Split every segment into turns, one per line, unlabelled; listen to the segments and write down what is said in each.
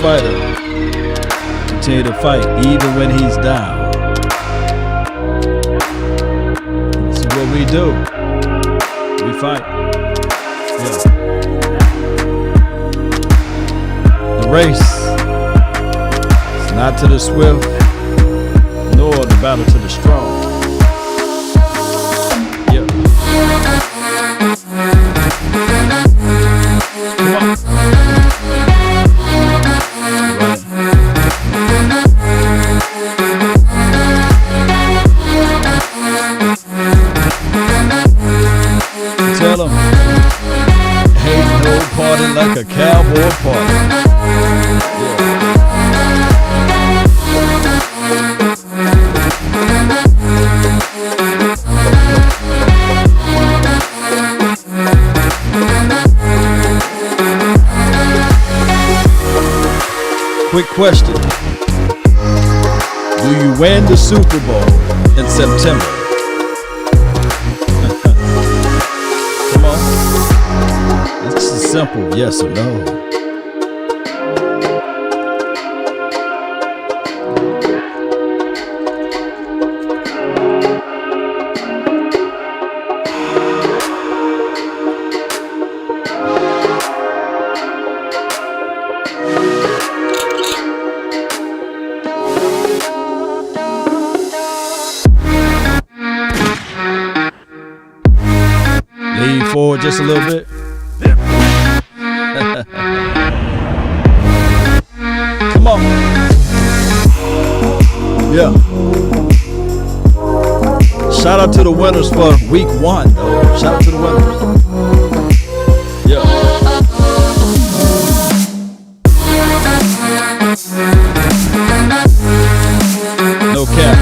fighter. Continue to fight even when he's down. This is what we do. We fight. Yeah. The race is not to the swift, nor the battle to the strong. Yeah. Come on. Tell them, ain't no party like a cowboy party. Yeah. Quick question. Do you win the Super Bowl in September? Come on. This is simple, yes or no. Lean forward just a little bit. Come on. Yeah. Shout out to the winners for week 1, though. Shout out to the winners. Yeah. No cap.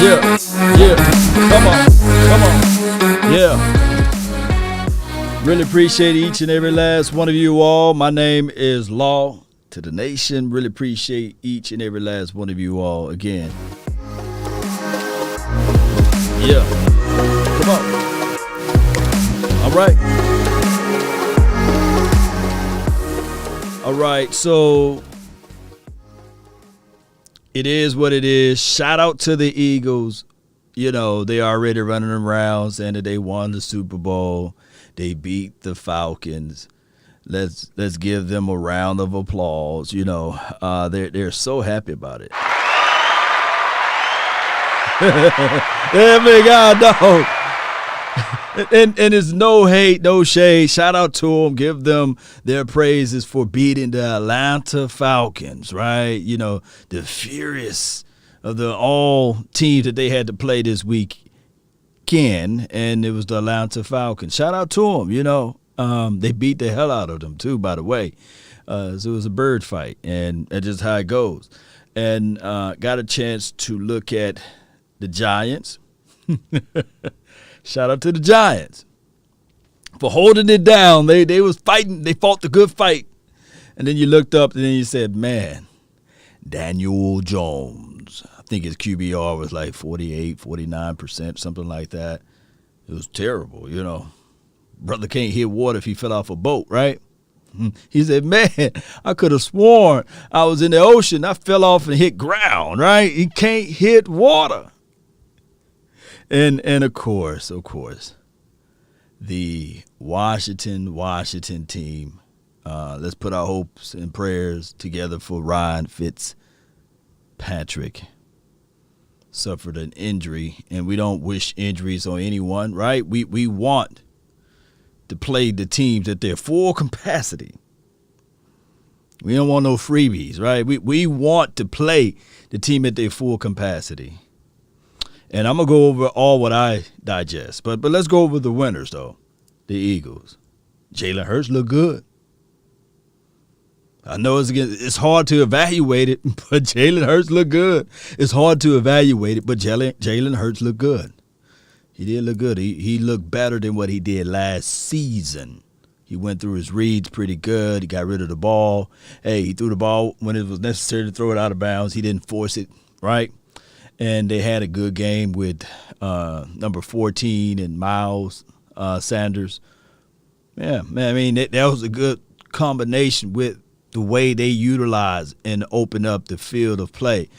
Yeah. Come on. Yeah. Really appreciate each and every last one of you all. My name is Law to the Nation. Really appreciate each and every last one of you all again. Yeah. Come on. All right. So it is what it is. Shout out to the Eagles. You know, they already running around saying that they won the Super Bowl. They beat the Falcons. Let's give them a round of applause. You know, they're so happy about it. Yeah, big God, dog. And it's no hate, no shade. Shout out to them. Give them their praises for beating the Atlanta Falcons, right? You know, the furious of the all teams that they had to play this weekend, and it was the Atlanta Falcons. Shout out to them, you know. They beat the hell out of them, too, by the way. So it was a bird fight, and that's just how it goes. And got a chance to look at the Giants. Shout out to the Giants for holding it down. They was fighting. They fought the good fight. And then you looked up and then you said, man, Daniel Jones. I think his QBR was like 48, 49%, something like that. It was terrible, you know. Brother can't hit water if he fell off a boat, right? He said, man, I could have sworn I was in the ocean. I fell off and hit ground, right? He can't hit water. And of course, the Washington team. Let's put our hopes and prayers together for Ryan Fitzpatrick. Suffered an injury, and we don't wish injuries on anyone, right? We want to play the teams at their full capacity. We don't want no freebies, right? We want to play the team at their full capacity. And I'm going to go over all what I digest. But let's go over the winners, though. The Eagles. Jalen Hurts looked good. I know it's hard to evaluate it, but Jalen Hurts looked good. It's hard to evaluate it, but Jalen Hurts looked good. He did look good. He looked better than what he did last season. He went through his reads pretty good. He got rid of the ball. Hey, he threw the ball when it was necessary to throw it out of bounds. He didn't force it, right? and they had a good game with number 14 and Miles Sanders. Yeah, man, I mean, that was a good combination with the way they utilize and open up the field of play.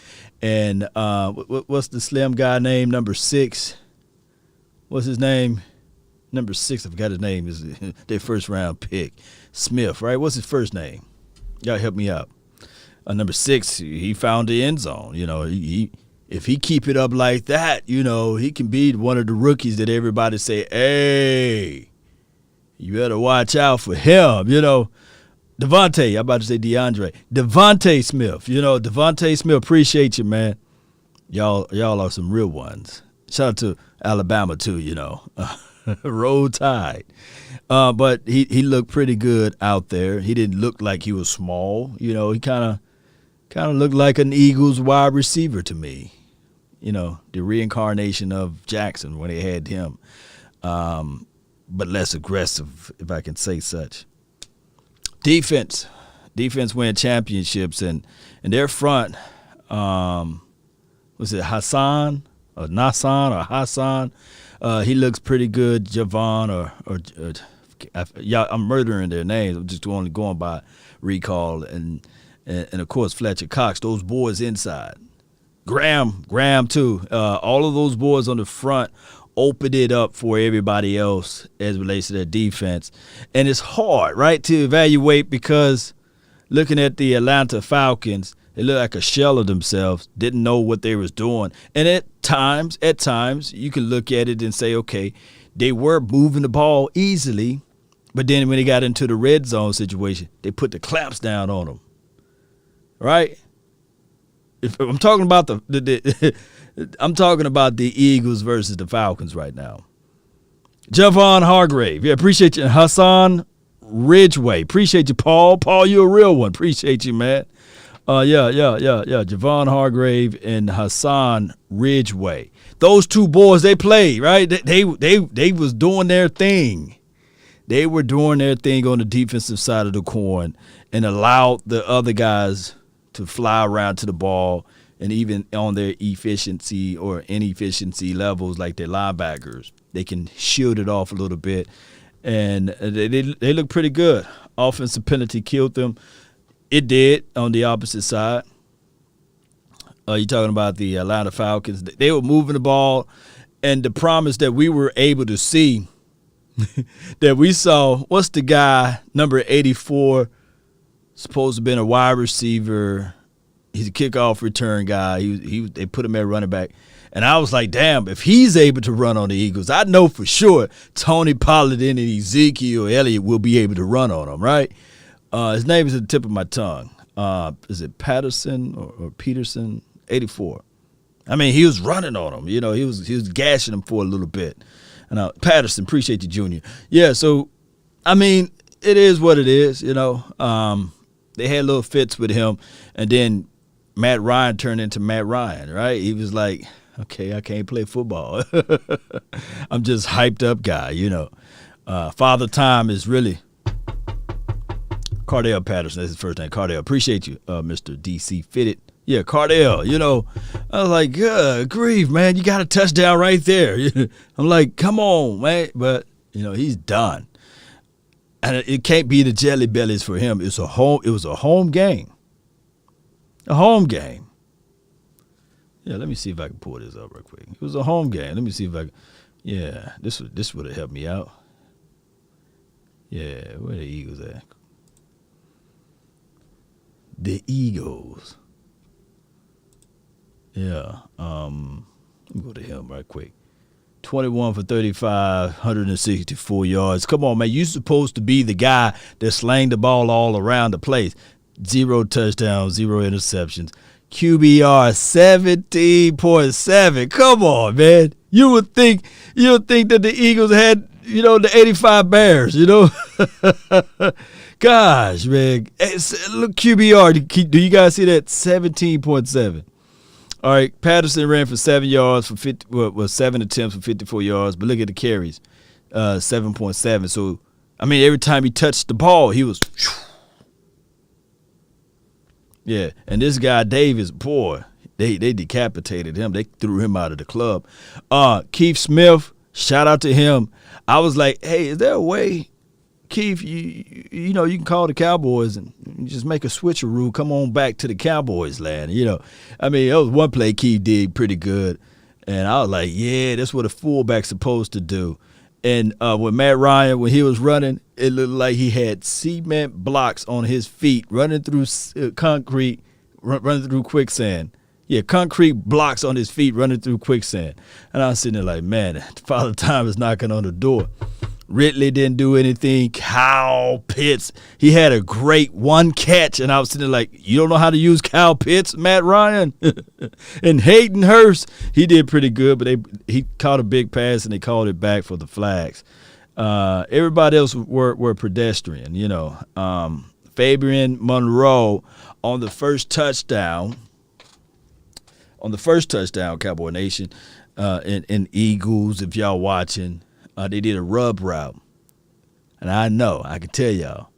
And what's the slim guy name, number 6? What's his name? Number 6, I forgot his name, is their first-round pick. Smith, right? What's his first name? Y'all help me out. Number 6, he found the end zone. You know, if he keep it up like that, you know, he can be one of the rookies that everybody say, hey, you better watch out for him, you know. I'm about to say Devontae Smith. You know, Devontae Smith, appreciate you, man. Y'all are some real ones. Shout out to Alabama, too, you know. Roll Tide. But he looked pretty good out there. He didn't look like he was small. You know, he kind of looked like an Eagles wide receiver to me. You know, the reincarnation of Jackson when they had him. But less aggressive, if I can say such. Defense win championships, and their front, was it Hassan or Nassan or Hassan? He looks pretty good. Javon or I'm murdering their names. I'm just only going by recall, and of course Fletcher Cox. Those boys inside, Graham too. All of those boys on the front opened it up for everybody else as it relates to their defense. And it's hard, right, to evaluate because looking at the Atlanta Falcons, they look like a shell of themselves, didn't know what they was doing. And at times, you can look at it and say, okay, they were moving the ball easily, but then when they got into the red zone situation, they put the clamps down on them, right? If I'm talking about I'm talking about the Eagles versus the Falcons right now. Javon Hargrave. Yeah, appreciate you. Hassan Ridgeway. Appreciate you, Paul. Paul, you're a real one. Appreciate you, man. Yeah. Javon Hargrave and Hassan Ridgeway. Those two boys, they played, right? They was doing their thing. They were doing their thing on the defensive side of the coin and allowed the other guys to fly around to the ball, and even on their efficiency or inefficiency levels, like their linebackers, they can shield it off a little bit, and they look pretty good. Offensive penalty killed them. It did on the opposite side. You're talking about the Atlanta Falcons. They were moving the ball, and the promise that we were able to see, that we saw, what's the guy, number 84, supposed to have been a wide receiver. He's a kickoff return guy. They put him at running back. And I was like, damn, if he's able to run on the Eagles, I know for sure Tony Pollard and Ezekiel Elliott will be able to run on them, right? His name is at the tip of my tongue. Is it Patterson or Peterson? 84. I mean, he was running on them. You know, he was gashing them for a little bit. And Patterson, appreciate you, Junior. Yeah, so, I mean, it is what it is, you know. They had little fits with him, and then Matt Ryan turned into Matt Ryan, right? He was like, okay, I can't play football. I'm just hyped up guy, you know. Father Time is really Cardell Patterson. That's his first name, Cardell. Appreciate you, Mr. DC Fitted. Yeah, Cardell, you know. I was like, good grief, man, you got a touchdown right there. I'm like, come on, man. But, you know, he's done. And it can't be the jelly bellies for him. It was a home game. A home game. Yeah, let me see if I can pull this up real quick. It was a home game. Let me see if I can. Yeah, this would have helped me out. Yeah, where the Eagles at? The Eagles. Yeah. Let me go to him right quick. 21 for 35, 164 yards. Come on, man. You're supposed to be the guy that slang the ball all around the place. 0 touchdowns, 0 interceptions. QBR 17.7. Come on, man. You would think that the Eagles had, you know, the 85 Bears, you know. Gosh, man. Look, QBR. Do you guys see that? 17.7. All right, Patterson ran for 7 yards for 7 attempts for 54 yards, but look at the carries, 7.7. So, I mean, every time he touched the ball, he was, yeah. And this guy Davis, boy, They decapitated him. They threw him out of the club. Keith Smith, shout out to him. I was like, hey, is there a way, Keith, you know, you can call the Cowboys and just make a switcheroo, come on back to the Cowboys land, you know. I mean, that was one play Keith did pretty good. And I was like, yeah, that's what a fullback's supposed to do. And when Matt Ryan, when he was running, it looked like he had cement blocks on his feet running through concrete, running through quicksand. Yeah, concrete blocks on his feet running through quicksand. And I was sitting there like, man, Father Time is knocking on the door. Ridley didn't do anything. Kyle Pitts, he had a great one catch. And I was sitting there like, you don't know how to use Kyle Pitts, Matt Ryan? And Hayden Hurst, he did pretty good, but he caught a big pass and they called it back for the flags. Everybody else were pedestrian, you know. Fabian Monroe on the first touchdown, Cowboy Nation, in Eagles, if y'all watching, they did a rub route. And I know, I can tell y'all,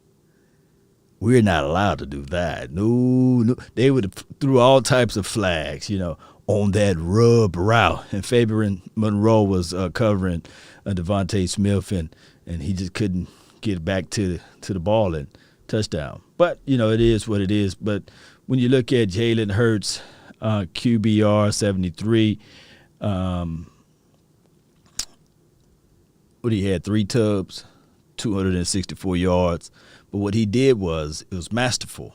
we're not allowed to do that. No. They would have threw all types of flags, you know, on that rub route. And Fabian Monroe was covering Devontae Smith, and he just couldn't get back to the ball and touchdown. But, you know, it is what it is. But when you look at Jalen Hurts, QBR 73. What he had, 3 tubs, 264 yards. But what he did was, it was masterful.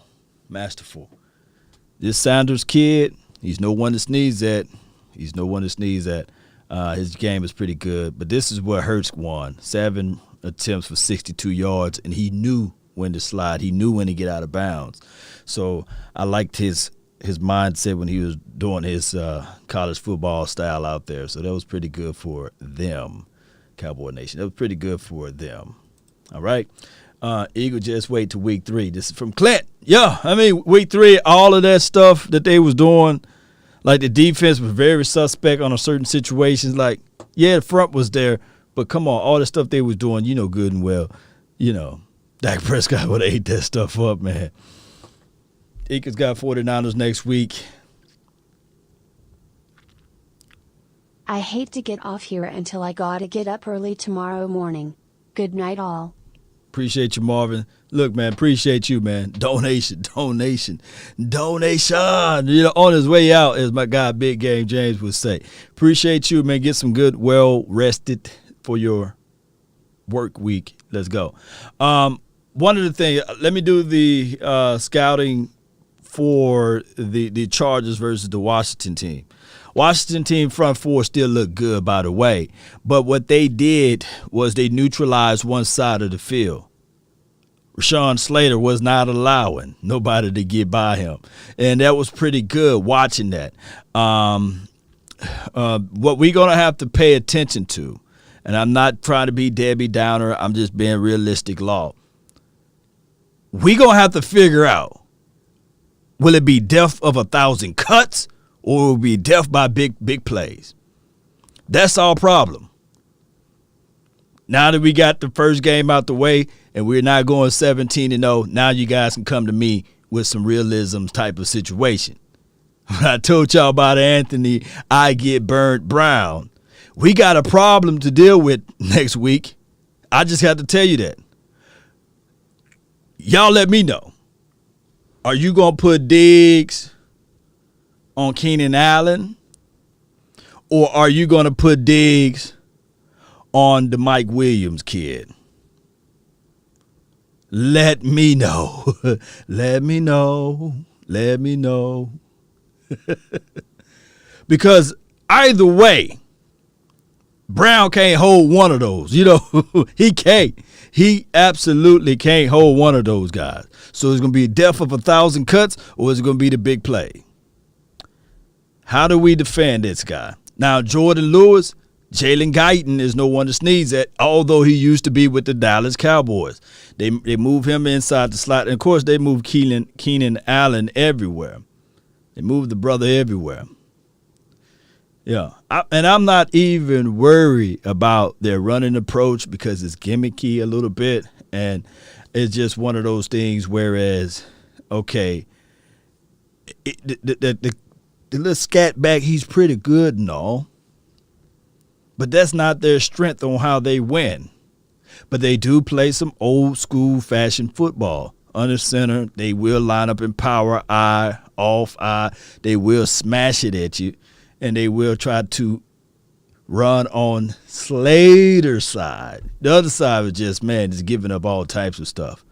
This Sanders kid, he's no one to sneeze at. His game is pretty good. But this is where Hurts won. 7 attempts for 62 yards, and he knew when to slide. He knew when to get out of bounds. So I liked his mindset when he was doing his college football style out there. So that was pretty good for them, Cowboy Nation. That was pretty good for them. All right. Eagle, just wait till week 3. This is from Clint. Yeah, I mean, week 3, all of that stuff that they was doing, like the defense was very suspect on a certain situations. Like, yeah, the front was there, but come on, all the stuff they was doing, you know good and well, you know, Dak Prescott would have ate that stuff up, man. Eagles got 49ers next week.
I hate to get off here until I gotta get up early tomorrow morning. Good night all.
Appreciate you, Marvin. Look, man, appreciate you, man. Donation. You know, on his way out, as my guy Big Game James would say. Appreciate you, man. Get some good, well-rested for your work week. Let's go. One of the things, let me do the scouting for the Chargers versus the Washington team. Washington team front four still look good, by the way. But what they did was they neutralized one side of the field. Rashawn Slater was not allowing nobody to get by him. And that was pretty good watching that. What we're going to have to pay attention to, and I'm not trying to be Debbie Downer, I'm just being realistic law. We're going to have to figure out, will it be death of 1,000 cuts or will it be death by big plays? That's our problem. Now that we got the first game out the way and we're not going 17-0, now you guys can come to me with some realism type of situation. When I told y'all about Anthony, I get burnt Brown, we got a problem to deal with next week. I just have to tell you that. Y'all let me know. Are you going to put Diggs on Keenan Allen? Or are you going to put Diggs on the Mike Williams kid? Let me know. Let me know. Because either way, Brown can't hold one of those. You know, he can't. He absolutely can't hold one of those guys. So it's going to be a death of 1,000 cuts or is it going to be the big play? How do we defend this guy? Now, Jordan Lewis, Jalen Guyton is no one to sneeze at, although he used to be with the Dallas Cowboys. They move him inside the slot. And, of course, they move Keenan Allen everywhere. They move the brother everywhere. Yeah, and I'm not even worried about their running approach because it's gimmicky a little bit, and it's just one of those things. Whereas, okay, the the little scat back, he's pretty good and all. But that's not their strength on how they win. But they do play some old school fashion football. Under center, they will line up in power eye, off eye. They will smash it at you. And they will try to run on Slater's side. The other side was just, man, just giving up all types of stuff.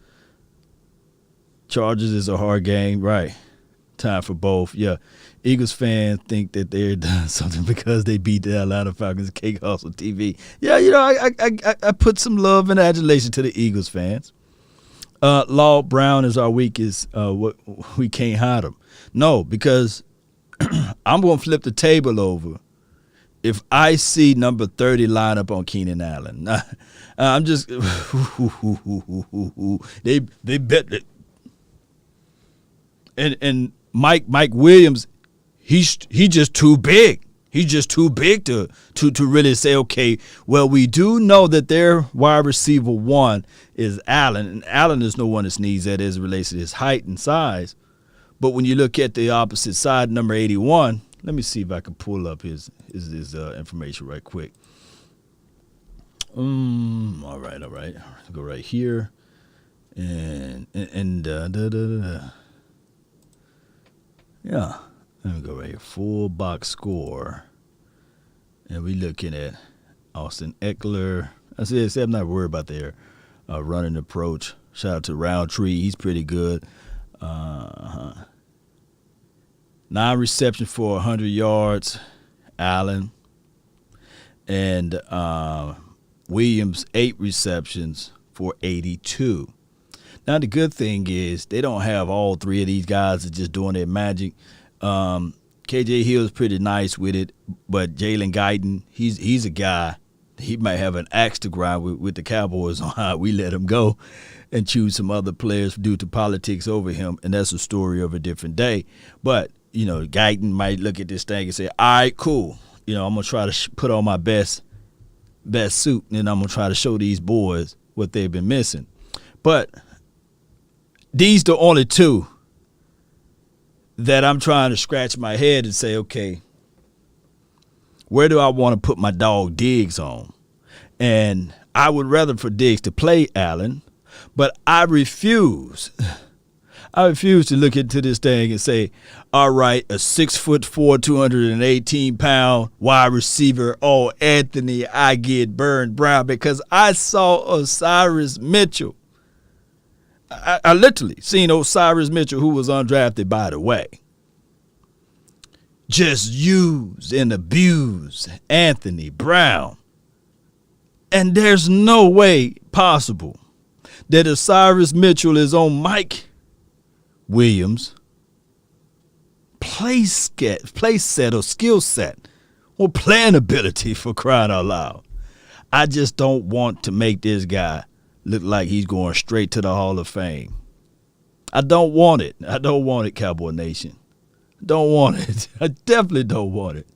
Chargers is a hard game, right? Time for both. Yeah, Eagles fans think that they're doing something because they beat the Atlanta Falcons. Cake Hustle TV. Yeah, you know, I put some love and adulation to the Eagles fans. Law Brown is our weakest. We can't hide him. No, because I'm going to flip the table over if I see number 30 line up on Keenan Allen. I'm just they bet that. And Mike Williams, he's just too big. He's just too big to really say, okay, well, we do know that their wide receiver one is Allen, and Allen is no one to sneeze at as it relates to his height and size. But when you look at the opposite side, number 81, let me see if I can pull up his information right quick. All right. Go right here. And yeah, let me go right here. Full box score. And we looking at Austin Eckler. I said, I'm not worried about their running approach. Shout out to Roundtree. He's pretty good. 9 receptions for 100 yards, Allen. And Williams, 8 receptions for 82. Now, the good thing is they don't have all 3 of these guys that just doing their magic. KJ Hill's pretty nice with it, but Jalen Guyton, he's a guy. He might have an axe to grind with the Cowboys on how we let him go and choose some other players due to politics over him, and that's a story of a different day. But, you know, Guyton might look at this thing and say, all right, cool. You know, I'm going to try to put on my best suit, and I'm going to try to show these boys what they've been missing. But these the only 2 that I'm trying to scratch my head and say, okay, where do I want to put my dog Diggs on? And I would rather for Diggs to play Allen, but I refuse to look into this thing and say, all right, a 6'4", 218-pound wide receiver, oh, Anthony, I get burned brown, because I saw Osiris Mitchell. I literally seen Osiris Mitchell, who was undrafted, by the way, just use and abuse Anthony Brown. And there's no way possible that Osiris Mitchell is on Mike Williams' play set or skill set or playing ability, for crying out loud. I just don't want to make this guy look like he's going straight to the Hall of Fame. I don't want it. I don't want it, Cowboy Nation. Don't want it. I definitely don't want it.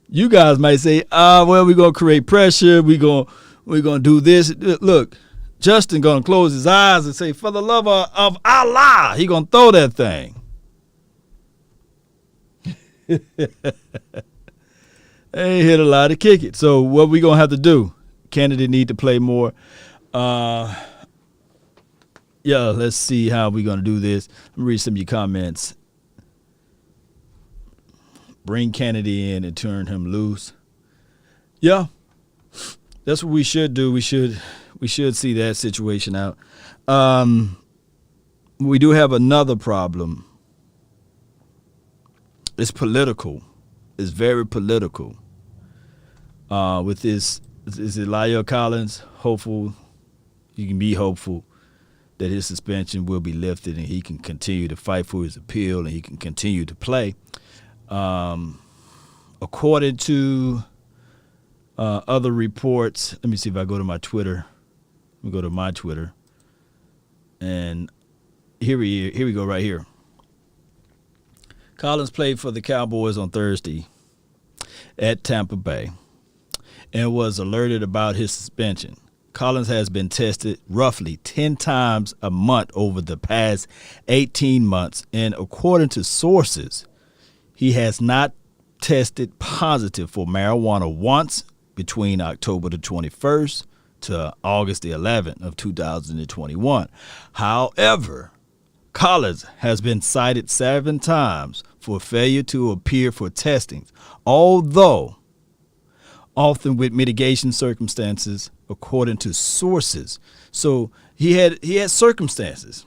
You guys might say, well, we're going to create pressure. We're going to do this. Look, Justin going to close his eyes and say, for the love of Allah, he going to throw that thing. They hit a lot to kick it. So what we going to have to do? Kennedy need to play more. Let's see how we're going to do this. Let me read some of your comments. Bring Kennedy in and turn him loose. Yeah, that's what we should do. We should see that situation out. We do have another problem. It's political. It's very political. With this, is it La'el Collins? You can be hopeful that his suspension will be lifted and he can continue to fight for his appeal and he can continue to play. According to other reports, let me see if I go to my Twitter. Let me go to my Twitter. And here we go right here. Collins played for the Cowboys on Thursday at Tampa Bay and was alerted about his suspension. Collins has been tested roughly 10 times a month over the past 18 months, and according to sources, he has not tested positive for marijuana once between October the 21st to August the 11th of 2021. However, Collins has been cited 7 times for failure to appear for testing, although often with mitigation circumstances, according to sources. So he had circumstances.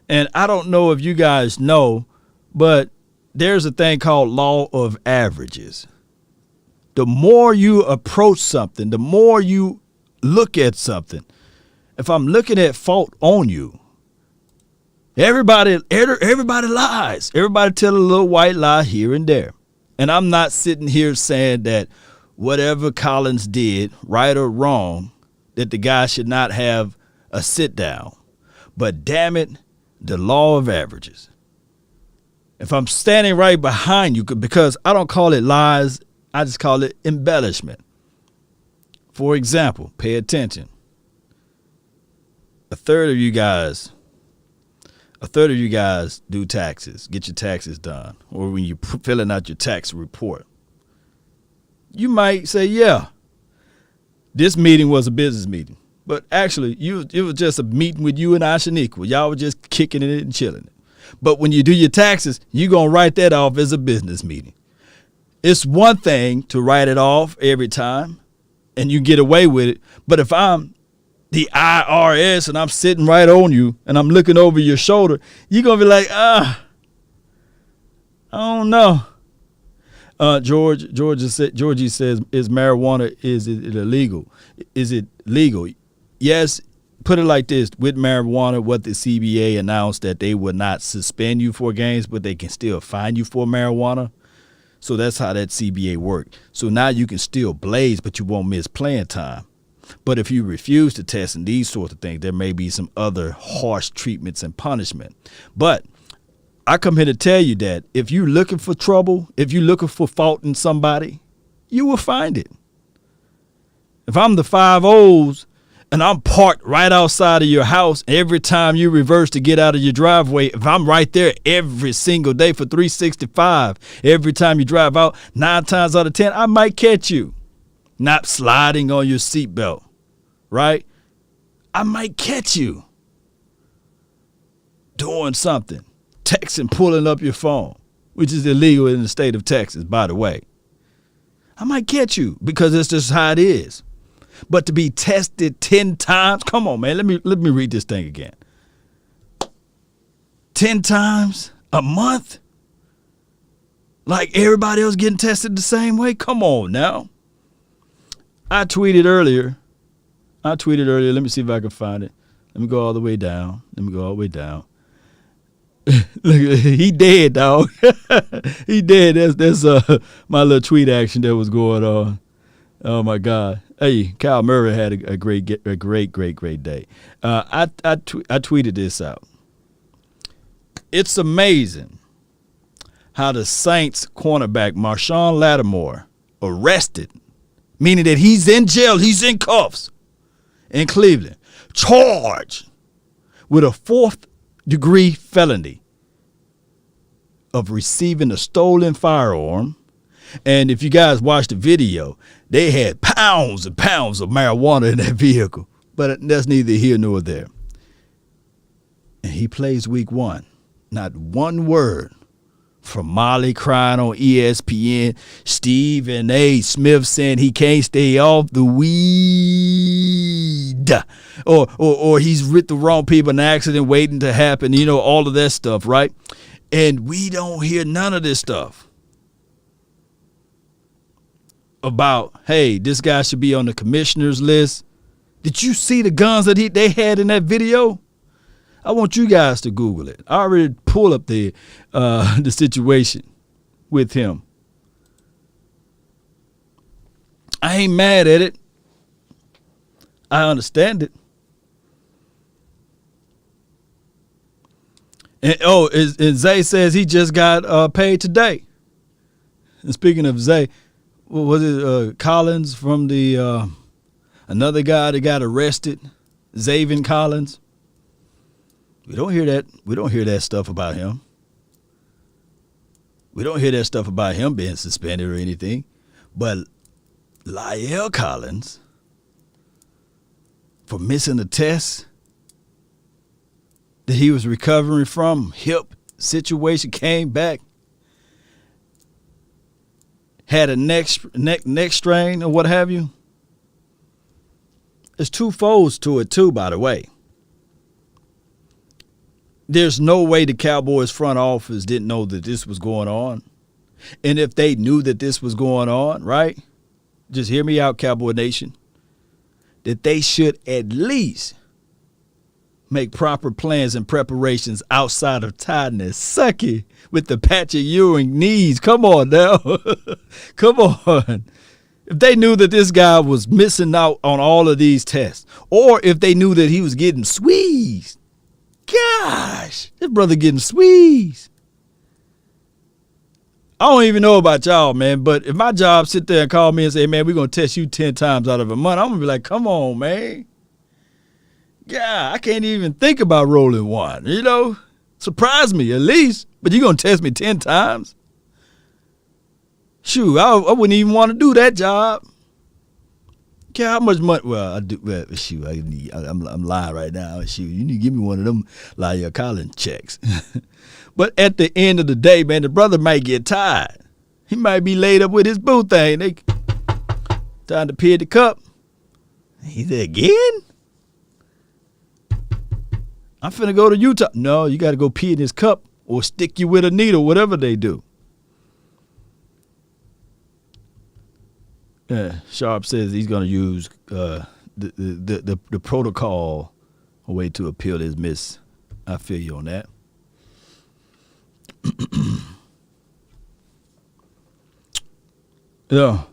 And I don't know if you guys know, but there's a thing called law of averages. The more you approach something, the more you look at something. If I'm looking at fault on you, everybody lies. Everybody tell a little white lie here and there. And I'm not sitting here saying that whatever Collins did, right or wrong, that the guy should not have a sit down. But damn it, the law of averages. If I'm standing right behind you, because I don't call it lies, I just call it embellishment. For example, pay attention. A third of you guys do taxes, get your taxes done, or when you're filling out your tax report. You might say, yeah, this meeting was a business meeting. But actually, it was just a meeting with you and Ashaniqua. Y'all were just kicking it and chilling it. But when you do your taxes, you're going to write that off as a business meeting. It's one thing to write it off every time, and you get away with it. But if I'm the IRS and I'm sitting right on you and I'm looking over your shoulder, you're going to be like, I don't know. Georgie says, is marijuana, is it illegal? Is it legal? Yes. Put it like this. With marijuana, what the CBA announced that they would not suspend you for games, but they can still fine you for marijuana. So that's how that CBA worked. So now you can still blaze, but you won't miss playing time. But if you refuse to test and these sorts of things, there may be some other harsh treatments and punishment. But I come here to tell you that if you're looking for trouble, if you're looking for fault in somebody, you will find it. If I'm the 5 O's and I'm parked right outside of your house, every time you reverse to get out of your driveway, if I'm right there every single day for 365, every time you drive out, 9 times out of 10, I might catch you not sliding on your seatbelt, right? I might catch you doing something, texting, pulling up your phone, which is illegal in the state of Texas, by the way. I might catch you because it's just how it is. But to be tested 10 times, come on, man, let me read this thing again. 10 times a month? Like everybody else getting tested the same way? Come on now. I tweeted earlier. Let me see if I can find it. Let me go all the way down. Look, he dead, dog. He dead. That's my little tweet action that was going on. Oh my God. Hey, Kyle Murray had a great day. I tweeted this out. It's amazing how the Saints cornerback Marshawn Lattimore arrested, meaning that he's in jail, he's in cuffs in Cleveland, charged with a 4th-degree felony of receiving a stolen firearm. And if you guys watched the video, they had pounds and pounds of marijuana in that vehicle. But that's neither here nor there. And he plays week 1. Not one word from Molly crying on ESPN, Stephen A. Smith saying he can't stay off the weed, or he's with the wrong people, an accident waiting to happen, all of that stuff, right? And we don't hear none of this stuff about, hey, this guy should be on the commissioner's list. Did you see the guns that they had in that video? I want you guys to Google it. I already pulled up the situation with him. I ain't mad at it. I understand it. And Zay says he just got paid today. And speaking of Zay, was it Collins from the another guy that got arrested, Zaven Collins? We don't hear that. We don't hear that stuff about him. We don't hear that stuff about him being suspended or anything. But La'el Collins, for missing the test that he was recovering from, hip situation, came back, had a neck strain or what have you. There's two folds to it too, by the way. There's no way the Cowboys front office didn't know that this was going on. And if they knew that this was going on, right? Just hear me out, Cowboy Nation. That they should at least make proper plans and preparations outside of tiredness. Sucky with the Patrick Ewing knees. Come on now. Come on. If they knew that this guy was missing out on all of these tests, or if they knew that he was getting squeezed, gosh, this brother getting squeezed. I don't even know about y'all, man, but if my job sit there and call me and say, man, we're going to test you 10 times out of a month, I'm going to be like, come on, man. Yeah, I can't even think about rolling one, you know? Surprise me at least, but you're going to test me 10 times? Shoot, I wouldn't even want to do that job. Care how much money? Well, I do. Well, shoot, I'm lying right now. Shoot, you need to give me one of them La'el Collins checks. But at the end of the day, man, the brother might get tired. He might be laid up with his boo thing. They time to pee at the cup. He said, again? I'm finna go to Utah. No, you got to go pee in his cup or stick you with a needle, whatever they do. Sharp says he's going to use the protocol a way to appeal his miss. I feel you on that. Yeah.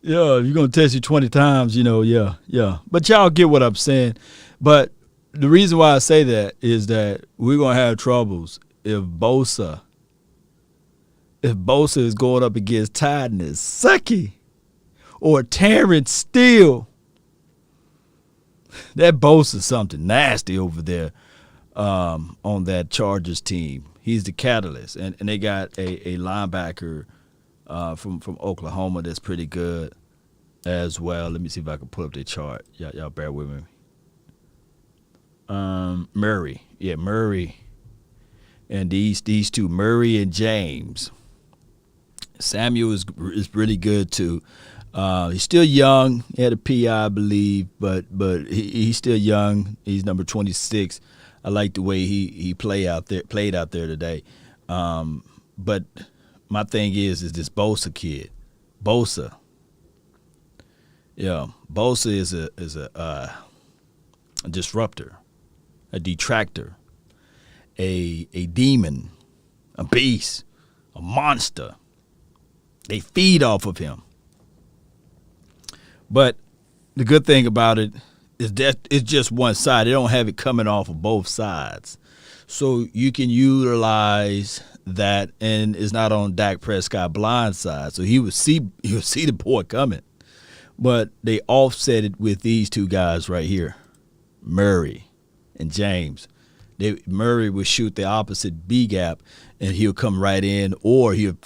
Yeah, if you're going to test you 20 times, you know, yeah. But y'all get what I'm saying. But the reason why I say that is that we're going to have troubles if Bosa is going up against Tiredness, Sucky, or Terrence Steele. That Bosa's something nasty over there on that Chargers team. He's the catalyst. And they got a linebacker from Oklahoma that's pretty good as well. Let me see if I can pull up their chart. Y'all bear with me. Murray. Yeah, Murray. And these two, Murray and James. Samuel is really good too. He's still young. He had a PI, I believe, but he's still young. He's number 26. I like the way he played out there today. But my thing is this Bosa kid. Bosa. Yeah, Bosa is a disruptor, a detractor, a demon, a beast, a monster. They feed off of him. But the good thing about it is that it's just one side. They don't have it coming off of both sides. So you can utilize that, and it's not on Dak Prescott blind side. So he'll see the boy coming. But they offset it with these two guys right here, Murray and James. Murray will shoot the opposite B gap, and he'll come right in, or he'll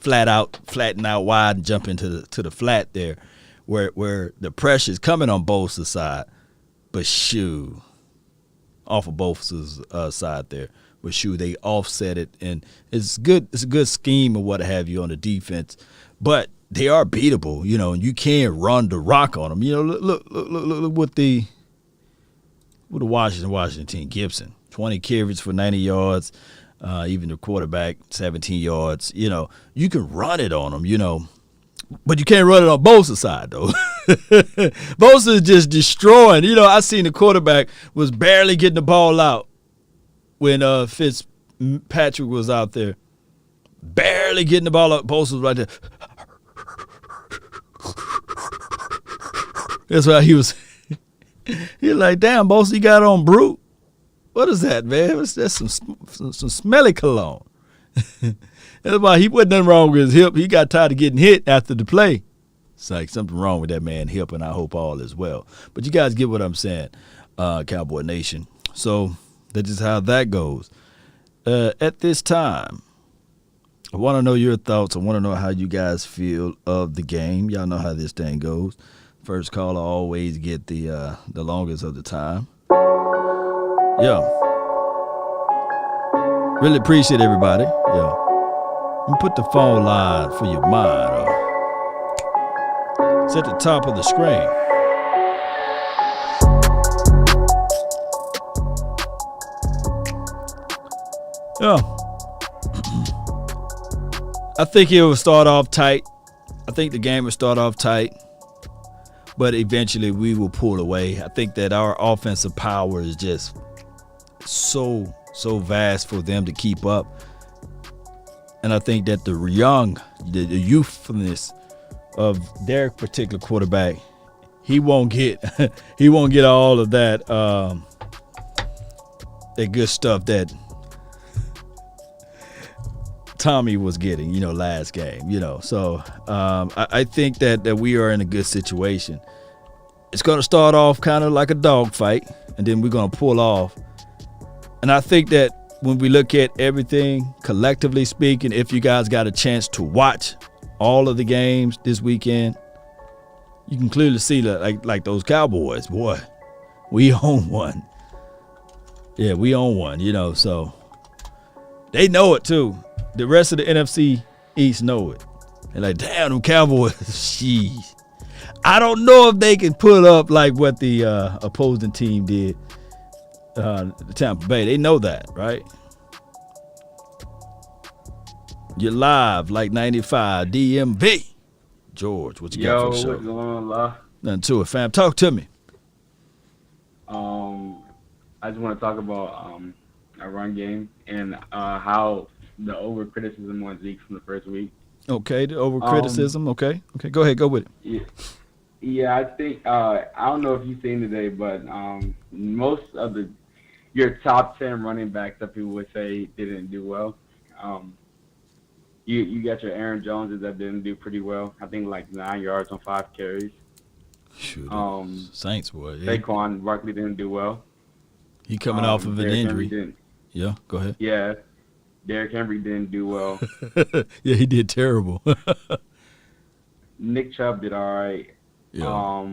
flatten out wide and jump into the flat there, where the pressure is coming on Bosa's side, but off of Bosa's side there. But they offset it, and it's good. It's a good scheme or what have you on the defense, but they are beatable, you know, and you can run the rock on them. You know, look what the Washington team, Gibson, 20 carries for 90 yards. Even the quarterback, 17 yards. You know, you can run it on them, you know, but you can't run it on Bosa's side, though. Bosa is just destroying. You know, I seen the quarterback was barely getting the ball out when Fitzpatrick was out there. Barely getting the ball out. Bosa was right there. That's why he was like, damn, Bosa, you got on brute. What is that, man? That's some smelly cologne. That's why he wasn't nothing wrong with his hip. He got tired of getting hit after the play. It's like something wrong with that man's hip, and I hope all is well. But you guys get what I'm saying, Cowboy Nation. So That's just how that goes. At this time, I want to know your thoughts. I want to know how you guys feel of the game. Y'all know how this thing goes. First caller always get the longest of the time. Yeah. Really appreciate everybody. Yeah. And put the phone line for your mind. It's at the top of the screen. Yeah. I think it will start off tight. I think the game will start off tight. But eventually we will pull away. I think that our offensive power is just so vast for them to keep up. And I think that the youthfulness of their particular quarterback, he won't get all of that that good stuff that Tommy was getting, last game, So I think that we are in a good situation. It's going to start off kind of like a dogfight, and then we're going to pull off. And I think that when we look at everything, collectively speaking, if you guys got a chance to watch all of the games this weekend, you can clearly see that, like those Cowboys, boy, we own one. Yeah, we own one, so they know it too. The rest of the NFC East know it. They're like, damn, them Cowboys, jeez. I don't know if they can put up like what the opposing team did, Tampa Bay. They know that, right? You're live like 95 DMV. George, what you got for the show?
What's going on, La?
Nothing to it, fam. Talk to me.
I just want to talk about our run game and how the over criticism on Zeke from the first week.
Okay, the over criticism. Okay, go ahead, go with it.
Yeah. I think I don't know if you've seen today, but most of your top 10 running backs that people would say didn't do well. You got your Aaron Joneses that didn't do pretty well. I think like 9 yards on 5 carries.
Shoot, Saints boy. Yeah.
Saquon Barkley didn't do well.
He coming off of an injury. Yeah, go ahead.
Yeah, Derrick Henry didn't do well.
Yeah, he did terrible.
Nick Chubb did all right.
Yeah.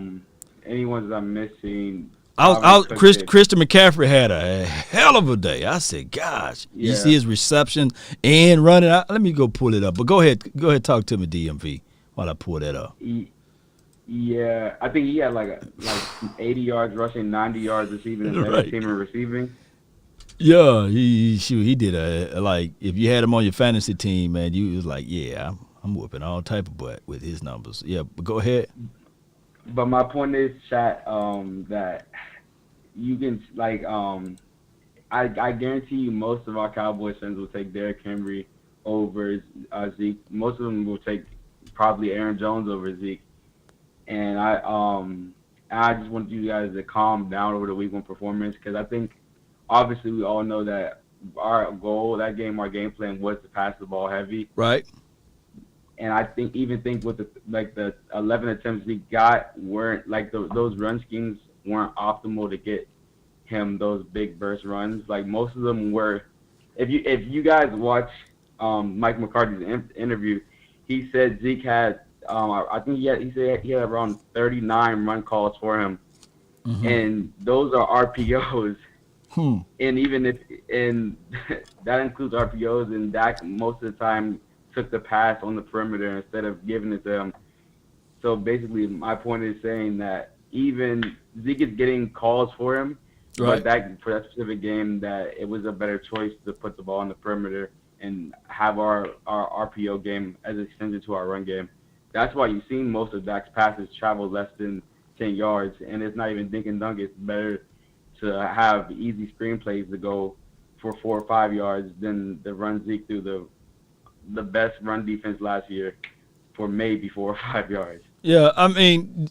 Any ones I'm missing?
Christian McCaffrey had a hell of a day. I said, gosh, you see his reception and running out. Let me go pull it up. But go ahead, talk to me, DMV, while I pull that up.
Yeah, I think he had like 80 yards rushing, 90 yards receiving, and
right.
team in receiving.
Yeah, he did if you had him on your fantasy team, man, you was like, yeah, I'm whooping all type of butt with his numbers. Yeah, but go ahead.
But my point is, chat, that you can I guarantee you most of our Cowboys fans will take Derrick Henry over Zeke. Most of them will take probably Aaron Jones over Zeke. And I just want you guys to calm down over the week 1 performance, because I think obviously we all know that our goal that game, our game plan was to pass the ball heavy.
Right.
And I think with the 11 attempts we got weren't those run schemes weren't optimal to get him those big burst runs. Like most of them were. If you guys watch Mike McCarthy's interview, he said Zeke had I think he said he had around 39 run calls for him, and those are RPOs. And even that includes RPOs, and Dak most of the time took the pass on the perimeter instead of giving it to him. So basically, my point is saying that even Zeke is getting calls for him,
right.
But for that specific game, that it was a better choice to put the ball on the perimeter and have our RPO game as extended to our run game. That's why you've seen most of Dak's passes travel less than 10 yards, and it's not even dink and dunk. It's better to have easy screenplays to go for 4 or 5 yards than to run Zeke through the best run defense last year for maybe 4 or 5 yards.
Yeah, I mean,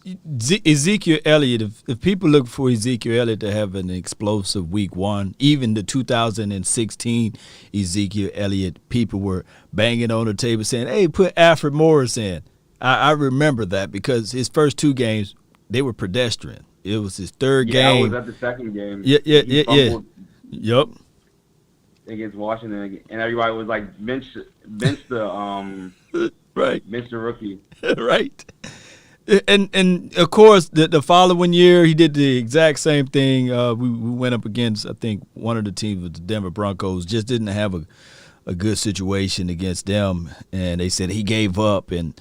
Ezekiel Elliott, if people look for Ezekiel Elliott to have an explosive week 1, even the 2016 Ezekiel Elliott, people were banging on the table saying, hey, put Alfred Morris in. I remember that because his first 2 games, they were pedestrian. It was his third game.
I was at the second game.
Yeah. Yep.
against Washington, and everybody was like bench
Right.
the rookie.
Right. And of course the following year he did the exact same thing. We went up against, I think, one of the teams with the Denver Broncos. Just didn't have a good situation against them, and they said he gave up. And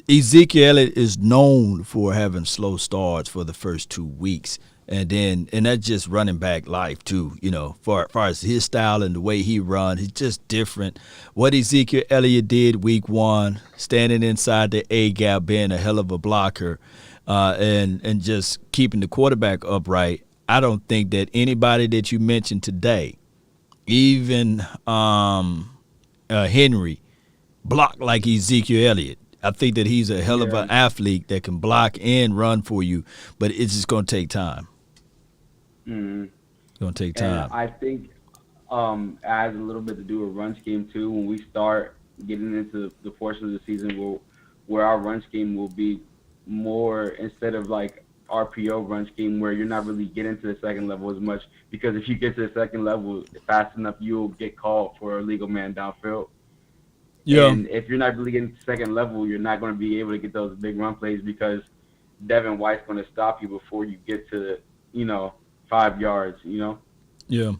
Ezekiel Elliott is known for having slow starts for the first 2 weeks. And that's just running back life too, far as his style and the way he runs, he's just different. What Ezekiel Elliott did week 1, standing inside the A gap, being a hell of a blocker, and just keeping the quarterback upright. I don't think that anybody that you mentioned today, even Henry, blocked like Ezekiel Elliott. I think that he's a hell of an athlete that can block and run for you, but it's just going to take time.
Mm-hmm.
It's going to take time.
And I think adds a little bit to do with run scheme too. When we start getting into the portion of the season where our run scheme will be more, instead of like RPO run scheme where you're not really getting to the second level as much, because if you get to the second level fast enough, you'll get called for a legal man downfield. Yeah. And if you're not really getting to second level, you're not going to be able to get those big run plays because Devin White's going to stop you before you get to, 5 yards,
Yeah.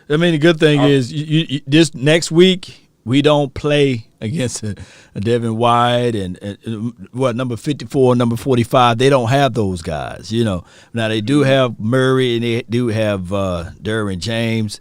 I mean, the good thing is you this next week we don't play against a Devin White and number 54, number 45. They don't have those guys, Now they do have Murray and they do have Derwin James.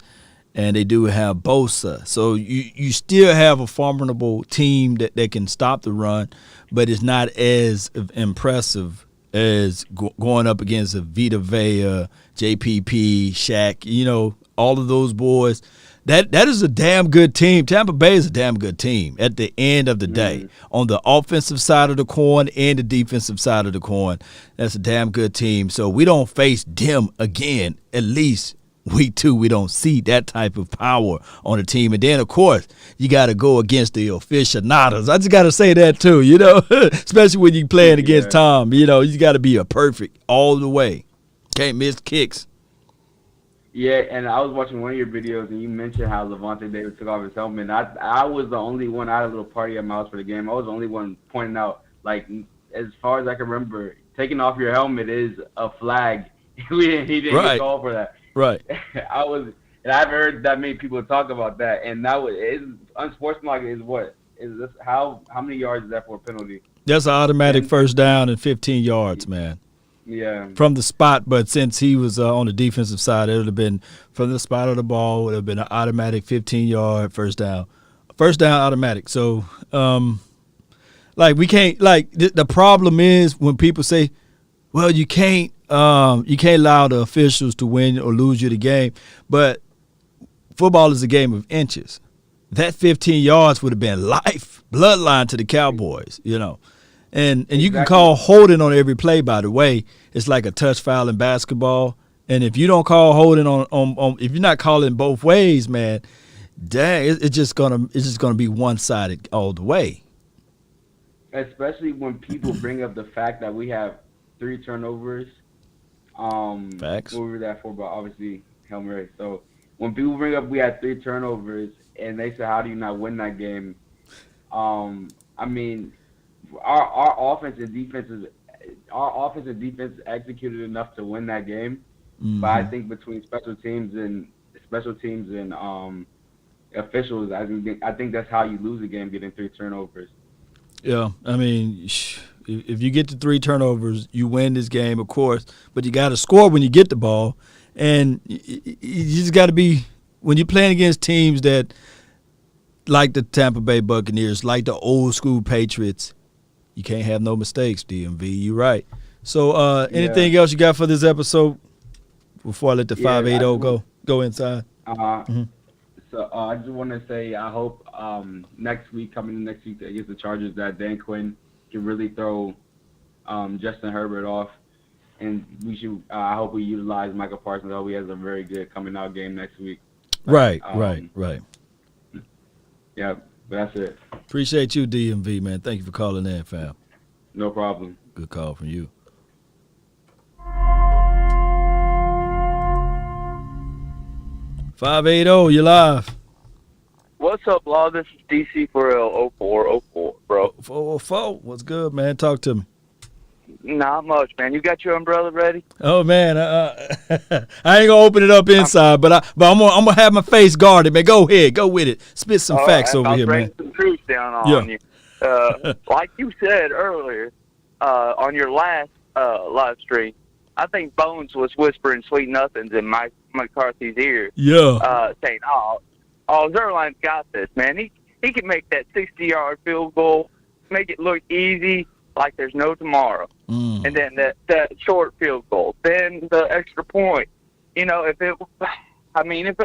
And they do have Bosa. So you still have a formidable team that can stop the run, but it's not as impressive as going up against a Vita Vea, JPP, Shaq, all of those boys. That is a damn good team. Tampa Bay is a damn good team at the end of the day. On the offensive side of the coin and the defensive side of the coin, that's a damn good team. So we don't face them again, at least week 2, we don't see that type of power on the team. And then, of course, you got to go against the aficionados. I just got to say that, too, especially when you're playing against Tom. You got to be a perfect all the way. Can't miss kicks.
Yeah, and I was watching one of your videos, and you mentioned how Levante David took off his helmet. And I was the only one. I had a little party at my house for the game. I was the only one pointing out, like, as far as I can remember, taking off your helmet is a flag. He didn't get called for that.
Right.
I haven't heard that many people talk about that, and that is unsportsmanlike. Is this how many yards is that for a penalty?
That's an automatic first down and 15 yards, man.
Yeah.
From the spot, but since he was on the defensive side, it would have been from the spot of the ball. It would have been an automatic 15-yard first down automatic. So, we can't the problem is when people say, well, you can't allow the officials to win or lose you the game, but football is a game of inches. That 15 yards would have been life, bloodline to the Cowboys, And you can call holding on every play, by the way. It's like a touch foul in basketball. And if you don't call holding on if you're not calling both ways, man, dang, it's just gonna be one-sided all the way.
Especially when people bring up the fact that we have 3 turnovers.
Facts.
What were that for? But obviously, Hail Mary. So when people bring up we had 3 turnovers and they say, how do you not win that game? I mean, our offense and defense executed enough to win that game. Mm-hmm. But I think between special teams and officials, I think that's how you lose a game, getting 3 turnovers.
Yeah, I mean, if you get to 3 turnovers, you win this game, of course. But you got to score when you get the ball, and you just got to be when you're playing against teams that like the Tampa Bay Buccaneers, like the old school Patriots. You can't have no mistakes, DMV. You're right. So anything else you got for this episode before I let the 580 go inside?
Mm-hmm. So I just want to say I hope next week against the Chargers that Dan Quinn can really throw Justin Herbert off. And we should. I hope we utilize Michael Parsons. I hope he has a very good coming out game next week.
Right.
Yeah, but that's it.
Appreciate you, DMV, man. Thank you for calling in, fam.
No problem.
Good call from you. 580, you live.
What's up, Law? This is DC for L0404, bro.
404. What's good, man? Talk to me.
Not much, man. You got your umbrella ready?
Oh man, I ain't gonna open it up inside, but I'm gonna have my face guarded, man. Go ahead, go with it. Spit some facts over here, man.
Some truth down on you. Like you said earlier, on your last live stream, I think Bones was whispering sweet nothings in Mike McCarthy's ear.
Yeah.
Saying, "Oh, Zerline's got this, man. He can make that 60-yard field goal, make it look easy." Like there's no tomorrow. And then that short field goal, then the extra point. You know, if it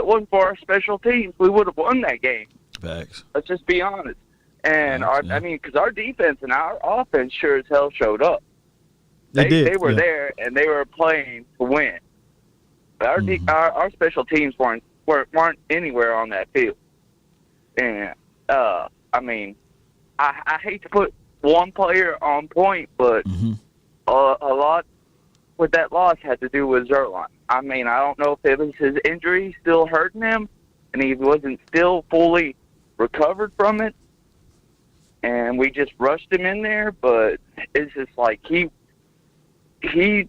wasn't for our special teams, we would have won that game.
Facts.
Let's just be honest. And because our defense and our offense sure as hell showed up. They were there and they were playing to win. But our special teams weren't anywhere on that field. And I hate to put one player on point, but a lot with that loss had to do with Zerline. I mean, I don't know if it was his injury still hurting him, and he wasn't still fully recovered from it, and we just rushed him in there, but it's just like he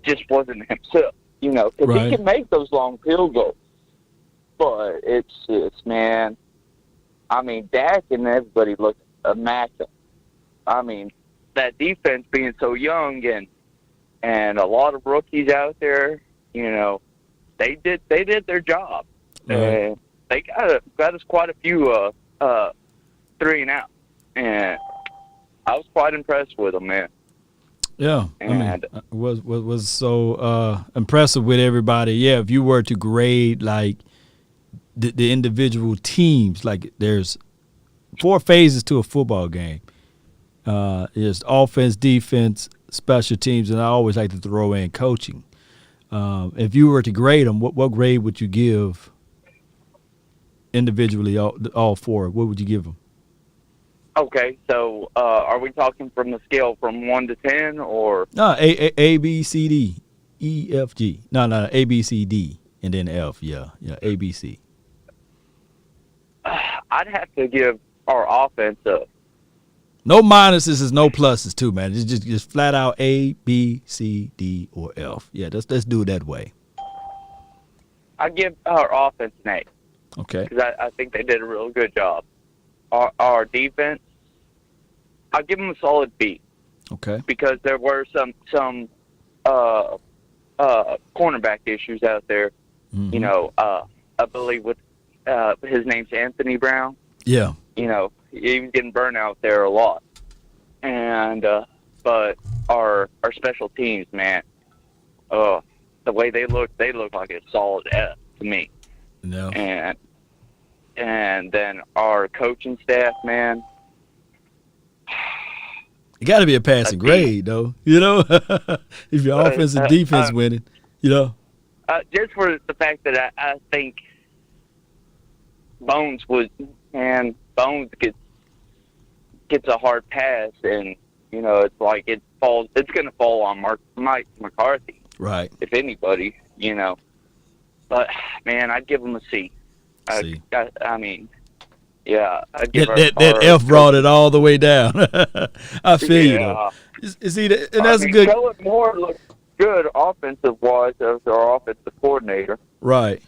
just wasn't himself, you know, because he can make those long field goals. But it's just, man, I mean, Dak and everybody looked immaculate. I mean, that defense being so young and a lot of rookies out there, you know, they did their job. And they got us quite a few 3 and out. And I was quite impressed with them, man.
Yeah, and was so impressive with everybody. Yeah, if you were to grade like the individual teams, like there's 4 phases to a football game. There's offense, defense, special teams, and I always like to throw in coaching. If you were to grade them, what grade would you give individually, all 4? What would you give them?
Okay, so are we talking from the scale from 1 to 10, or?
No, A, B, C, D, E, F, G. No, A, B, C, D, and then F. Yeah, A, B, C.
I'd have to give our offense a.
No minuses is no pluses too, man. It's just flat out A, B, C, D, or F. Yeah, let's do it that way.
I give our offense an A.
Okay.
Because I think they did a real good job. Our defense, I'll give them a solid B.
Okay.
Because there were some cornerback issues out there. You know, I believe with his name's Anthony Brown. Yeah. You know, he was getting burnt out there a lot. And but our special teams, man, the way they look like a solid F to me. No. And then our coaching staff, man.
It got to be a passing grade, though. You know, if your offense and defense winning, you know.
Just for the fact that I think Bones gets a hard pass, and you know it's like it's going to fall on Mike McCarthy, right? If anybody, you know. But man, I'd give him a C. I mean, yeah, I'd give
that F brought it all the way down. I feel you though. See, and that's good.
Kellen Moore looks good offensive wise as our offensive coordinator.
Right.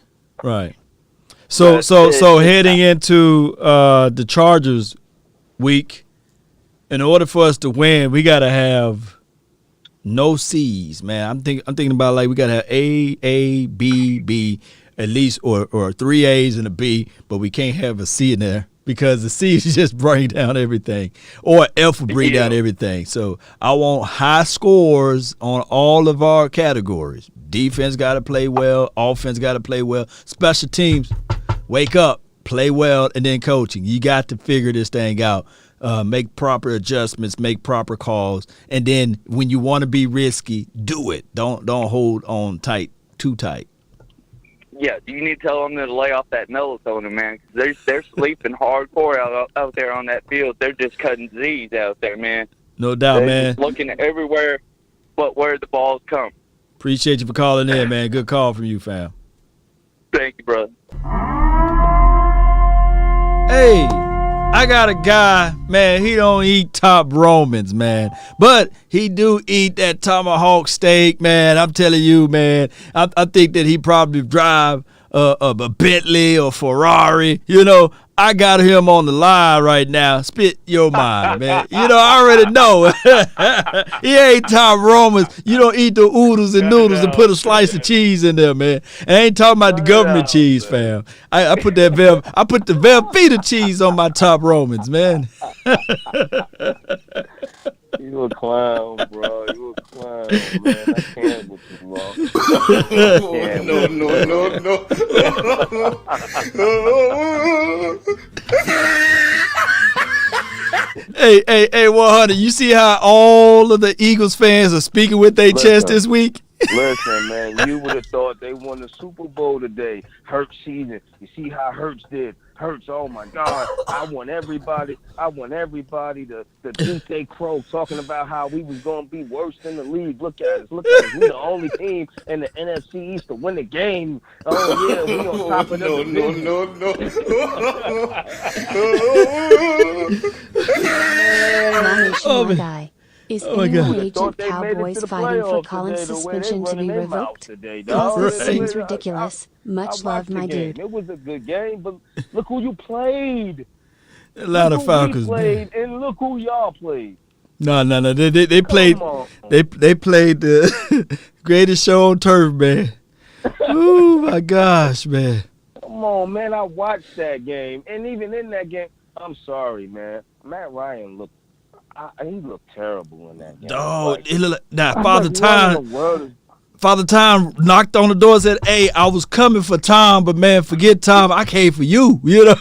So heading into the Chargers week, in order for us to win, we got to have no C's, man. I'm thinking about like we got to have A, B, B at least, or 3 A's and a B, but we can't have a C in there because the C is just bring down everything, or F will bring down everything. So I want high scores on all of our categories. Defense got to play well. Offense got to play well. Special teams, wake up, play well, and then coaching. You got to figure this thing out. Make proper adjustments, make proper calls, and then when you want to be risky, do it. Don't hold on too tight.
Yeah, you need to tell them to lay off that melatonin, man. Cause they're sleeping hardcore out there on that field. They're just cutting Z's out there, man.
No doubt,
they're
man.
Just looking everywhere but where the balls come.
Appreciate you for calling in, man. Good call from you, fam.
Thank you, brother.
Hey, I got a guy, man, he don't eat top Romans, man. But he do eat that tomahawk steak, man. I'm telling you, man. I think that he probably drive a Bentley or Ferrari. You know, I got him on the line right now. Spit your mind, man. You know, I already know. He ain't top Romans. You don't eat the oodles and noodles and put a slice of cheese in there, man. And I ain't talking about the government cheese, fam. I put the Velveeta cheese on my top Romans, man.
You a clown, bro. You a clown, man. I can't with you, bro.
Hey, 100. You see how all of the Eagles fans are speaking with their chest this week?
Listen, man, you would have thought they won the Super Bowl today. Hurts season. You see how Hurts did. Hurts, oh my God. I want everybody to think they crow, talking about how we was going to be worse than the league. Look at us. We're the only team in the NFC East to win the game. Oh, yeah, we on top of the division.
My nation, guy. Is anyone agent Cowboys fighting for Collins' suspension to be revoked? This seems ridiculous. Much love, my dude.
It was a good game, but look who you played.
Atlanta Falcons, man.
And look who y'all played.
No. They played. They played the greatest show on turf, man. Oh my gosh, man.
Come on, man. I watched that game, and even in that game, I'm sorry, man. Matt Ryan looked. He looked terrible in that game.
Oh, he looked like Father Time knocked on the door and said, "Hey, I was coming for Tom, but man, forget Tom. I came for you." You know,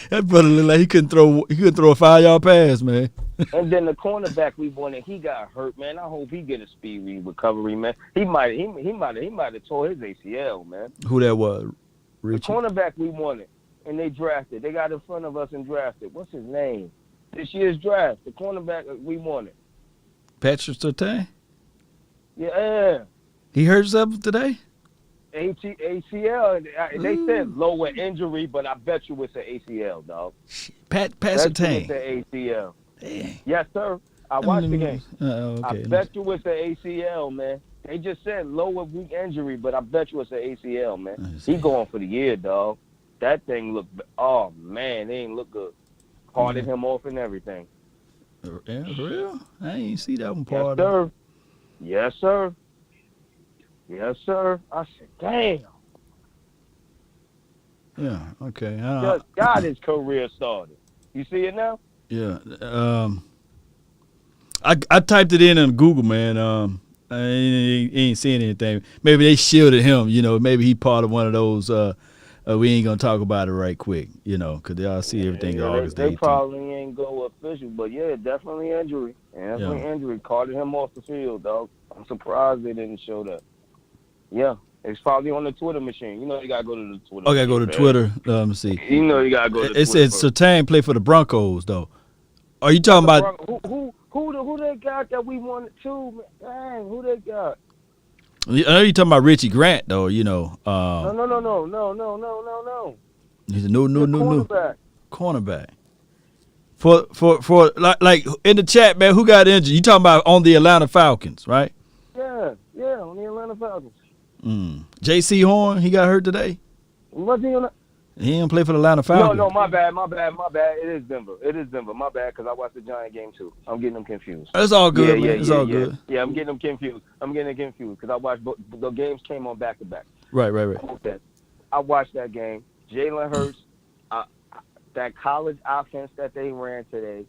that brother looked like he couldn't throw a 5-yard pass, man.
And then the cornerback we wanted, he got hurt, man. I hope he get a speedy recovery, man. He might have tore his ACL, man.
Who that was? Richie?
The cornerback we wanted, and they drafted. They got in front of us and drafted. What's his name? This year's draft, the cornerback we wanted.
Patrick Surtain?
Yeah.
He hurt himself today?
ACL. They said lower injury, but I bet you it's an ACL, dog.
Pat Surtain.
It's an ACL.
Dang.
Yes, sir. I watched the game.
Okay.
I bet you it's an ACL, man. They just said lower weak injury, but I bet you it's an ACL, man. He going for the year, dog. That thing looked. Oh man, they ain't look good. Parted him off and everything.
Yeah, for real? I ain't see that one part.
Yes, sir. Yes, sir. I said, damn.
Yeah, okay.
Just got his career started. You see it now?
Yeah. I typed it in on Google, man. I ain't seeing anything. Maybe they shielded him, you know. Maybe he part of one of those we ain't gonna talk about it right quick, you know, because y'all see everything August 18th.
They probably ain't go official, but yeah, definitely injury. Injury. Carted him off the field, dog. I'm surprised they didn't show that. Yeah, it's probably on the Twitter machine. You know you gotta go to the Twitter.
Okay, go to Twitter. Let me see.
You know you gotta go to Twitter.
It said Surtain played for the Broncos, though. Are you talking about
who they got that we wanted to? Dang, who they got?
I know you're talking about Richie Grant, though. You know.
No.
He's a new cornerback. For like in the chat, man, who got injured? You talking about on the Atlanta Falcons, right?
Yeah, on the Atlanta Falcons.
J.C. Horn, he got hurt today.
Was he on the?
He didn't play for the Atlanta Falcons.
No, my bad. It is Denver. My bad, because I watched the Giant game too. I'm getting them confused.
It's all good, man. It's all good.
Yeah, I'm getting them confused. because I watched the games came on back to back.
Right.
Okay. I watched that game. Jalen Hurts, that college offense that they ran today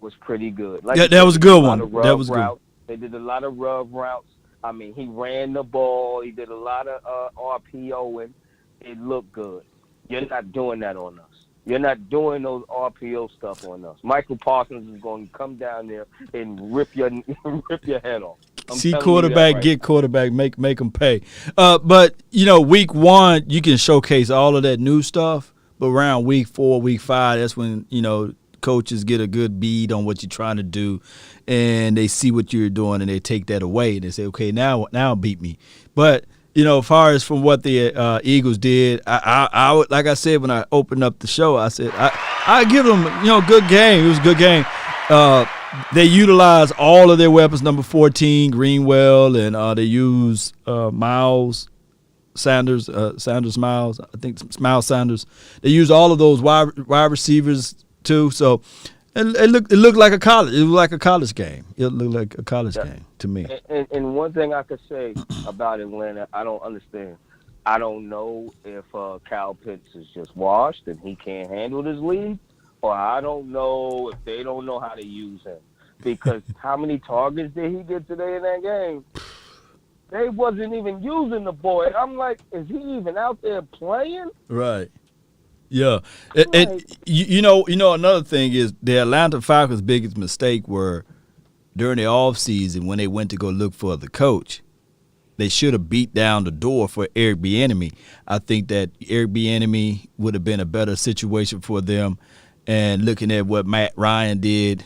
was pretty good. Like
that was a good one. That was good.
They did a lot of rub routes. I mean, he ran the ball. He did a lot of RPOing. It looked good. You're not doing that on us. You're not doing those RPO stuff on us. Michael Parsons is going to come down there and rip your head off.
See quarterback, right, get quarterback, make them pay. But, you know, week 1, you can showcase all of that new stuff. But around week 4, week 5, that's when, you know, coaches get a good bead on what you're trying to do. And they see what you're doing and they take that away. And they say, okay, now beat me. But as far as from what the Eagles did, I would, like I said when I opened up the show, I said I give them, good game. It was a good game. They utilized all of their weapons, number 14, Greenwell, and they used Miles Sanders, Miles. I think Miles Sanders. They used all of those wide receivers too. So it looked like a college. It was like a college game. It looked like a college game to me.
And one thing I could say about Atlanta, I don't understand. I don't know if Kyle Pitts is just washed and he can't handle this league, or I don't know if they don't know how to use him. Because how many targets did he get today in that game? They wasn't even using the boy. I'm like, is he even out there playing?
Right. Yeah. And another thing is the Atlanta Falcons' biggest mistake were during the offseason when they went to go look for the coach. They should have beat down the door for Eric Bieniemy. I think that Eric Bieniemy would have been a better situation for them. And looking at what Matt Ryan did,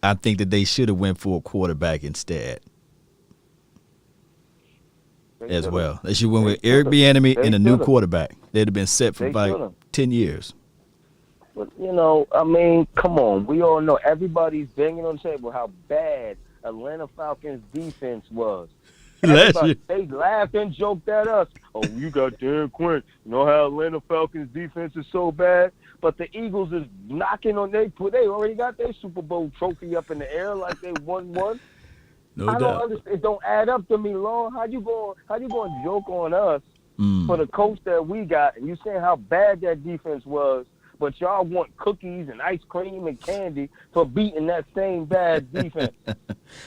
I think that they should have went for a quarterback instead. As well. They should went with Eric Bieniemy and a new quarterback. They'd have been set for like 10 years.
But, come on. We all know everybody's banging on the table how bad Atlanta Falcons defense was. They laughed and joked at us. Oh, you got Dan Quinn. You know how Atlanta Falcons defense is so bad? But the Eagles is knocking on they already got their Super Bowl trophy up in the air like they won one.
No
I
doubt.
don't understand. It don't add up to me, Lon. How you going to joke on us for the coach that we got, and you saying how bad that defense was, but y'all want cookies and ice cream and candy for beating that same bad defense?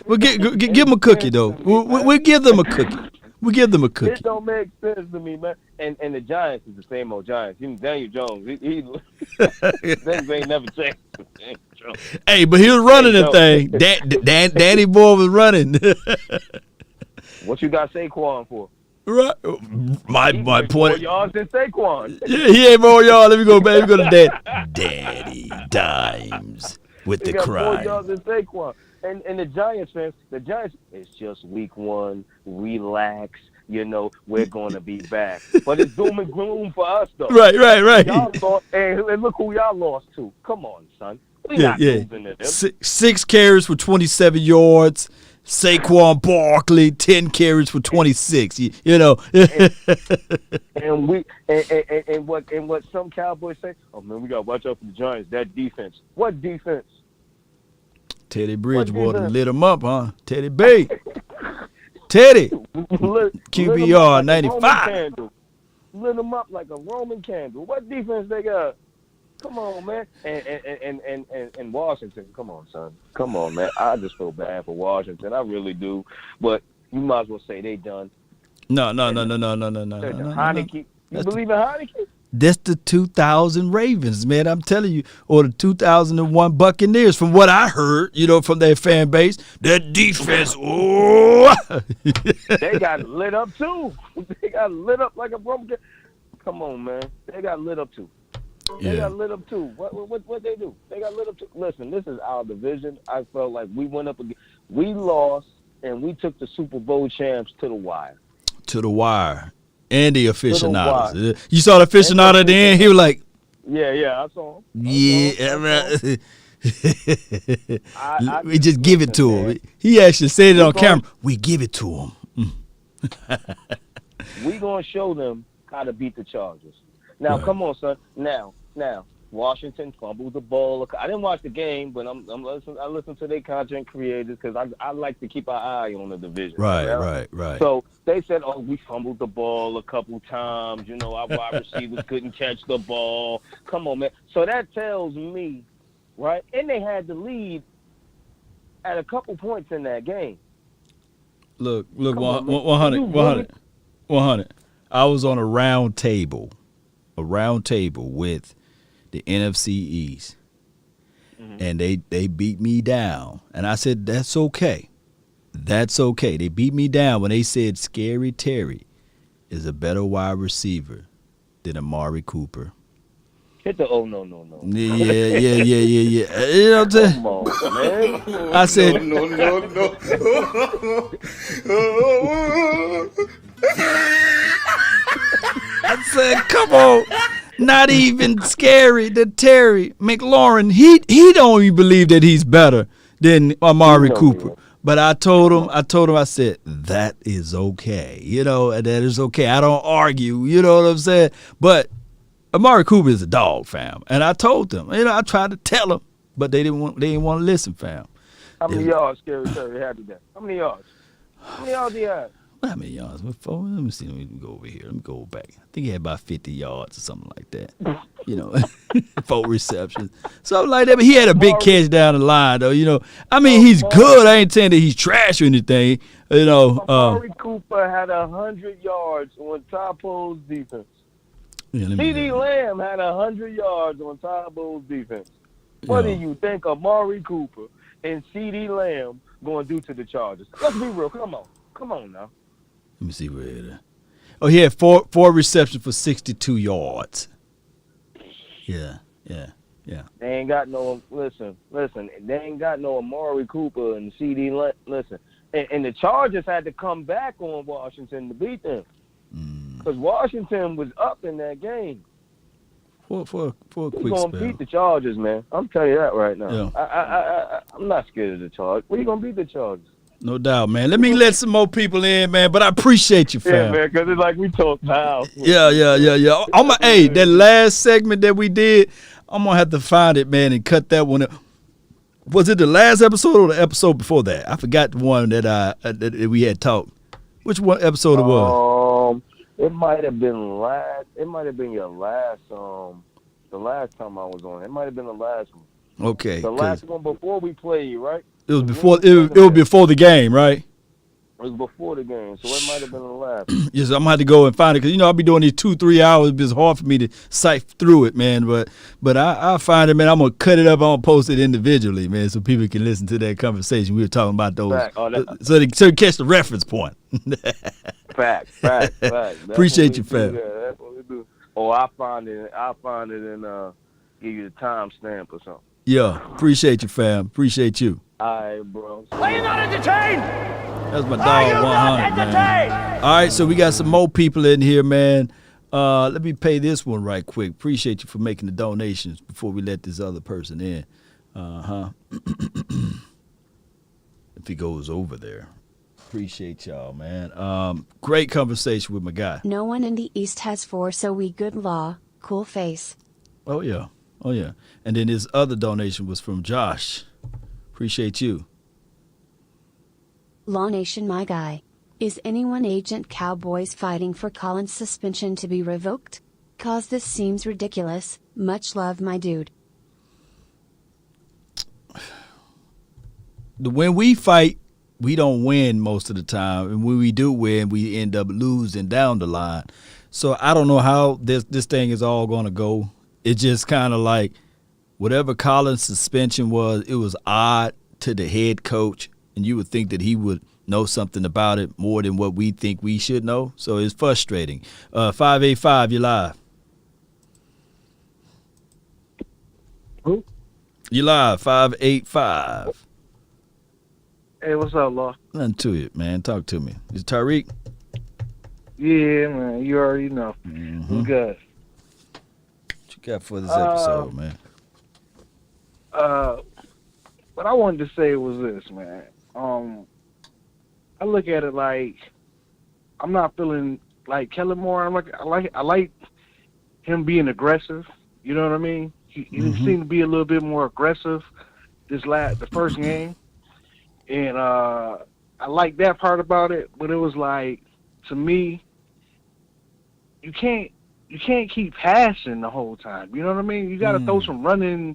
Well, give them a cookie though. We'll give them a cookie. We give them a cookie.
It don't make sense to me, man. And the Giants is the same old Giants. Even Daniel Jones, he things ain't never changed.
Hey, but he was running the thing. Danny Boy was running.
What you got Saquon for?
Right. My point.
More yards than Saquon.
Yeah, he ain't more yards. Let me go, baby. Go to Daddy Dimes with the crime.
More yards than Saquon. And the Giants fans, it's just week one. Relax. We're going to be back. But it's doom and gloom for us, though.
Right.
And look who y'all lost to. Come on, son. We're not losing to them.
6 carries for 27 yards. Saquon Barkley, 10 carries for 26.
And what some Cowboys say, oh, man, we got to watch out for the Giants. That defense. What defense?
Teddy Bridgewater lit him up, huh? Teddy B. Teddy. QBR 95.
Lit him up like a Roman candle. What defense they got? Come on, man. And Washington, come on, son. Come on, man. I just feel bad for Washington. I really do. But you might as well say they done.
No.
Heineke. You believe in Heineke?
That's the 2000 Ravens, man. I'm telling you, or the 2001 Buccaneers. From what I heard, from their fan base, that defense. Oh,
they got lit up too. They got lit up like a broken. Come on, man. They got lit up too. They got lit up too. What they do? They got lit up too. Listen, this is our division. I felt like we went up against. We lost, and we took the Super Bowl champs to the wire.
To the wire. And the aficionados. You saw the aficionado at the end? He was like,
Yeah, I saw him.
We just give it to him. He actually said it on camera. We give it to him.
We going to show them how to beat the Chargers. Now, Come on, son. Now, Washington fumbled the ball. I didn't watch the game, but I listen to their content creators because I like to keep an eye on the division.
Right.
So they said, oh, we fumbled the ball a couple times. Our wide receivers couldn't catch the ball. Come on, man. So that tells me, right? And they had the lead at a couple points in that game.
Look, 100. I was on a round table with the NFC East, and they beat me down. And I said, that's okay. They beat me down when they said Scary Terry is a better wide receiver than Amari Cooper.
Hit the no.
Yeah. You know what I'm saying?
Come on, man.
I said,
no.
said, come on. Not even scary. The Terry McLaurin, he don't even believe that he's better than Amari Cooper. But I told him, I said, that is okay. That is okay. I don't argue. You know what I'm saying? But Amari Cooper is a dog, fam. And I told them, I tried to tell them, but they didn't want to listen, fam.
How many yards Scary Terry had today? How many yards? How many yards he had?
How many yards? Let me see. Let me go over here. Let me go back. I think he had about 50 yards or something like that. 4 receptions. Something like that. But he had a big catch down the line, though. He's good. I ain't saying that he's trash or anything.
Amari Cooper had 100 yards on Tapo's defense. CD Lamb had 100 yards on Tapo's defense. What do you think Amari Cooper and CD Lamb going to do to the Chargers? Let's be real. Come on now.
Let me see where it is. Oh, he had four receptions for 62 yards. Yeah.
They ain't got no, listen, they ain't got no Amari Cooper and CD Lamb. Listen, and the Chargers had to come back on Washington to beat them. Because Washington was up in that game.
For a quick spell.
We're going to beat the Chargers, man. I'm telling you that right now. Yeah. I'm not scared of the Chargers. We're going to beat the Chargers.
No doubt, man. Let me let some more people in, man. But I appreciate you, fam.
Yeah, man, because it's like we talk now.
Yeah. That last segment that we did, I'm going to have to find it, man, and cut that one up. Was it the last episode or the episode before that? I forgot the one that we had talked. Which one episode it was?
It might have been last. It might have been your last. The last time I was on, it might have been the last one.
Okay.
The last one before we played, right?
It was before. It was before the game, right?
It was before the game, so it might have been the last.
Yes, I'm gonna have to go and find it because I'll be doing these 2-3 hours. It's hard for me to sift through it, man. But I'll find it, man. I'm gonna cut it up. I'm gonna post it individually, man, so people can listen to that conversation. We were talking about those, so they catch the reference point.
Fact.
Appreciate you, fam.
That's what we do. I'll find it and give you the timestamp or something.
Yeah, appreciate you, fam. Appreciate you.
All right, bro.
Are you not entertained?
That's my dog 100, man. All right, so we got some more people in here, man. Let me pay this one right quick. Appreciate you for making the donations before we let this other person in. If he goes over there. Appreciate y'all, man. Great conversation with my guy.
No one in the East has 4, so we good law. Cool face.
Oh, yeah. And then his other donation was from Josh. Appreciate you.
Law Nation, my guy. Is anyone Agent Cowboys fighting for Collins' suspension to be revoked? Cause this seems ridiculous. Much love, my dude.
When we fight, we don't win most of the time. And when we do win, we end up losing down the line. So I don't know how this thing is all going to go. It's just kind of like whatever Collins' suspension was, it was odd to the head coach. And you would think that he would know something about it more than what we think we should know. So it's frustrating. 585, you're live.
Who?
You're live, 585.
Hey, what's up, Law?
Nothing to it, man. Talk to me. Is it Tariq?
Yeah, man. You already know.
Mm-hmm.
What's good?
What you got for this episode, man?
What I wanted to say was this, man. I look at it like I'm not feeling like Kellen Moore. I like him being aggressive. You know what I mean? He seemed to be a little bit more aggressive the first game, and I like that part about it. But it was like, to me, you can't keep passing the whole time. You know what I mean? You got to throw some running.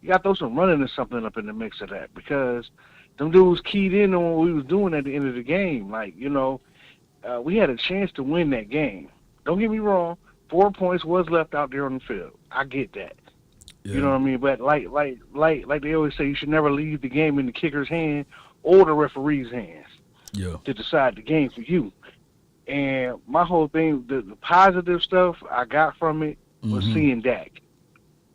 You got to throw some running or something up in the mix of that, because them dudes keyed in on what we was doing at the end of the game. Like, we had a chance to win that game. Don't get me wrong. 4 points was left out there on the field. I get that. Yeah. You know what I mean? But like they always say, you should never leave the game in the kicker's hand or the referee's hands to decide the game for you. And my whole thing, the positive stuff I got from it was seeing Dak.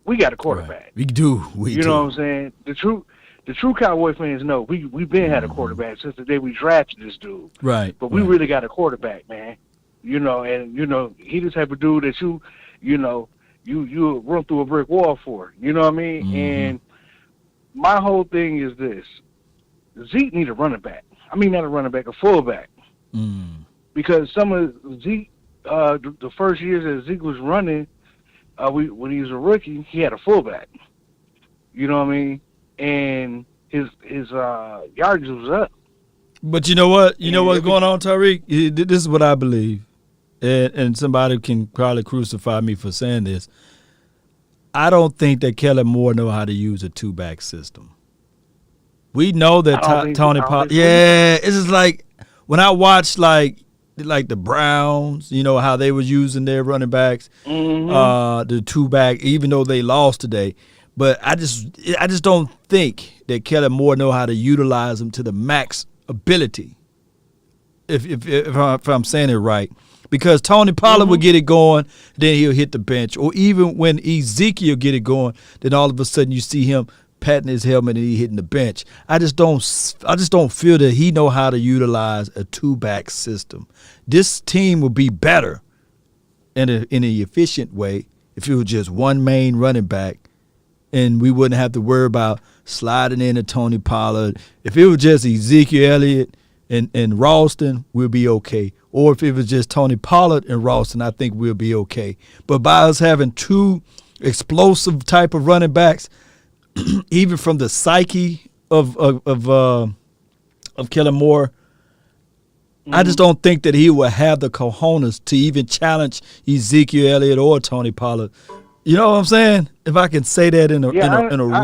We got a quarterback.
Right. We do.
You know what I'm saying? The true Cowboy fans know we've been had a quarterback since the day we drafted this dude.
Right.
But we really got a quarterback, man. You know, and you know he the type of dude that you run through a brick wall for. You know what I mean?
Mm-hmm.
And my whole thing is this: Zeke need a running back. I mean, not a running back, a fullback.
Mm.
Because some of Zeke, the first years that Zeke was running, when he was a rookie, he had a fullback. You know what I mean? And his yardage was up.
But you know what? You know what's going on, Tariq? This is what I believe, and somebody can probably crucify me for saying this. I don't think that Kellen Moore know how to use a two-back system. We know that Tony Pollard. Yeah, it's just like when I watched like the Browns, you know how they was using their running backs, the two-back, even though they lost today. But I just don't think that Kellen Moore know how to utilize them to the max ability. If I'm saying it right, because Tony Pollard would get it going, then he'll hit the bench, or even when Ezekiel get it going, then all of a sudden you see him patting his helmet and he hitting the bench. I just don't feel that he know how to utilize a two-back system. This team would be better in an efficient way if it was just one main running back, and we wouldn't have to worry about sliding into Tony Pollard. If it was just Ezekiel Elliott and Ralston, we'll be okay. Or if it was just Tony Pollard and Ralston, I think we'll be okay. But by us having two explosive type of running backs, even from the psyche of Kellen Moore, I just don't think that he will have the cojones to even challenge Ezekiel Elliott or Tony Pollard. You know what I'm saying? If I can say that in a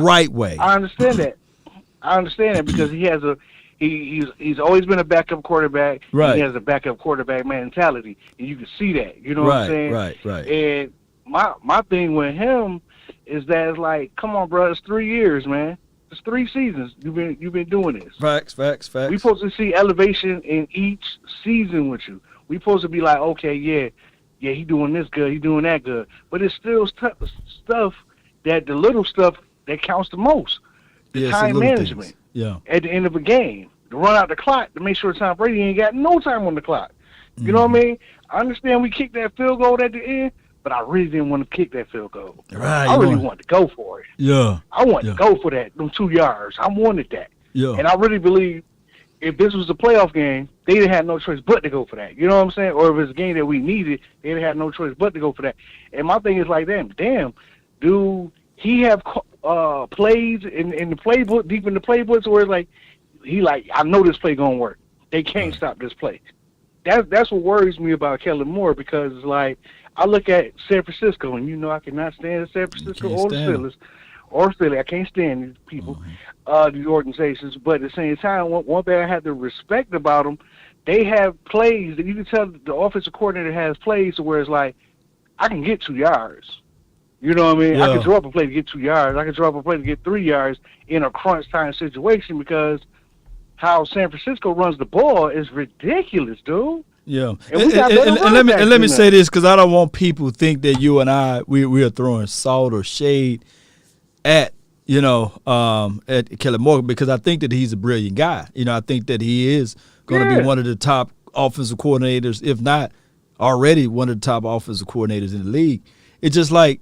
right way.
I understand that. I understand that because he's always been a backup quarterback.
Right.
He has a backup quarterback mentality, and you can see that. You know what I'm saying?
Right.
And my thing with him is that it's like, come on, bro, it's 3 years, man. It's 3 seasons you've been doing this.
Facts.
We supposed to see elevation in each season with you. We supposed to be like, okay, yeah, he doing this good, he doing that good. But it's still stuff that the little stuff that counts the most. The time management.
Things. Yeah.
At the end of a game, to run out the clock to make sure Tom Brady ain't got no time on the clock. You know what I mean? I understand we kicked that field goal at the end, but I really didn't want to kick that field goal.
Right.
I really wanted to go for it.
Yeah.
I wanted to go for them 2 yards. I wanted that.
Yeah.
And I really believe if this was a playoff game, they didn't have no choice but to go for that. You know what I'm saying? Or if it's a game that we needed, they didn't have no choice but to go for that. And my thing is like, damn, do he have plays in the playbook, deep in the playbooks, where it's like, I know this play gonna work. They can't stop this play. That's what worries me about Kellen Moore, because it's like, I look at San Francisco, and I cannot stand San Francisco or the Steelers or Philly. I can't stand these people, these organizations. But at the same time, one thing I have to respect about them, they have plays that you can tell the offensive coordinator has plays where it's like, I can get 2 yards. You know what I mean?
Yeah.
I can draw up a play to get 2 yards. I can draw up a play to get 3 yards in a crunch time situation, because how San Francisco runs the ball is ridiculous, dude.
Yeah,
and
let me say this, because I don't want people to think that you and I we are throwing salt or shade at at Kellen Moore, because I think that he's a brilliant guy. I think that he is going to be one of the top offensive coordinators, if not already one of the top offensive coordinators in the league. It's just like,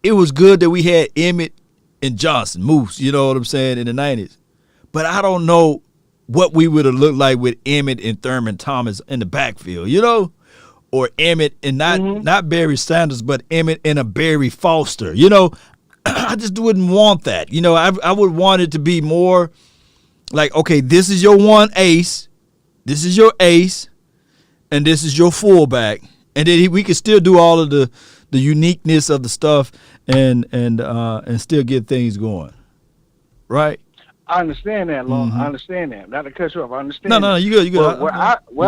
it was good that we had Emmett and Johnson, Moose, you know what I'm saying, in the 90s. But I don't know what we would have looked like with Emmett and Thurman Thomas in the backfield, or Emmett and not Barry Sanders, but Emmett and a Barry Foster. I just wouldn't want that. I would want it to be more like, okay, this is your one ace, this is your ace, and this is your fullback, and then we could still do all of the uniqueness of the stuff and still get things going, right?
I understand that, Long. I understand that. Not to cut you off. I understand.
No, you good. You good.
Where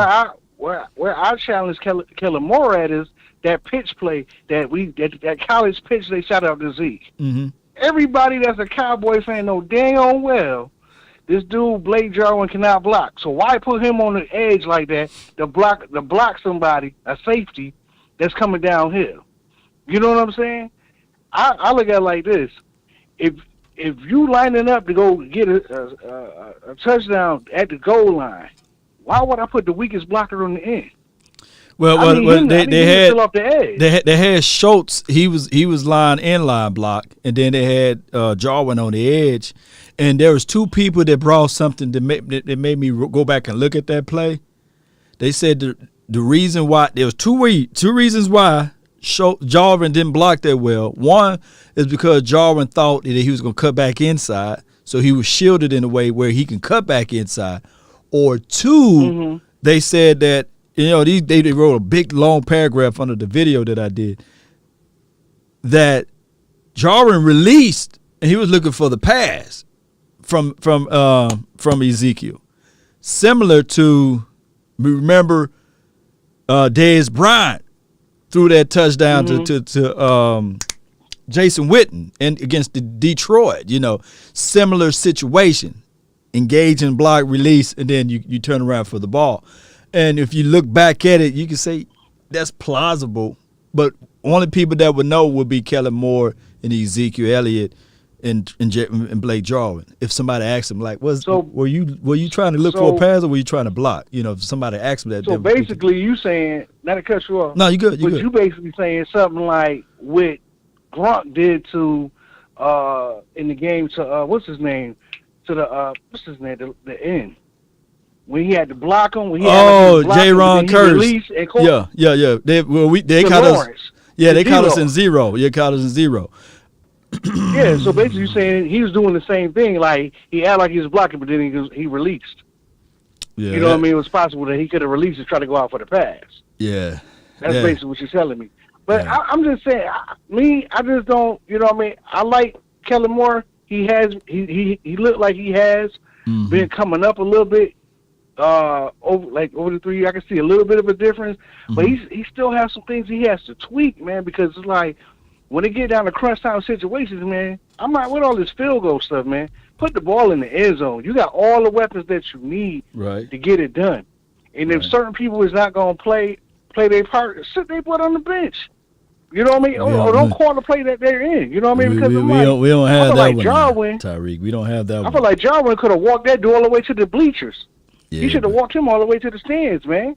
I challenge Kellen Moore at is that pitch play that college pitch they shot out to Zeke.
Mm-hmm.
Everybody that's a Cowboy fan know dang well this dude Blake Jarwin cannot block. So why put him on the edge like that to block somebody, a safety that's coming downhill? You know what I'm saying? I look at it like this: if you lining up to go get a touchdown at the goal line, why would I put the weakest blocker on the end?
Well, they had
still off the edge.
They had Schultz. He was line inline block, and then they had Jarwin on the edge. And there was two people that brought something that made me go back and look at that play. They said the reason why there was two reasons why Jarwin didn't block that well. One is because Jarwin thought that he was going to cut back inside, so he was shielded in a way where he can cut back inside. Or two, they said that they wrote a big long paragraph under the video that I did that Jarwin released and he was looking for the pass from Ezekiel, similar to remember Dez Bryant threw that touchdown to Jason Witten and against the Detroit, similar situation. Engage in block, release, and then you turn around for the ball. And if you look back at it, you can say that's plausible, but only people that would know would be Kellen Moore and Ezekiel Elliott and Blake Jarwin. If somebody asked him, like, were you trying to look for a pass or were you trying to block? If somebody asked him that.
So basically, you saying, not to cut you off.
No, you good.
But you basically saying something like what Gronk did to in the game to what's his name? To the end. When he had to block him. When he
J-Ron Curse. Yeah. They caught us. Yeah, they caught us in zero. Yeah, caught us in zero.
Yeah, so basically you're saying he was doing the same thing. Like, he acted like he was blocking, but then he released. Yeah, you know what I mean? It was possible that he could have released and tried to go out for the pass.
Yeah.
That's basically what you're telling me. But I'm just saying, I just don't, you know what I mean? I like Kellen Moore. He looked like he has been coming up a little bit over the 3 years. I can see a little bit of a difference, but he still has some things he has to tweak, man. Because it's like when they get down to crunch time situations, man, I'm not with all this field goal stuff, man. Put the ball in the end zone. You got all the weapons that you need to get it done. And if certain people is not gonna play their part, sit their butt on the bench. You know what I mean? Don't call the play that they're in. You know what I mean? Because
we don't have that one,
Jarwin,
Tyreek. We don't have that one.
I feel like Jarwin could have walked that dude all the way to the bleachers. Yeah, he should have walked him all the way to the stands, man.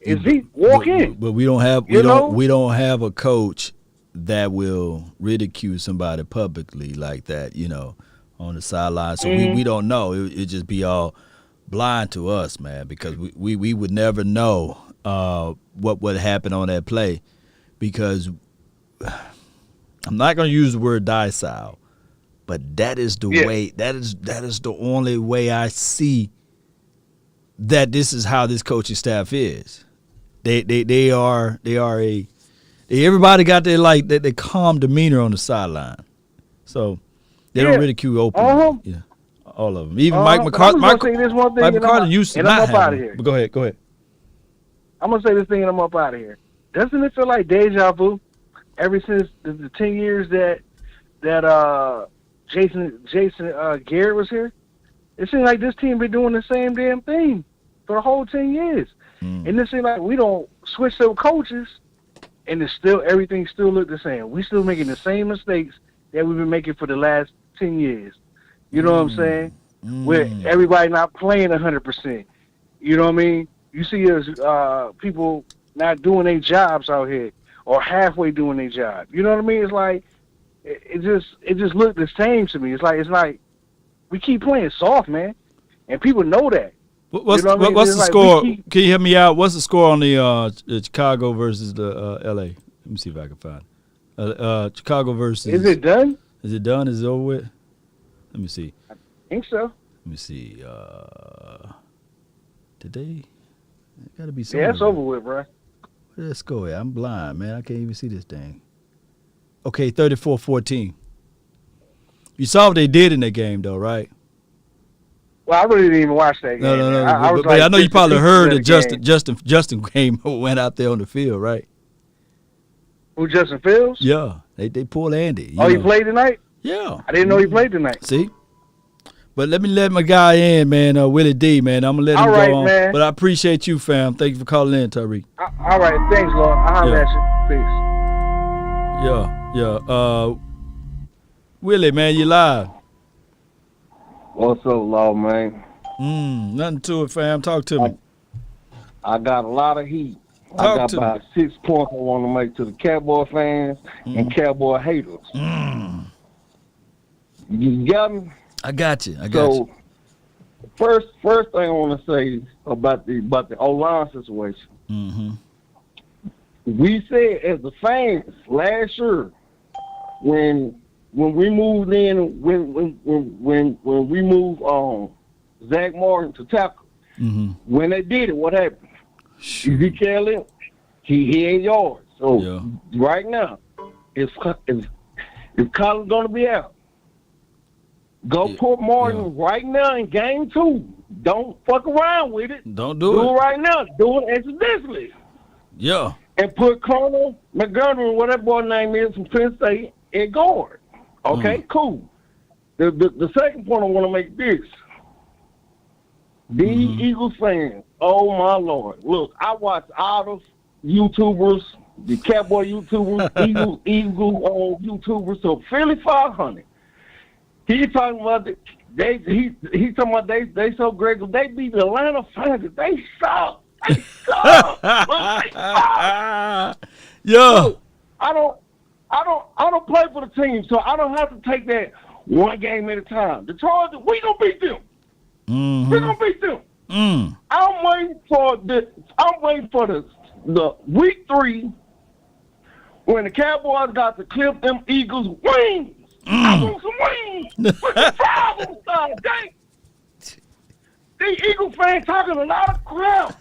And Zeke walk in.
But we don't have a coach that will ridicule somebody publicly like that, on the sideline. So we don't know. It just be all blind to us, man, because we would never know what would happen on that play, because I'm not going to use the word docile, but that is the way. That is the only way I see that this is how this coaching staff is. They are everybody got their calm demeanor on the sideline, so they don't ridicule openly. Yeah, all of them. Even Mike McCarthy. Mike McCarthy used to not have it. But go ahead.
I'm gonna say this thing and I'm up out of here. Doesn't it feel like deja vu? Ever since the 10 years that Jason Garrett was here, it seems like this team been doing the same damn thing for the whole 10 years. And it seems like we don't switch some coaches, and everything still look the same. We still making the same mistakes that we've been making for the last 10 years. You know what I'm saying? Where everybody not playing 100%. You know what I mean? You see us people not doing their jobs out here, or halfway doing their job. You know what I mean? It's like it just looked the same to me. It's like we keep playing soft, man, and people know that.
What's the score? Can you help me out? What's the score on the Chicago versus the L.A.? Let me see if I can find it. Chicago versus.
Is it done?
Is it done? Is it over with? Let me see.
I think so.
Let me see. Today, it got to be somewhere.
Yeah, it's over with, bro.
Let's go. I'm blind, man. I can't even see this thing. Okay, 34-14. You saw what they did in that game, though, right?
Well, I really didn't even watch that game.
No. I know you probably heard that Justin came went out there on the field, right?
Who, Justin Fields?
Yeah, they pulled Andy.
He played tonight?
Yeah.
I didn't know he played tonight.
See? But let me let my guy in, man, Willie D, man. I'm going to let him go on. Man. But I appreciate you, fam. Thank you for calling in, Tyreek.
All right. Thanks, Lord. I'll holler at
you. Peace.
Yeah.
Yeah. Willie, man, you live.
What's up, Law, man?
Nothing to it, fam. Talk to me.
I got a lot of heat. I got about 6 points I want to make to the Cowboy fans and Cowboy haters. You got me?
I got you. So,
first thing I want to say about the O-line situation.
Mm-hmm.
We said as the fans last year when we moved in when we moved Zach Martin to tackle.
Mm-hmm.
When they did it, what happened? Ezekiel, he ain't yours. So right now, if Colin's gonna be out, go put Martin right now in game 2. Don't fuck around with it.
Don't do it.
Do it right now. Do it expeditiously.
Yeah.
And put Colonel McGovern, whatever boy name is from Penn State, at guard. Okay, cool. The second point I want to make this. These Eagles fans, oh my Lord. Look, I watch all the YouTubers, the Cowboy YouTubers, Eagle YouTubers, so Philly 500. He talking about he talking about they so great. They beat the Atlanta Falcons. They suck. They suck.
Yeah.
Look, I don't play for the team, so I don't have to take that one game at a time. The Chargers, we gonna beat them.
Mm-hmm.
We're gonna beat them. I'm waiting for the week 3 when the Cowboys got to clip them Eagles wings. I want some wings. Put the fries on the side, dang. These Eagle fans talking a lot of crap.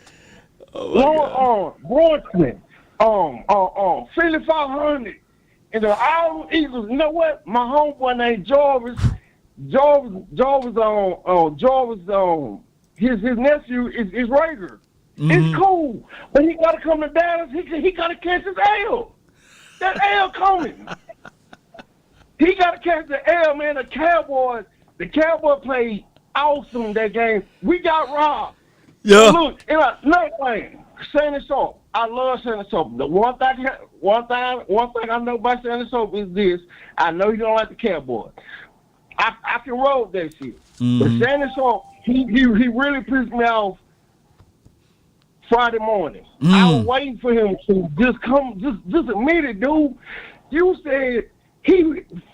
Bronson, Philly 500, and the all Eagles. You know what? My homeboy named Jarvis, his nephew is Rager. It's cool, but he got to come to Dallas. He got to catch his L. That L coming. He got to catch the L, man. The Cowboys played awesome that game. We got robbed.
Yeah.
Look, and another thing, Shannon Sharp. I love Shannon Sharp. The one thing I know about Shannon Sharp is this. I know he don't like the Cowboys. I can roll that shit. But Shannon Sharp, he really pissed me off Friday morning. I was waiting for him to just admit it, dude. You said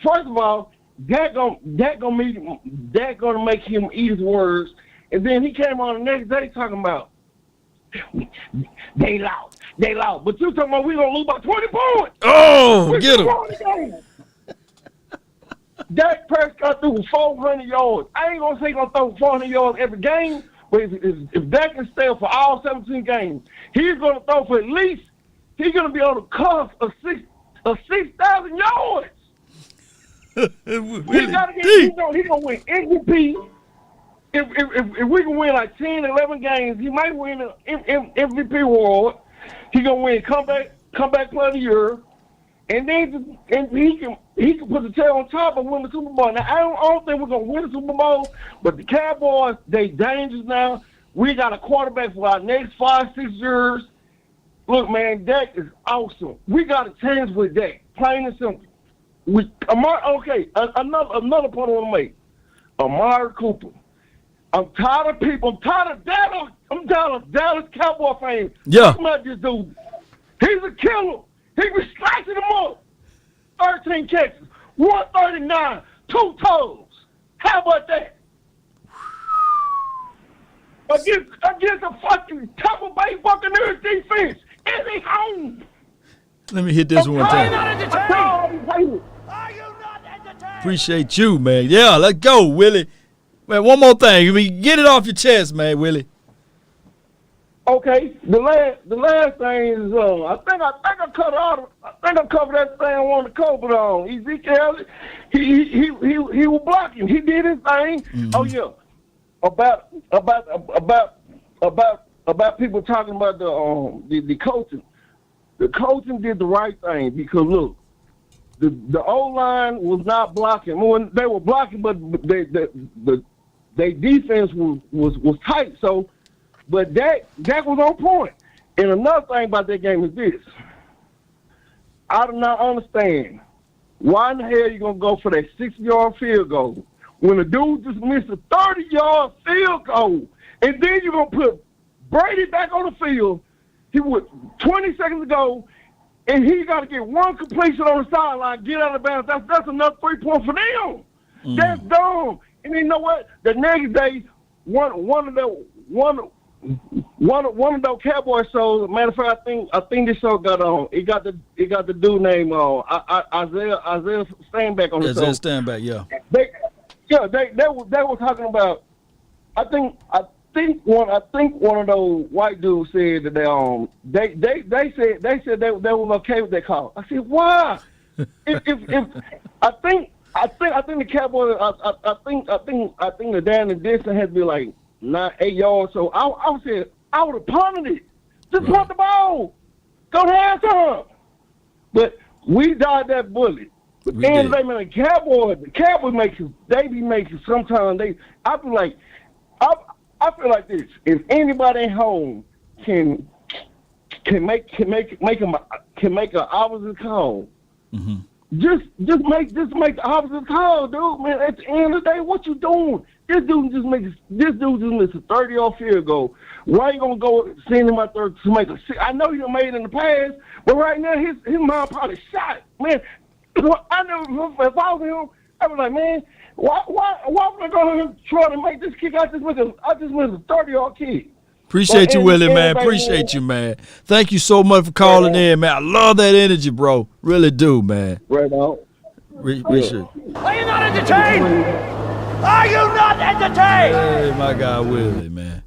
first of all, that gonna make him eat his words, and then he came on the next day talking about they lost. But you talking about we gonna lose by 20 points?
Oh, get him.
Dak Prescott threw 400 yards. I ain't gonna say he's gonna throw 400 yards every game, but if Dak can stay for all 17 games, he's gonna throw for at least. He's gonna be on the cusp of 6,000 yards. He gonna win MVP. If we can win like 10, 11 games, he might win an MVP award. He gonna win comeback player of the year, and then he can put the tail on top and win the Super Bowl. Now I don't think we're gonna win the Super Bowl, but the Cowboys, they dangerous now. We got a quarterback for our next 5-6 years. Look, man, Dak is awesome. We got a chance with Dak, plain and simple. Another point I want to make. Amari Cooper. I'm tired of Dallas. I'm tired of Dallas Cowboy fans.
Yeah.
Talking about this dude. He's a killer. He was slicing them up. 13 catches, 139, 2 toes. How about that? Against the fucking Tampa Bay Buccaneers defense. Is he home?
Let me hit this one time. Appreciate you, man. Yeah, let's go, Willie. Man, one more thing. Get it off your chest, man, Willie.
Okay, the last thing is I think I covered that thing I wanted to cover on. Ezekiel, he was blocking. He did his thing. Oh yeah, about people talking about the coaching. The coaching did the right thing because look, the O-line was not blocking. When they were blocking, but their defense was tight. So, but Dak was on point. And another thing about that game is this: I do not understand why in the hell you gonna go for that 60-yard field goal when the dude just missed a 30-yard field goal, and then you're gonna put Brady back on the field. He would 20 seconds ago, and he got to get one completion on the sideline, get out of bounds. That's enough 3 points for them. That's dumb. And you know what? The next day, one of those Cowboy shows. Matter of fact, I think this show got on. It got the dude named Isaiah Steinbeck on the show.
Isaiah Steinbeck, yeah.
They were talking about. I think one of those white dudes said that they said they was okay with that call. I said, why? if I think the Cowboys. I think the down and distance had to be like 8 yards. So I would have punted it. Just punt the ball. Go to halftime. But we dodged that bullet. But then they man, the Cowboys be making sometimes I feel like this. If anybody at home can make an opposite call, just make the opposite call, dude. Man, at the end of the day, what you doing? This dude just missed a 30-yard field goal. Why you gonna go send him out there to make a? I know you done made it in the past, but right now his mind probably shot. Man, I know if I was him, I was like, man, why would I go and try to make this kick? I just missed a 30-yard kick.
Appreciate you, Willie, man. Appreciate you, man. Thank you so much for calling in, man. I love that energy, bro. Really do, man.
Right on.
Appreciate.
Are you not entertained? Are you not entertained?
Hey, my guy, Willie, man.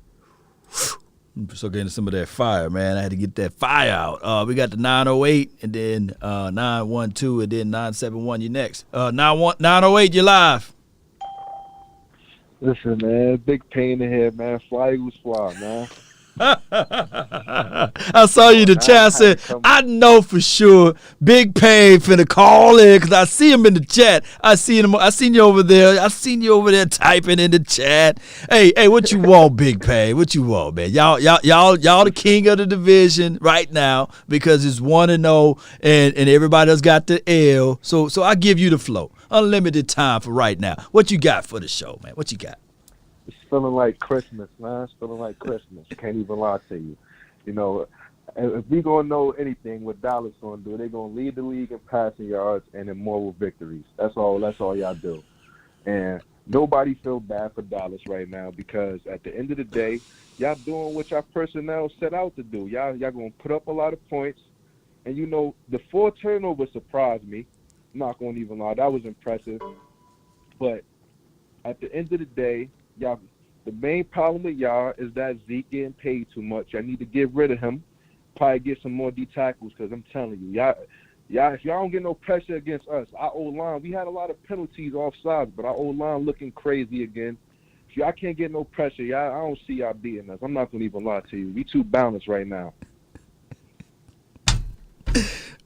So getting some of that fire, man. I had to get that fire out. We got the 908 and then 912 and then 971. You next. 908, you live.
Listen, man, big pain in here, man. Fly Eagles fly, man.
I saw you in the chat. I said, I know for sure Big Pain finna call in because I see him in the chat. I seen you over there. I seen you over there typing in the chat. Hey, what you want, Big Pain? What you want, man? Y'all the king of the division right now because it's 1-0 and everybody else got the L. So I give you the flow. Unlimited time for right now. What you got for the show, man? What you got?
It's feeling like Christmas, man. It's feeling like Christmas. Can't even lie to you. You know, if we gonna know anything, what Dallas gonna do, they're gonna lead the league in passing yards and in moral victories. That's all y'all do. And nobody feel bad for Dallas right now because at the end of the day, y'all doing what y'all personnel set out to do. Y'all gonna put up a lot of points. And you know, the 4 turnovers surprised me. I'm not gonna even lie, that was impressive. But at the end of the day, y'all, the main problem with y'all is that Zeke getting paid too much. I need to get rid of him. Probably get some more D tackles because I'm telling you, y'all, if y'all don't get no pressure against us, our O-line, we had a lot of penalties offsides, but our O-line looking crazy again. If y'all can't get no pressure, I don't see y'all beating us. I'm not gonna even lie to you. We too balanced right now.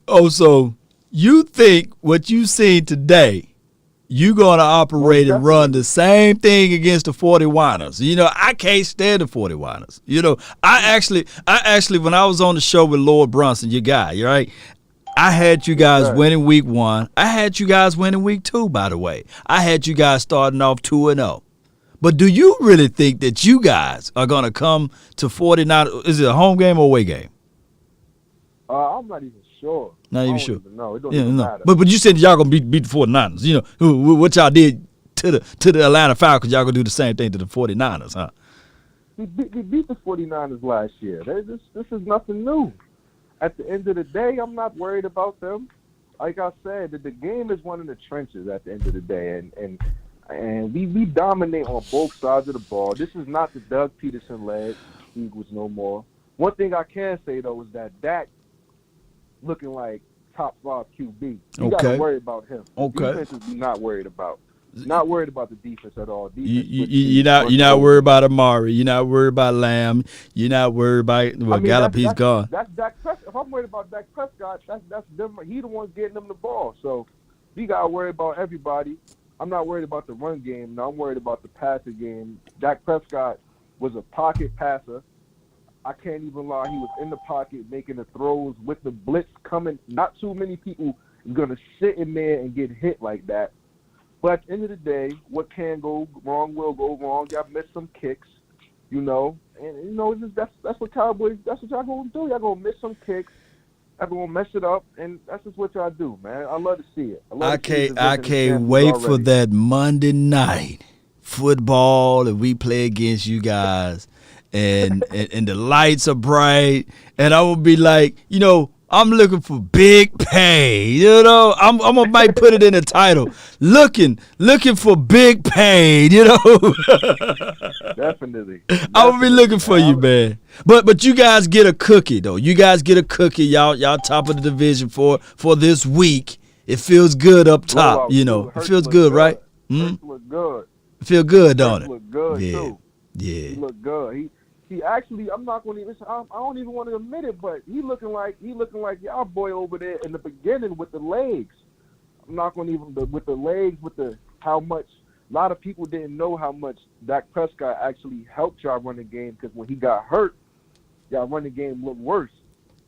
Oh, so you think what you seen today, you gonna operate and run the same thing against the 49ers. You know, I can't stand the 49ers. You know, I actually when I was on the show with Lord Brunson, your guy, right? I had you guys winning week 1. I had you guys winning week 2, by the way. I had you guys starting off 2-0. But do you really think that you guys are gonna come to 49ers? Is it a home game or away game?
I'm not even sure.
Not even sure.
No, it don't even matter.
But you said y'all gonna beat the 49ers. You know what y'all did to the Atlanta Falcons. Y'all gonna do the same thing to the 49ers, huh?
We beat the 49ers last year. This is nothing new. At the end of the day, I'm not worried about them. Like I said, the game is one in the trenches at the end of the day, and we dominate on both sides of the ball. This is not the Doug Peterson-led Eagles no more. One thing I can say though is that Dak looking like top 5 QB. You gotta worry about him. Defenses we not worried about. Not worried about the defense at all.
You're not worried about Amari. You're not worried about Lamb. You're not worried about Gallup. He's gone.
That's Dak Prescott. If I'm worried about Dak Prescott, that's different. He the one getting them the ball. So we gotta worry about everybody. I'm not worried about the run game. No, I'm worried about the passing game. Dak Prescott was a pocket passer. I can't even lie. He was in the pocket making the throws with the blitz coming. Not too many people are going to sit in there and get hit like that. But at the end of the day, what can go wrong will go wrong. Y'all missed some kicks, you know. And you know, that's what Cowboys. That's what y'all gonna do. Y'all gonna miss some kicks. Y'all gonna mess it up, and that's just what y'all do, man. I love to see it.
I can't wait for that Monday night football that we play against you guys, and the lights are bright, and I will be like, you know, I'm looking for big pain. You know, I'm might put it in the title. Looking for big pain. You know.
Definitely.
I will be looking for you, man. But you guys get a cookie though. You guys get a cookie. Y'all top of the division for this week. It feels good up top. You know, it feels good, right?
Hurts look good.
It feel good, don't it?
Look good too.
Yeah.
He look good. He actually, I'm not gonna even. I don't even want to admit it, but he looking like y'all boy over there in the beginning with the legs. I'm not gonna even with the legs how much. A lot of people didn't know how much Dak Prescott actually helped y'all run the game, because when he got hurt, y'all run the game looked worse.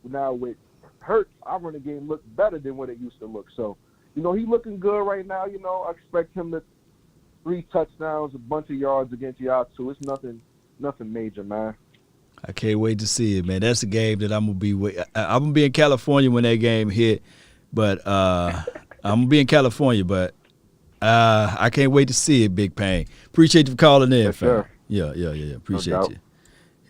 Now with Hurts, our run the game looks better than what it used to look. So, you know, he looking good right now. You know, I expect him to 3 touchdowns, a bunch of yards against y'all too. It's nothing major, man.
I can't wait to see it, man. That's a game that I'm gonna be in California when that game hit, but I'm gonna be in California, but I can't wait to see it, Big Pain. Appreciate you for calling in,
yes,
fam.
Sir.
Yeah. Appreciate you.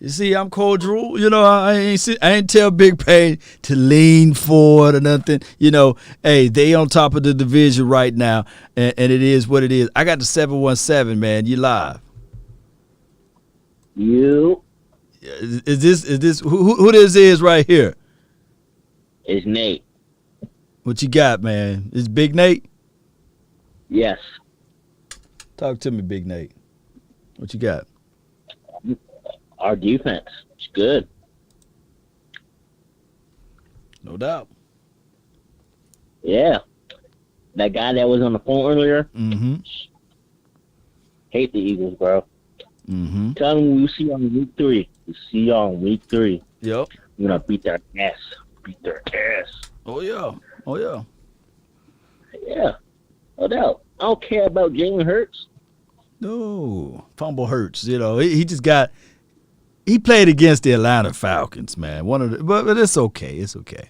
You see, I'm cordial. You know, I ain't tell Big Pain to lean forward or nothing. You know, hey, they on top of the division right now, and it is what it is. I got the 717, man. You live.
You.
Is this who this is right here?
It's Nate.
What you got, man? Is Big Nate?
Yes.
Talk to me, Big Nate. What you got?
Our defense is good.
No doubt.
Yeah. That guy that was on the phone earlier.
Mm-hmm.
Hate the Eagles, bro.
Mm-hmm.
Tell them we'll see you on week 3. We'll see you on week 3.
Yep.
We're going to beat their ass. Beat their ass.
Oh, yeah. Oh, yeah.
Yeah. No doubt. I don't care about Jalen Hurts.
No. Fumble hurts. You know, he just got – he played against the Atlanta Falcons, man. But it's okay. It's okay.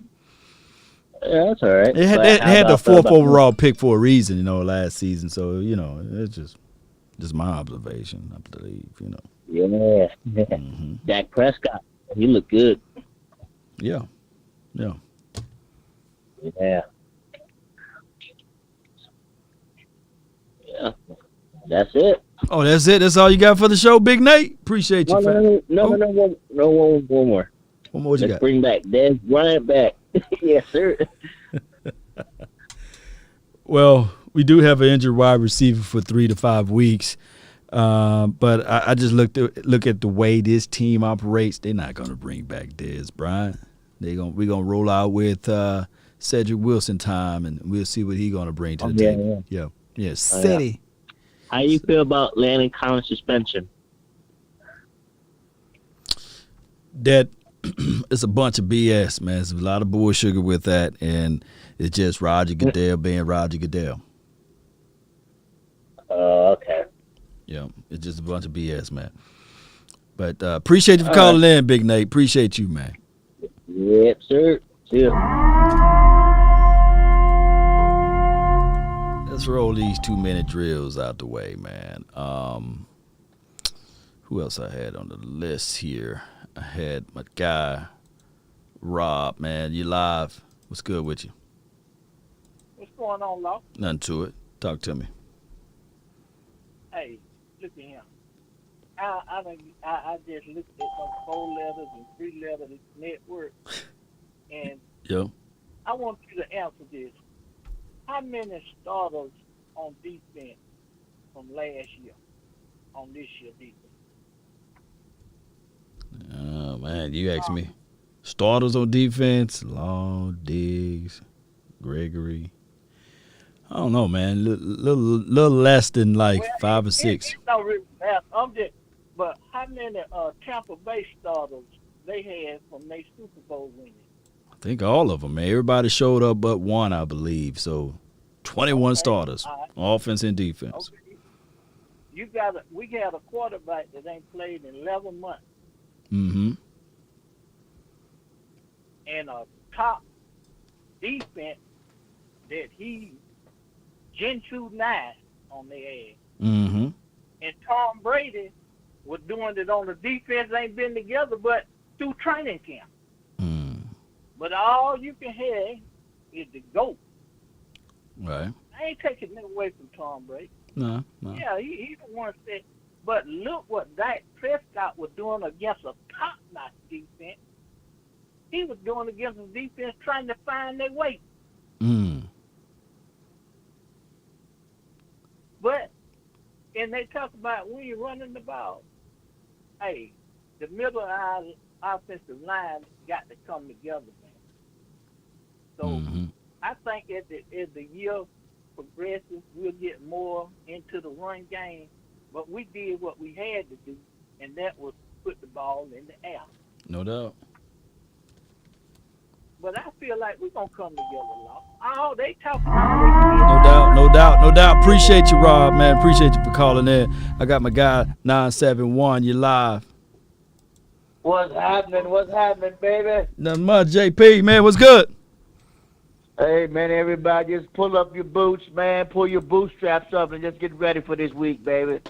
Yeah, that's all right.
They had the 4th overall pick for a reason, you know, last season. So, you know, it's just my observation, I believe, you know.
Yeah.
Mm-hmm.
Dak Prescott, he looked good.
Yeah.
Yeah. Yeah. That's it.
Oh, that's it? That's all you got for the show, Big Nate? Appreciate you, fam.
No, one more.
One more you got?
Bring back Dez Bryant back. Yes, sir.
Well, we do have an injured wide receiver for 3 to 5 weeks. But I just look at the way this team operates. They're not going to bring back Dez Bryant. We're gonna roll out with Cedric Wilson time, and we'll see what he's going to bring to the table. Yeah. Steady.
How you feel about Landon Collins' suspension?
That it's a bunch of BS, man. There's a lot of bull sugar with that, and it's just Roger Goodell being Roger Goodell.
Okay.
Yeah, it's just a bunch of BS, man. But appreciate you for calling in, Big Nate. Appreciate you, man.
Yep, sir. See ya.
Let's roll these 2-minute drills out the way, man. Who else I had on the list here? I had my guy, Rob, man. You live. What's good with you?
What's going on, Law?
Nothing to it. Talk to me.
Hey, look at him. I just looked at some 4 letters and 3 letters network, and I want you to answer this. How many starters on defense from last year on this year defense?
Oh, man, you asked me. Starters on defense, Law, Diggs, Gregory. I don't know, man. Little less than 5 or 6.
It don't really matter. But how many Tampa Bay starters they had from their Super Bowl winning?
I think all of them, man. Everybody showed up but one, I believe. So 21 starters, offense and defense.
Okay. We got a quarterback that ain't played in 11 months.
Mm-hmm.
And a top defense that he Gentoo 9 on their ass.
Mm-hmm.
And Tom Brady was doing it on the defense, ain't been together but through training camp. But all you can have is the GOAT.
Right.
I ain't taking it away from Tom Brady.
No.
Yeah, he's the one that. But look what Dak Prescott was doing against a top-notch defense. He was doing against a defense trying to find their way. But, and they talk about when you're running the ball, hey, the middle of our offensive line got to come together, man. So I think as the year progresses, we'll get more into the run game. But we did what we had to do, and that was put the ball in the air.
No doubt.
But I feel like we're going to come together, Law. Oh, they talking about
No doubt. Appreciate you, Rob, man. Appreciate you for calling in. I got my guy, 971. You live.
What's happening, baby?
Nothing much, JP, man. What's good?
Hey, man, everybody, just pull up your boots, man. Pull your bootstraps up and just get ready for this week, baby.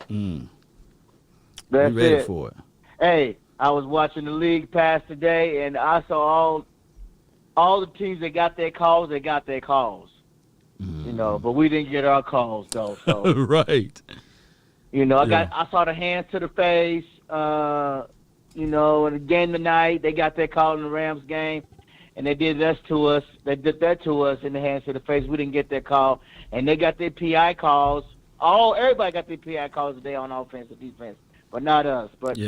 That's
ready
it.
for it.
Hey, I was watching the league pass today, and I saw all the teams that got their calls, You know, but we didn't get our calls, though. So.
Right.
You know, I saw the hands to the face, you know, in the game tonight. They got their call in the Rams game. And they did that to us. They did that to us in the hands to the face. We didn't get their call, and they got their PI calls. Everybody got their PI calls today on offense and defense, but not us. But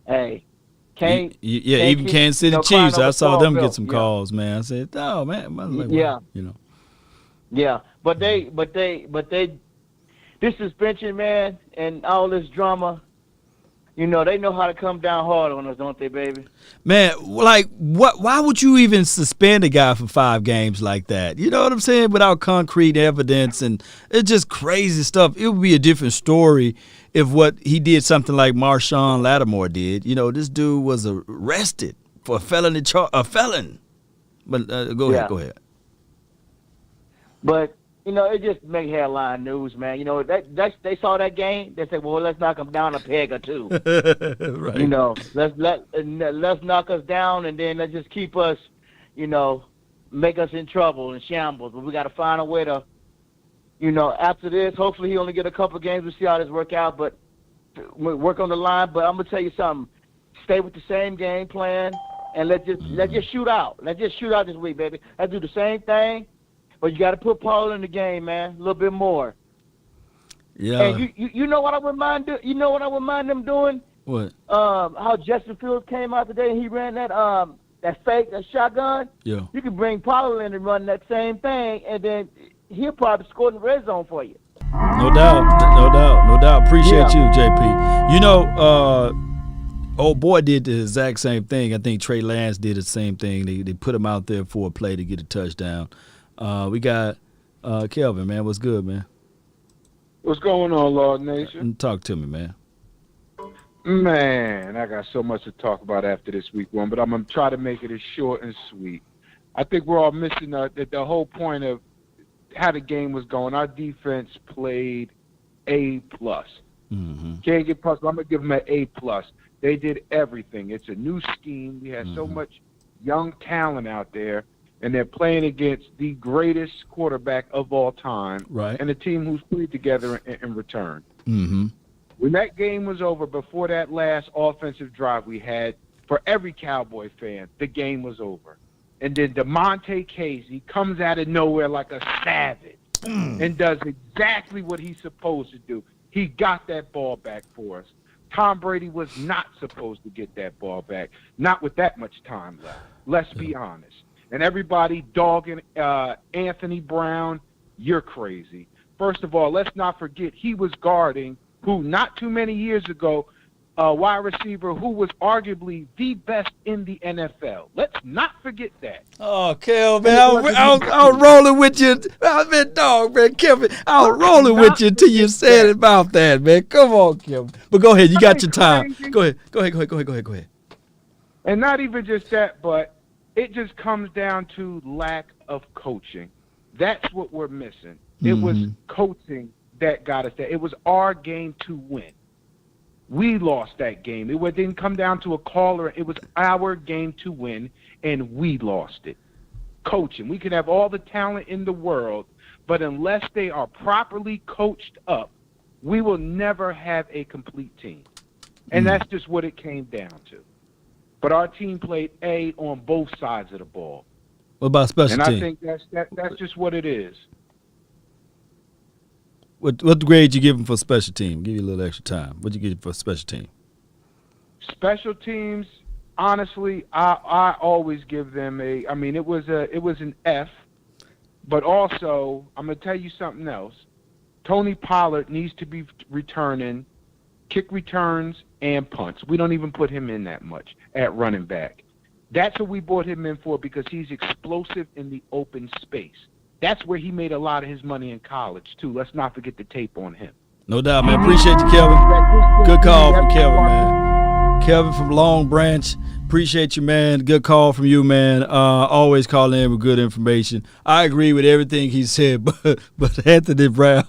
hey,
even Kansas City Chiefs. I saw them get some calls, man. I said, oh man, like, you know.
Yeah, but they, this suspension, man, and all this drama. You know, they know how to come down hard on us, don't they, baby?
Man, like, why would you even suspend a guy for 5 games like that? You know what I'm saying? Without concrete evidence, and it's just crazy stuff. It would be a different story if what he did something like Marshawn Lattimore did. You know, this dude was arrested for a felon. But go ahead.
But you know, it just make headline news, man. You know, they saw that game. They said, "Well, let's knock them down a peg or two."
Right.
You know, let's knock us down, and then let's just keep us, you know, make us in trouble and shambles. But we got to find a way to, you know, after this. Hopefully, he only get a couple of games. We'll see how this work out. But we work on the line. But I'm gonna tell you something. Stay with the same game plan, and let's just shoot out. Let's just shoot out this week, baby. Let's do the same thing. But you got to put Paul in the game, man, a little bit more.
Yeah.
And you know what I remind them doing?
What?
How Justin Fields came out today and he ran that shotgun.
Yeah.
You can bring Paul in and run that same thing, and then he'll probably score in the red zone for you.
No doubt. Appreciate you, JP. You know, old boy did the exact same thing. I think Trey Lance did the same thing. They put him out there for a play to get a touchdown. We got Kelvin, man. What's good, man?
What's going on, Lord Nation?
Talk to me, man.
Man, I got so much to talk about after this week one, but I'm going to try to make it as short and sweet. I think we're all missing the whole point of how the game was going. Our defense played A+. Can't get plus, but I'm going to give them an A+. They did everything. It's a new scheme. We had so much young talent out there. And they're playing against the greatest quarterback of all time,
right?
And a team who's played together in return.
When that game was over, before that last offensive drive we had, for every Cowboy fan, the game was over. And then DeMonte Casey comes out of nowhere like a savage and does exactly what he's supposed to do. He got that ball back for us. Tom Brady was not supposed to get that ball back, not with that much time left. Let's be honest. And everybody dogging Anthony Brown, you're crazy. First of all, let's not forget he was guarding who not too many years ago, a wide receiver who was arguably the best in the NFL. Let's not forget that.
Oh, Kel, man, I was rolling with you. Man, Kevin, I was rolling with you until you said about that, man. Come on, Kevin. But go ahead, you got your time. Go ahead.
And not even just that, but it just comes down to lack of coaching. That's what we're missing. It was coaching that got us there. It was our game to win. We lost that game. It didn't come down to a caller. It was our game to win, and we lost it. Coaching. We can have all the talent in the world, but unless they are properly coached up, we will never have a complete team. And that's just what it came down to. But our team played A on both sides of the ball.
What about special team?
And I think that's just what it is.
What grade you give them for special team? Give you a little extra time. What you give for special team?
Special teams, honestly, I always give them it was an F, but also I'm gonna tell you something else. Tony Pollard needs to be returning kick returns and punts. We don't even put him in that much at running back. That's what we brought him in for because he's explosive in the open space. That's where he made a lot of his money in college, too. Let's not forget the tape on him.
No doubt, man. Appreciate you, Kelvin. Good call from Kelvin, man. Kelvin from Long Branch. Appreciate you, man. Good call from you, man. Always calling in with good information. I agree with everything he said, but Anthony Brown,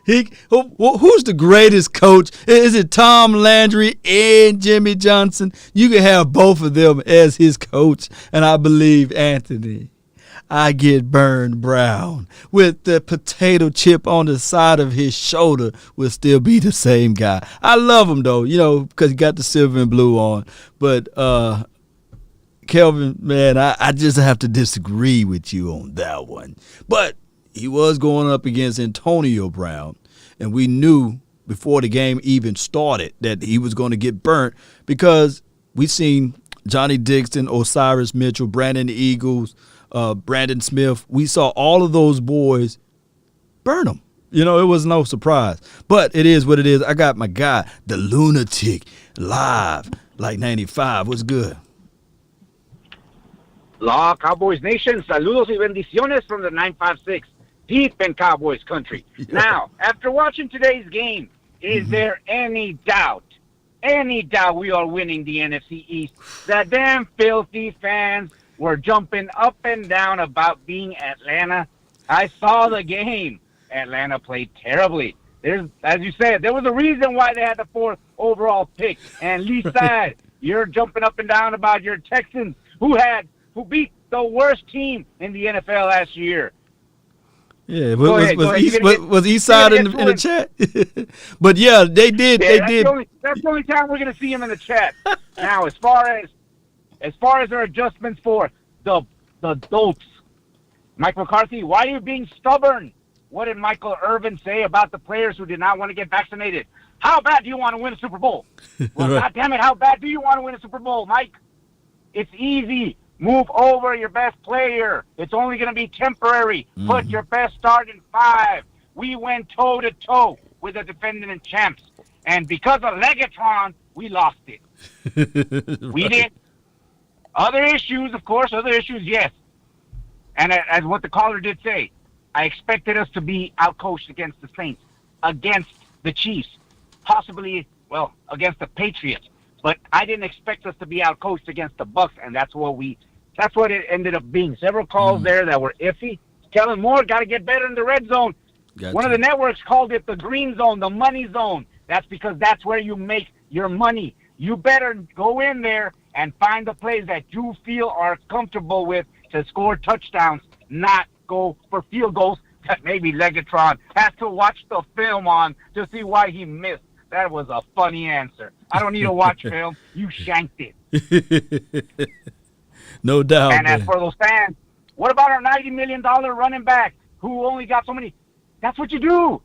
who's the greatest coach? Is it Tom Landry and Jimmy Johnson? You can have both of them as his coach, and I believe Anthony. I get Burned Brown with the potato chip on the side of his shoulder will still be the same guy. I love him, though, because he got the silver and blue on. But, Kelvin, man, I just have to disagree with you on that one. But he was going up against Antonio Brown, and we knew before the game even started that he was going to get burnt because we seen Johnny Dixon, Osiris Mitchell, Brandon Eagles, Brandon Smith. We saw all of those boys burn them. It was no surprise. But it is what it is. I got my guy, the Lunatic, live like 95. What's good?
La Cowboys Nation, saludos y bendiciones from the 956, deep in Cowboys country. Yeah. Now, after watching today's game, is there any doubt we are winning the NFC East? The damn filthy fans were jumping up and down about being Atlanta. I saw the game. Atlanta played terribly. As you said, there was a reason why they had the 4th overall pick. And Lee said, you're jumping up and down about your Texans, who beat the worst team in the NFL last year.
Yeah, was Eastside in the chat? But yeah, they did.
That's the only time we're going to see him in the chat. Now, as far as their adjustments for the dopes, Mike McCarthy, why are you being stubborn? What did Michael Irvin say about the players who did not want to get vaccinated? How bad do you want to win a Super Bowl? Well, right. God damn it, how bad do you want to win a Super Bowl, Mike? It's easy. Move over your best player. It's only going to be temporary. Mm-hmm. Put your best starting 5. We went toe-to-toe with the defending champs. And because of Legatron, we lost it. Right. We did. Other issues, yes. And as what the caller did say, I expected us to be outcoached against the Saints, against the Chiefs, possibly, against the Patriots. But I didn't expect us to be outcoached against the Bucs, and that's what it ended up being. Several calls there that were iffy. Kellen Moore got to get better in the red zone. One of the networks called it the green zone, the money zone. That's because that's where you make your money. You better go in there and find the plays that you feel are comfortable with to score touchdowns, not go for field goals that maybe Legatron has to watch the film on to see why he missed. That was a funny answer. I don't need to watch film. You shanked it.
No doubt.
And as for those fans, what about our $90 million running back who only got so many? That's what you do.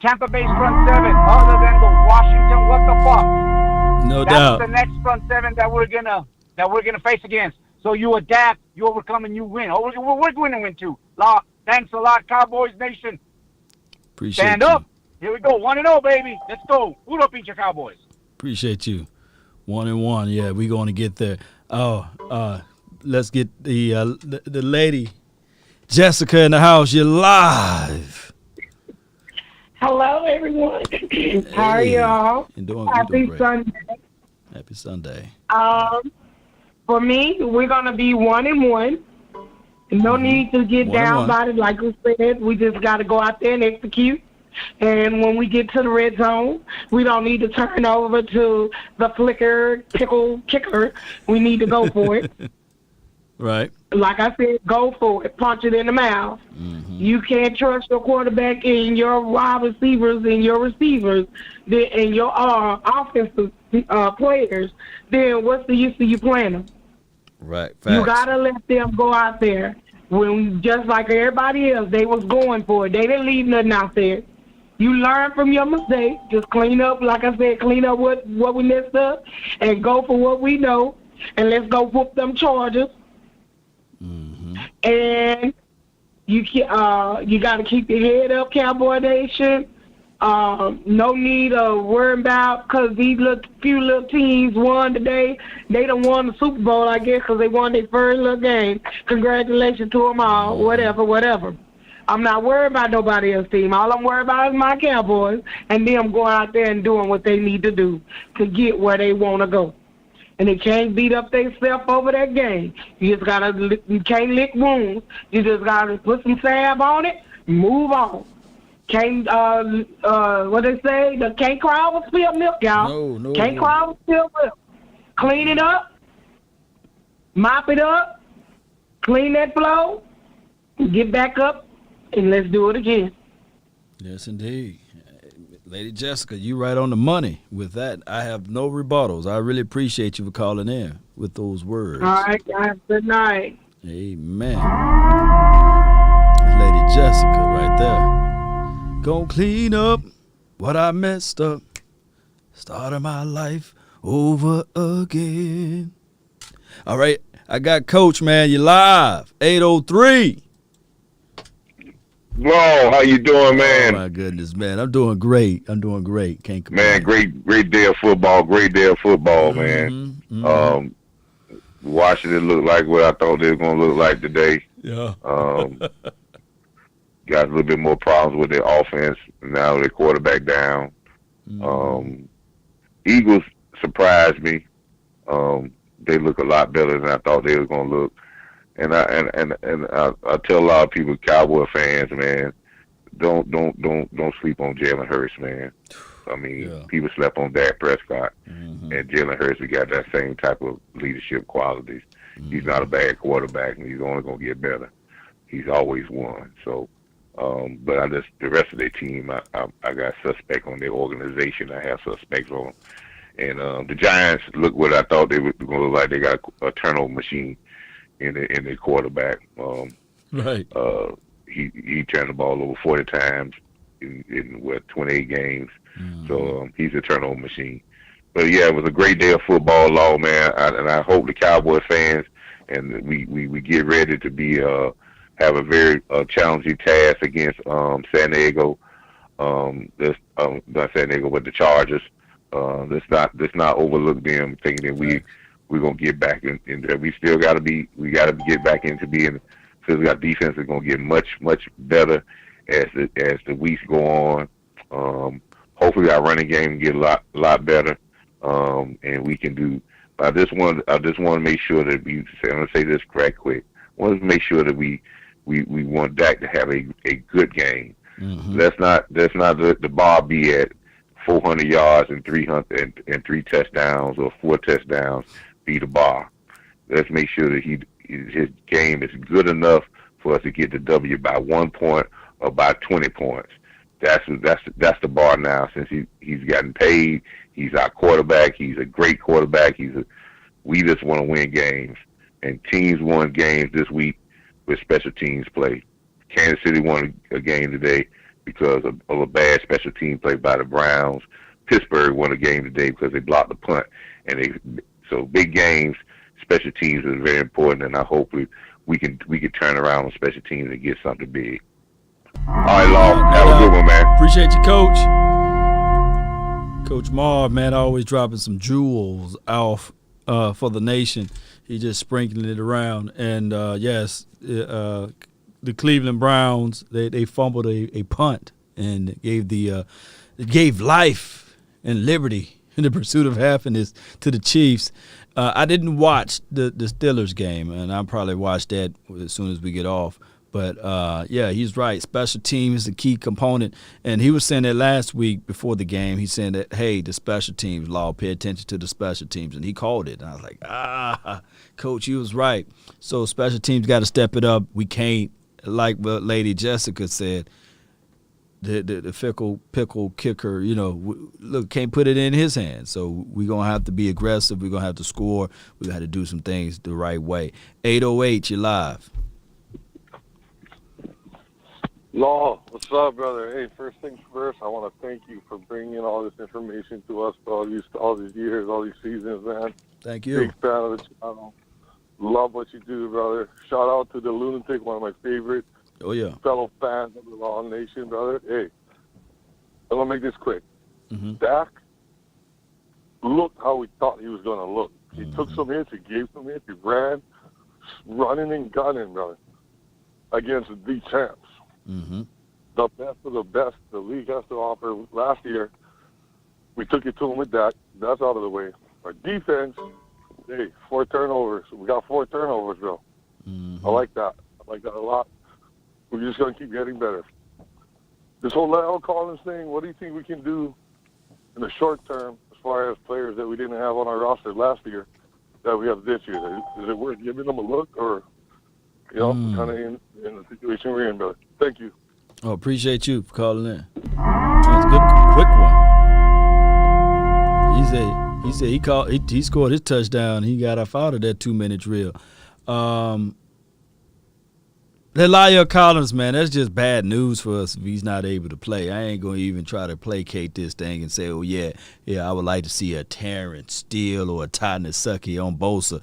Tampa Bay's front 7, other than the Washington, what the fuck?
No doubt.
That's the next front 7 that we're gonna face against. So you adapt, you overcome, and you win. Oh, we're going to win too. Thanks a lot, Cowboys Nation.
Appreciate
Stand
you.
up. Here we go. 1-0, baby. Let's go. Uno pinche Cowboys.
Appreciate you. 1-1. Yeah, we're going to get there. Let's get the lady, Jessica, in the house. You're live.
Hello, everyone. How are y'all?
You're doing
Happy
great.
Sunday.
Happy Sunday.
For me, we're gonna be 1-1. No need to get down about it. Like we said, we just got to go out there and execute. And when we get to the red zone, we don't need to turn over to the pickle kicker. We need to go for it.
Right.
Like I said, go for it. Punch it in the mouth. Mm-hmm. You can't trust your quarterback and your wide receivers and your receivers and your offensive players. Then what's the use of you playing them?
Right. Facts.
You got to let them go out there. When just like everybody else, they was going for it. They didn't leave nothing out there. You learn from your mistakes. Just clean up, like I said, clean up what we messed up and go for what we know. And let's go whoop them Chargers. Mm-hmm. And you got to keep your head up, Cowboy Nation. No need of worrying about because these few little teams won today. They done won the Super Bowl, I guess, because they won their first little game. Congratulations to them all. Whatever. I'm not worried about nobody else's team. All I'm worried about is my Cowboys and them going out there and doing what they need to do to get where they want to go. And they can't beat up themselves over that game. You can't lick wounds. You just gotta put some salve on it, move on. Can't what they say? Can't cry over spilled milk, y'all.
No.
Can't cry over spilled milk. Clean it up, mop it up, clean that floor, get back up, and let's do it again.
Yes, indeed. Lady Jessica, you right on the money with that. I have no rebuttals. I really appreciate you for calling in with those words.
All right, guys. Good night.
Amen. Lady Jessica right there. Gonna clean up what I messed up. Starting my life over again. All right, I got Coach, man. You live. 803.
Whoa, how you doing, man?
Oh, my goodness, man. I'm doing great. Can't complain.
Man, great day of football. Man. Mm-hmm. Washington looked like what I thought they were going to look like today.
Yeah.
Got a little bit more problems with their offense. Now their quarterback down. Mm-hmm. Eagles surprised me. They look a lot better than I thought they were going to look. And I tell a lot of people, Cowboy fans, man, don't sleep on Jalen Hurts, man. I mean, people slept on Dak Prescott, and Jalen Hurts, we got that same type of leadership qualities. He's not a bad quarterback, and he's only gonna get better. He's always won. So, but the rest of their team, I got suspect on their organization. I have suspects on, and the Giants look what I thought they were going to look like. They got a turnover machine in their quarterback.
Right.
He turned the ball over 40 times in 28 games. So he's a turnover machine. But yeah, it was a great day of football, man. And I hope the Cowboy fans and we get ready to be have a very challenging task against San Diego. Not San Diego, but the Chargers. Let's not overlook them, thinking that we're gonna get back in there. We gotta get back into being physical. Our defense is gonna get much better as the weeks go on. Hopefully our running game get a lot better, and we can do. I just want to make sure that I'm gonna say this right quick. I want to make sure that we want Dak to have a good game. Mm-hmm. Let's not the bar be at 400 yards and 300 and 3 touchdowns or 4 touchdowns be the bar. Let's make sure that his game is good enough for us to get the W by 1 point or by 20 points. That's the bar now. Since he's gotten paid, he's our quarterback. He's a great quarterback. We just want to win games, and teams won games this week with special teams play. Kansas City won a game today because of a bad special team play by the Browns. Pittsburgh won a game today because they blocked the punt, so big games, special teams is very important, and I hope we can turn around on special teams and get something big. All right, Law, have a good one, man.
Appreciate you, Coach. Coach Marv, man, always dropping some jewels off for the nation. He just sprinkling it around, and yes, the Cleveland Browns they fumbled a punt and it gave life and liberty in the pursuit of happiness to the Chiefs. I didn't watch the Steelers game, and I'll probably watch that as soon as we get off. But, yeah, he's right. Special teams is a key component. And he was saying that last week before the game. He's saying that, hey, the special teams, Law, pay attention to the special teams. And he called it. And I was like, Coach, you was right. So special teams got to step it up. We can't, like what Lady Jessica said, the fickle pickle kicker, look, can't put it in his hands. So we're going to have to be aggressive. We're going to have to score. We got to do some things the right way. 808, you're live.
Law, what's up, brother? Hey, first things first, I want to thank you for bringing all this information to us for all these years, all these seasons, man.
Thank you.
Big fan of the channel. Love what you do, brother. Shout out to the Lunatic, one of my favorite fellow fans of the Law Nation, brother. Hey, I'm going to make this quick. Dak looked how we thought he was going to look. He took some hits, he gave some hits, he ran, running and gunning, brother, against the champs. The best of the best the league has to offer. Last year, we took it to them with that. That's out of the way. Our defense, 4 turnovers. We got 4 turnovers, bro. I like that. I like that a lot. We're just going to keep getting better. This whole Lyle Collins thing, what do you think we can do in the short term as far as players that we didn't have on our roster last year that we have this year? Is it worth giving them a look, or kind of in the situation we're in, brother? Thank you.
Oh, appreciate you for calling in. That's a good, quick one. He said he scored his touchdown. He got off out of that 2-minute drill. Lyle Collins, man, that's just bad news for us if he's not able to play. I ain't going to even try to placate this thing and say, oh, yeah, I would like to see a Terrence Steele or a Ty Nsekhe on Bosa.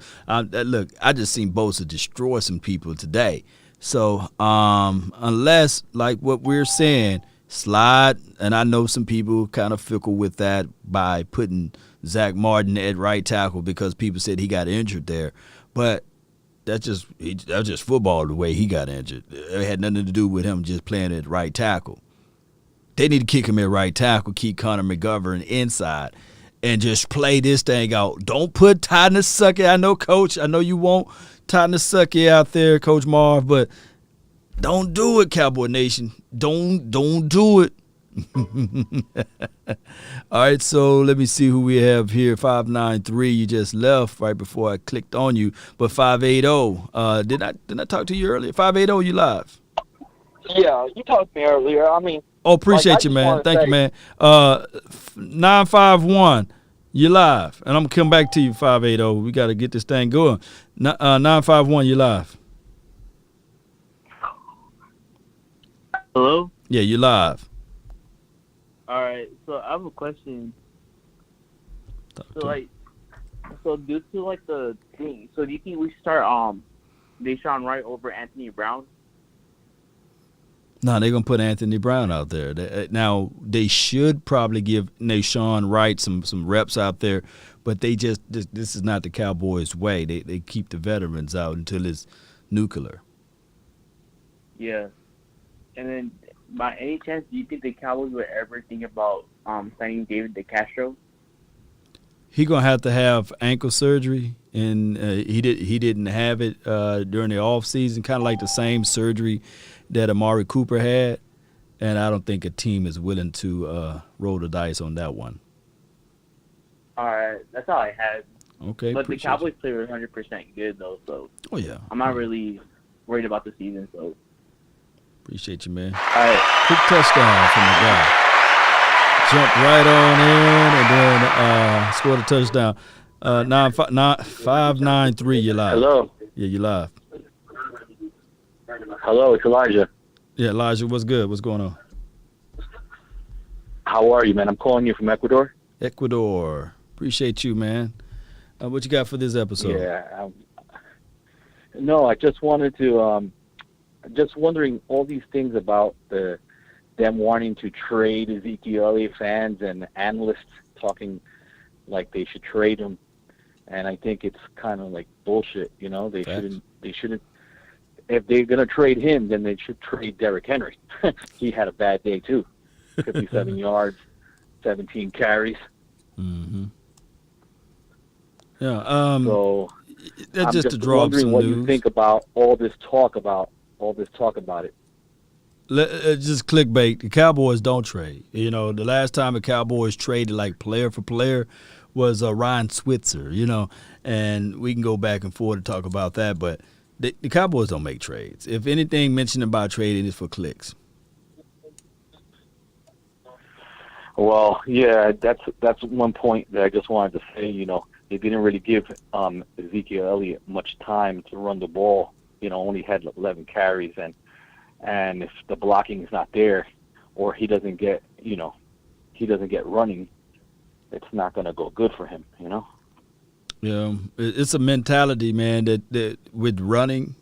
Look, I just seen Bosa destroy some people today. So unless, like what we're saying, slide, and I know some people kind of fickle with that by putting Zach Martin at right tackle because people said he got injured there. But that's just football the way he got injured. It had nothing to do with him just playing at right tackle. They need to kick him at right tackle, keep Connor McGovern inside, and just play this thing out. Don't put Ty Nsekhe. I know, Coach. I know you want Ty Nsekhe out there, Coach Marv, but don't do it, Cowboy Nation. Don't do it. All right, so let me see who we have here. 593, you just left right before I clicked on you. But 580, didn't I talk to you earlier? 580, you live.
Yeah, you talked to me earlier. I mean,
appreciate you, man. Thank you, man. 951, you live. And I'm going to come back to you, 580. We got to get this thing going. 951, you live.
Hello?
Yeah, you live.
All right, so I have a question. So due to like the thing, so do you think we start Deshaun Wright over Anthony Brown?
No, they're gonna put Anthony Brown out there. Now they should probably give Deshaun Wright some reps out there, but they just this is not the Cowboys' way. They keep the veterans out until it's nuclear.
Yeah, and then. By any chance, do you think the Cowboys would ever think about signing David DeCastro?
He gonna have to have ankle surgery, and he didn't have it during the off season. Kind of like the same surgery that Amari Cooper had, and I don't think a team is willing to roll the dice on that one.
All right, that's all I had.
Okay,
but the Cowboys play 100% good though, so I'm not really worried about the season. So.
Appreciate you, man.
All right.
Quick touchdown from the guy. Jumped right on in and then scored a touchdown. 593, you're live.
Hello.
Yeah, you're live.
Hello, it's Elijah.
Yeah, Elijah, what's good? What's going on?
How are you, man? I'm calling you from Ecuador.
Ecuador. Appreciate you, man. What you got for this episode?
Yeah. No, I just wanted to... just wondering all these things about them wanting to trade Ezekiel Elliott, fans and analysts talking like they should trade him, and I think it's kind of like bullshit. They shouldn't. If they're gonna trade him, then they should trade Derrick Henry. He had a bad day too, 57 yards, 17 carries.
Mm-hmm. Yeah.
So
that's
I'm
just to draw up some
what
news.
You think about all this talk about it.
Just clickbait. The Cowboys don't trade. You know, the last time the Cowboys traded like player for player was Ryan Switzer. You know, and we can go back and forth and talk about that. But the Cowboys don't make trades. If anything mentioned about trading is for clicks.
Well, yeah, that's one point that I just wanted to say. You know, they didn't really give Ezekiel Elliott much time to run the ball. You know, only had 11 carries, and if the blocking is not there, or he doesn't get running, it's not going to go good for him. You know.
Yeah, it's a mentality, man. That with running,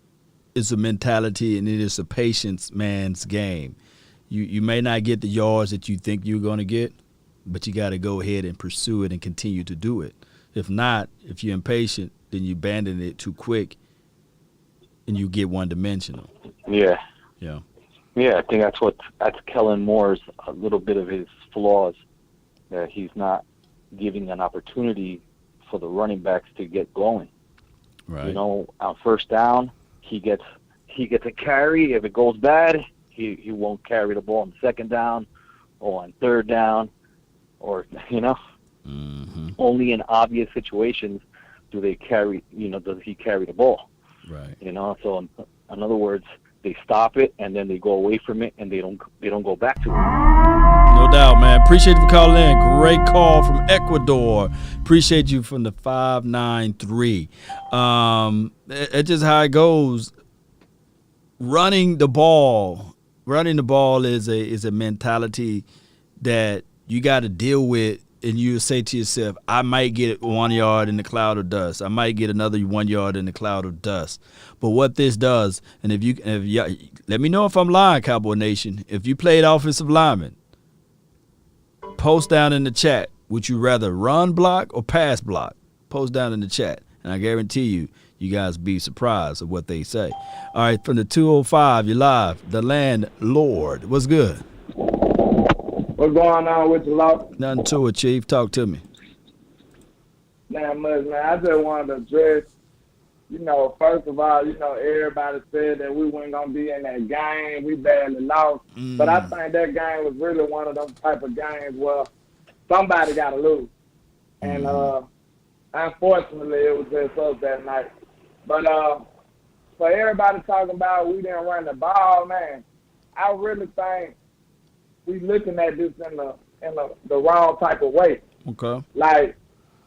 it's a mentality, and it is a patience man's game. You may not get the yards that you think you're going to get, but you got to go ahead and pursue it and continue to do it. If not, if you're impatient, then you abandon it too quick, and you get one-dimensional.
Yeah.
Yeah.
Yeah, I think that's Kellen Moore's a little bit of his flaws, that he's not giving an opportunity for the running backs to get going.
Right.
You know, on first down, he gets a carry. If it goes bad, he won't carry the ball on second down or on third down, or, you know, only in obvious situations does he carry the ball.
Right.
You know, so in other words, they stop it and then they go away from it and they don't go back to it.
No doubt, man. Appreciate you for calling in. Great call from Ecuador. Appreciate you from the 593. It's just how it goes. Running the ball is a mentality that you got to deal with, and you say to yourself, I might get 1 yard in the cloud of dust. I might get another 1 yard in the cloud of dust. But what this does, and if you let me know if I'm lying, Cowboy Nation, if you played offensive lineman, post down in the chat, would you rather run block or pass block? Post down in the chat, and I guarantee you guys be surprised at what they say. All right, from the 205, you're live. The Landlord. What's good?
What's going on with you, Law?
Nothing to it, Chief. Talk to me.
Not much, man. I just wanted to address, you know, first of all, you know, everybody said that we weren't going to be in that game. We barely lost. But I think that game was really one of those type of games where somebody got to lose. And unfortunately, it was just us that night. But for everybody talking about we didn't run the ball, man, I really think we looking at this in the wrong type of way.
Okay.
Like,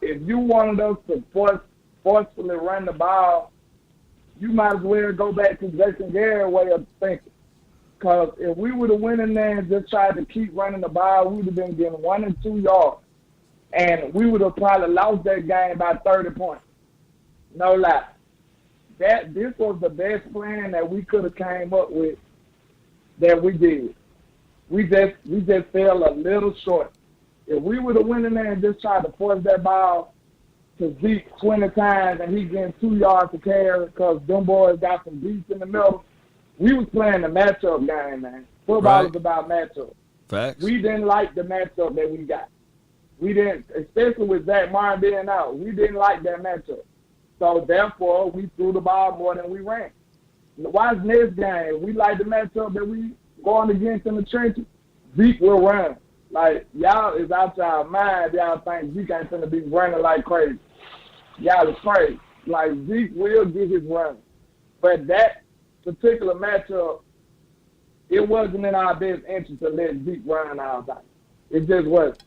if you wanted us to forcefully run the ball, you might as well go back to Jason Garrett's way of thinking. Because if we would have went in there and just tried to keep running the ball, we would have been getting 1 and 2 yards. And we would have probably lost that game by 30 points. No lie. This was the best plan that we could have came up with that we did. We just fell a little short. If we would have went in there and just tried to force that ball to Zeke 20 times and he getting 2 yards to carry because them boys got some beats in the middle, we was playing the matchup game, man. Football is about matchup.
Facts.
We didn't like the matchup that we got. We didn't, especially with Zach Martin being out, we didn't like that matchup. So, therefore, we threw the ball more than we ran. Watch next game. If we like the matchup that we going against in the trenches, Zeke will run. Like, y'all is out y'all mind. Y'all think Zeke ain't finna be running like crazy. Y'all is crazy. Like, Zeke will get his run. But that particular matchup, it wasn't in our best interest to let Zeke run all day. It just wasn't.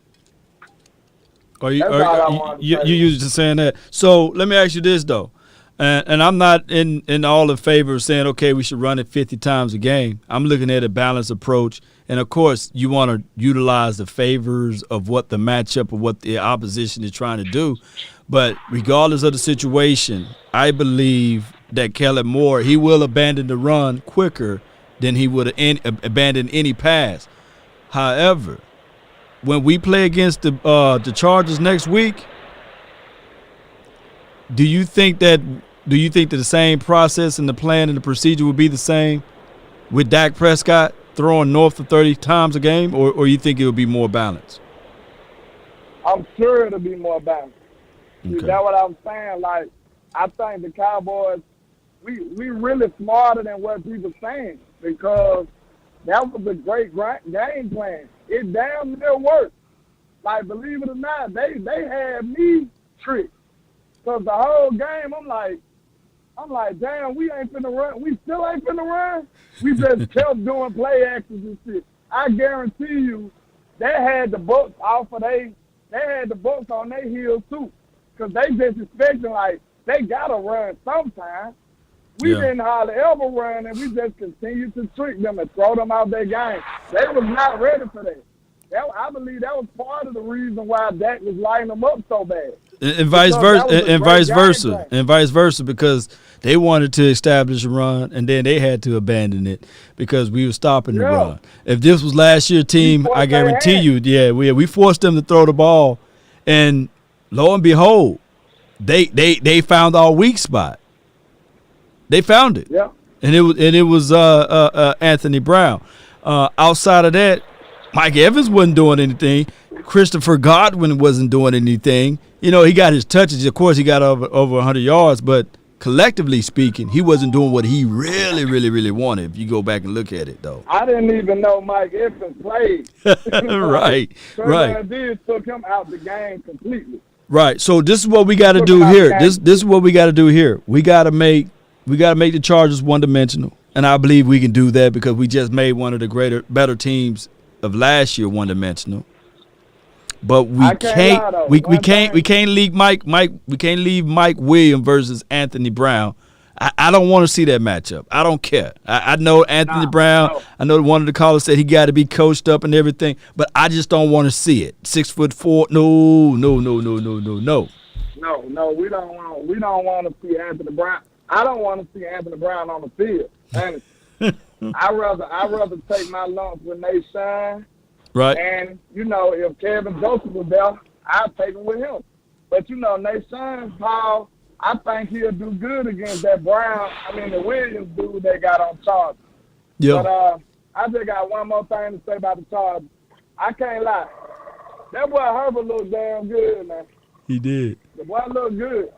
You used to saying that. So let me ask you this though, and I'm not in all in favor of saying okay we should run it 50 times a game. I'm looking at a balanced approach, and of course you want to utilize the favors of what the matchup or what the opposition is trying to do. But regardless of the situation, I believe that Kellen Moore, he will abandon the run quicker than he would abandon any pass. However, when we play against the Chargers next week, do you think that the same process and the plan and the procedure will be the same with Dak Prescott throwing north of 30 times a game, or you think it will be more balanced?
I'm sure it'll be more balanced.
Okay.
That's what I'm saying. Like, I think the Cowboys, we really smarter than what people saying because that was a great game plan. It damn near worked. Like, believe it or not, they had me tricked. Because the whole game, I'm like, damn, we ain't finna run. We still ain't finna run. We just kept doing play actions and shit. I guarantee you, they had the Bucs they had the Bucs on their heels too. Because they just expecting, like, they got to run sometime. We didn't hardly ever run, and we just continued to trick them and throw them out their game. They was not ready for that. I believe that was part of the reason why Dak was lighting them up so bad.
And vice versa, because they wanted to establish a run, and then they had to abandon it because we were stopping the run. If this was last year's team, I guarantee you, we forced them to throw the ball, and lo and behold, they found our weak spot. They found it, and it was Anthony Brown. Outside of that, Mike Evans wasn't doing anything. Christopher Godwin wasn't doing anything. You know, he got his touches. Of course, he got over 100 yards, but collectively speaking, he wasn't doing what he really, really, really wanted. If you go back and look at it, though.
I didn't even know Mike Evans played.
Right.
Did took him out the game completely.
Right. So this is what we got to do here. This is what we got to do here. We got to make the Chargers one-dimensional, and I believe we can do that because we just made one of the better teams of last year one-dimensional. But we can't leave Mike Williams versus Anthony Brown. I don't want to see that matchup. I don't care. I know Anthony Brown. No. I know one of the callers said he got to be coached up and everything, but I just don't want to see it. 6'4". No.
No, we don't want to see Anthony Brown. I don't want to see Anthony Brown on the field. I'd rather take my lumps when they shine.
Right.
And, if Kevin Joseph was there, I'd take him with him. But, Nation, Paul, I think he'll do good against that the Williams dude they got on Chargers.
Yeah.
But I just got one more thing to say about the Chargers. I can't lie. That boy Herbert looked damn good, man.
He did.
The boy looked good,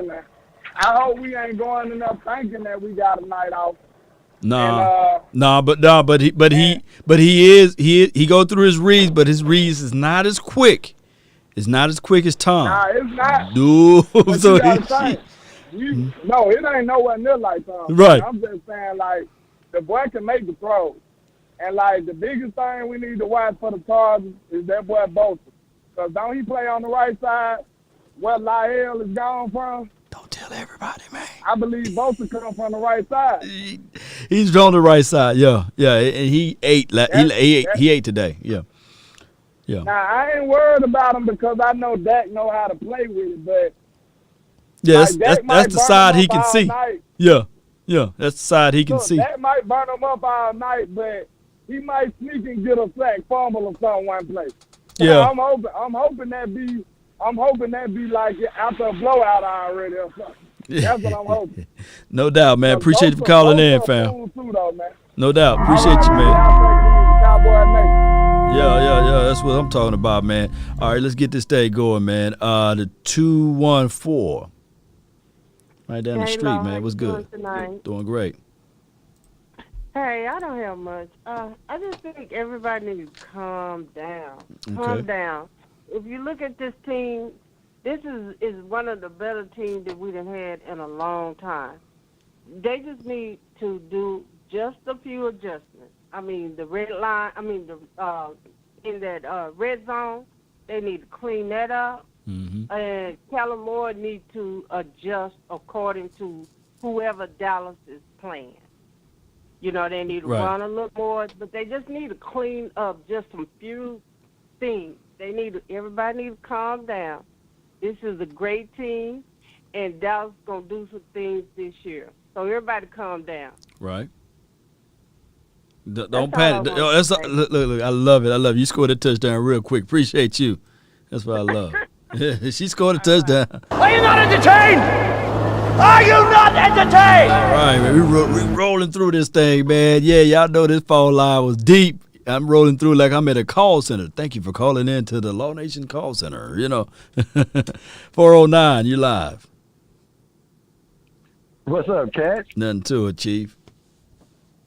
man. I hope we ain't going in there thinking that we got a night off.
But he go through his reads, but his reads is not as quick. It's not as quick as Tom.
Nah, it's not.
No, so
it ain't nowhere near like Tom.
Right.
I'm just saying, like, the boy can make the throws. And, like, the biggest thing we need to watch for the Chargers is that boy Bosa. Because don't he play on the right side where Lyle is gone from?
Don't tell everybody, man.
I believe Bosa come from the right side.
He's on the right side, yeah. And he ate. He ate today, yeah.
Now I ain't worried about him because I know Dak know how to play with it, but
that's the side he can see.
Night.
Yeah, that's the side he can see.
That might burn him up all night, but he might sneak and get a sack, fumble or something one place. So
yeah,
I'm hoping that be like after a blowout already or something. That's what I'm hoping.
No doubt, man. Appreciate you for calling in, fam. No doubt. Appreciate you, man. Yeah. That's what I'm talking about, man. All right, let's get this day going, man. The 214. Right down the street, man. What's good? Doing great.
Hey, I don't have much. I just think everybody needs to calm down.
Okay.
Calm down. If you look at this team, this is one of the better teams that we've had in a long time. They just need to do just a few adjustments. I mean, the red line, in that red zone, they need to clean that up.
Mm-hmm.
And Kellen Moore needs to adjust according to whoever Dallas is playing. They need to run a little more, but they just need to clean up just some few things. Everybody needs to calm down. This is a great team, and Dallas is going to do some things this year. So everybody calm down.
Right. Don't panic. Look, I love it. You scored a touchdown real quick. Appreciate you. That's what I love. She scored a touchdown.
Are you not entertained? Are you not entertained?
All right, man. We rolling through this thing, man. Yeah, y'all know this phone line was deep. I'm rolling through like I'm at a call center. Thank you for calling in to the Law Nation call center. 409, you live.
What's up, Cat?
Nothing to it, Chief.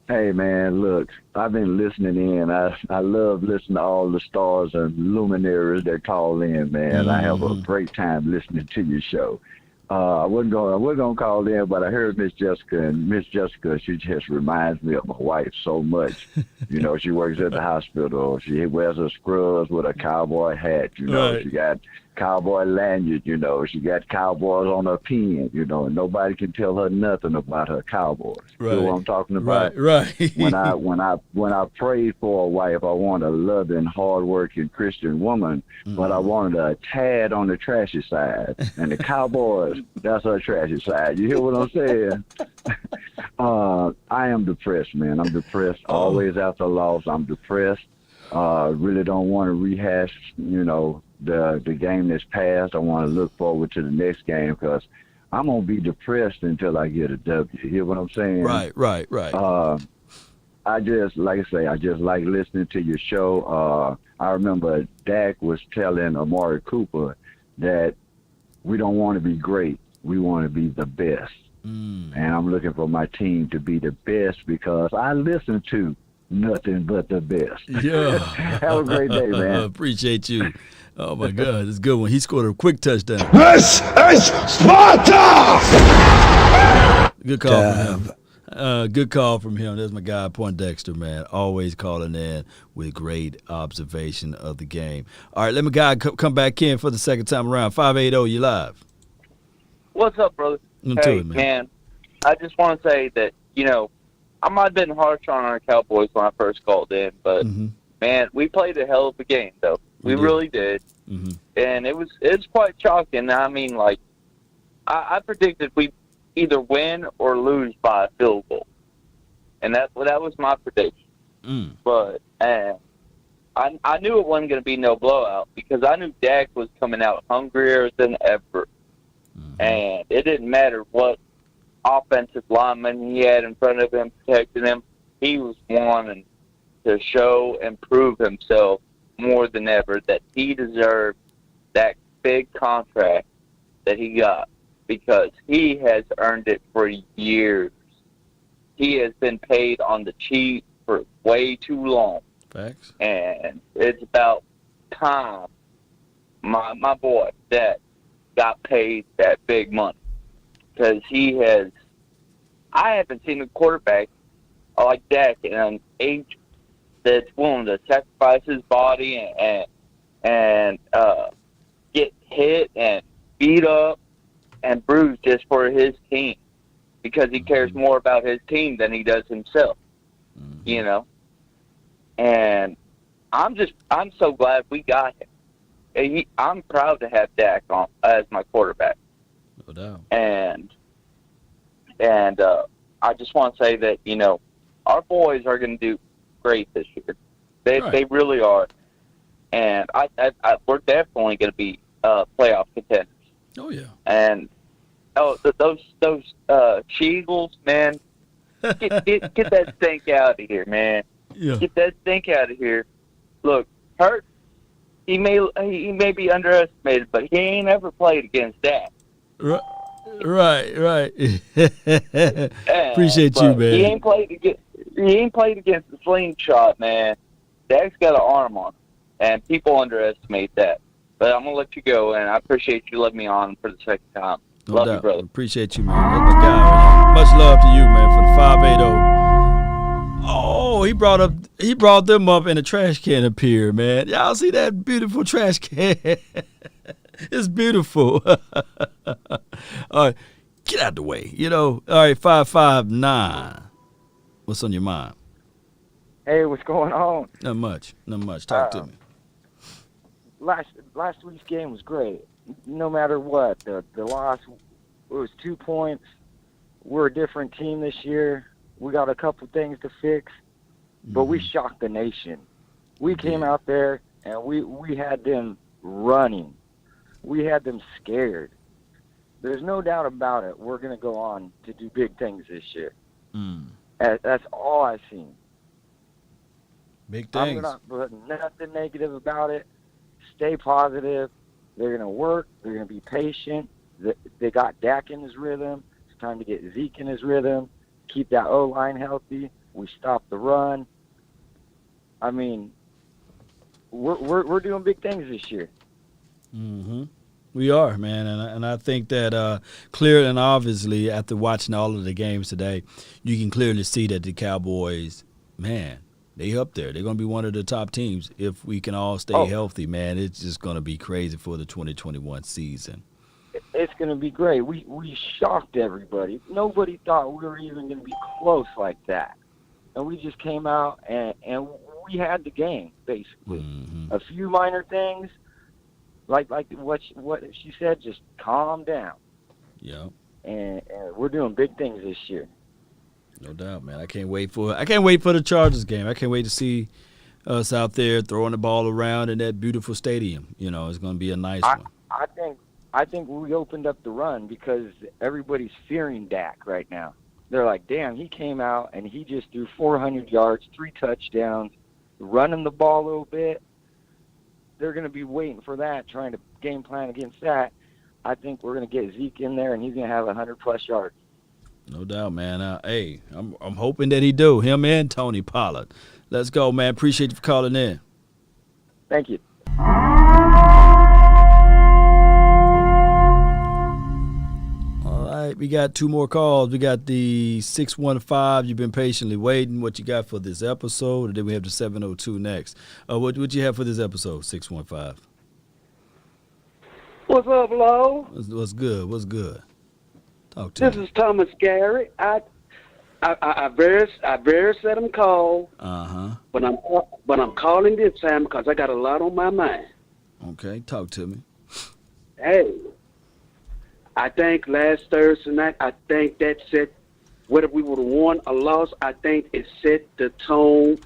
Hey, man, look, I've been listening in. I love listening to all the stars and luminaries that call in, man. I have a great time listening to your show. I wasn't gonna call in, but I heard Miss Jessica, and Miss Jessica, she just reminds me of my wife so much. She works at the hospital. She wears her scrubs with a cowboy hat.
Right.
She got cowboy lanyard. She got cowboys on her pin. And nobody can tell her nothing about her cowboys.
Right.
You know what I'm talking about?
Right.
when I prayed for a wife, I wanted a loving, hardworking Christian woman, but I wanted a tad on the trashy side. And the Cowboys, that's her trashy side. You hear what I'm saying? I am depressed, man. I'm depressed. Always after a loss, I'm depressed. Really don't want to rehash, the game that's passed. I want to look forward to the next game because I'm going to be depressed until I get a W. You hear what I'm saying?
Right.
I just like listening to your show. I remember Dak was telling Amari Cooper that we don't want to be great. We want to be the best. And I'm looking for my team to be the best because I listen to nothing but the best.
Yeah.
Have a great day, man.
Appreciate you. Oh, my God. It's a good one. He scored a quick touchdown.
This is Sparta!
Good call from him. Good call from him. There's my guy, Poindexter, man. Always calling in with great observation of the game. All right, let my guy come back in for the second time around. 580, you live.
What's up, brother? Hey, man, I just want to say that, I might have been harsh on our Cowboys when I first called in, but, man, we played a hell of a game, though. We really did. And it was quite shocking. I mean, I predicted we either win or lose by a field goal. And that was my prediction. But I knew it wasn't going to be no blowout because I knew Dak was coming out hungrier than ever. And it didn't matter what offensive lineman he had in front of him protecting him. He was wanting to show and prove himself more than ever that he deserved that big contract that he got because he has earned it for years. He has been paid on the cheap for way too long.
Facts.
And it's about time my boy that got paid that big money because I haven't seen a quarterback like Dak in an age that's willing to sacrifice his body and get hit and beat up and bruised just for his team because he cares more about his team than he does himself, And I'm so glad we got him. I'm proud to have Dak on as my quarterback.
No doubt.
And I just want to say that, our boys are going to do great this year. They really are. And we're definitely going to be playoff contenders.
Oh, yeah.
And those She-Eagles, man, get that stink out of here, man.
Yeah.
Get that stink out of here. Look, Hurt, he may be underestimated, but he ain't ever played against that.
Right. Appreciate you, man.
He ain't played against the slingshot, man. Dak's got an arm on him, and people underestimate that. But I'm gonna let you go, and I appreciate you letting me on for the second time.
No
Love
doubt.
you, brother.
Appreciate you, man. That's my guy. Man. Much love to you, man, for the 580. Oh, he brought them up in a trash can up here, man. Y'all see that beautiful trash can? It's beautiful. All right, get out the way. All right, 559. What's on your mind?
Hey, what's going on?
Not much. Talk to me.
Last week's game was great. No matter what, the loss, it was 2 points. We're a different team this year. We got a couple things to fix, but we shocked the nation. We came out there and we had them running. We had them scared. There's no doubt about it. We're going to go on to do big things this year. That's all I've seen.
Big things.
I'm not putting nothing negative about it. Stay positive. They're going to work. They're going to be patient. They got Dak in his rhythm. It's time to get Zeke in his rhythm. Keep that O-line healthy. We stop the run. I mean, we're doing big things this year.
Mm-hmm. We are, man, and I think that clear and obviously after watching all of the games today, you can clearly see that the Cowboys, man, they up there. They're going to be one of the top teams if we can all stay healthy, man. It's just going to be crazy for the 2021 season.
It's going to be great. We shocked everybody. Nobody thought we were even going to be close like that. And we just came out and we had the game, basically.
Mm-hmm.
A few minor things, like what she said, just calm down.
Yeah.
And we're doing big things this year.
No doubt, man. I can't wait for the Chargers game. I can't wait to see us out there throwing the ball around in that beautiful stadium. You know, it's going to be a nice one.
I think we opened up the run because everybody's fearing Dak right now. They're like, damn, he came out and he just threw 400 yards, 3 touchdowns, running the ball a little bit. They're going to be waiting for that, trying to game plan against that. I think we're going to get Zeke in there and he's going to have 100-plus yards.
No doubt, man. Hey, I'm hoping that he do. Him and Tony Pollard. Let's go, man. Appreciate you for calling in.
Thank you.
All right, we got 2 more calls. We got the 615. You've been patiently waiting. What you got for this episode? And then we have the 702 next. What you have for this episode, 615?
What's up, Lo?
What's good? What's good? Talk to
This
me.
is Thomas Gary. I very seldom call. But I'm calling this time because I got a lot on my mind.
Okay, talk to me.
Hey, I think last Thursday night, I think that set, whether we would have won or lost, I think it set the tone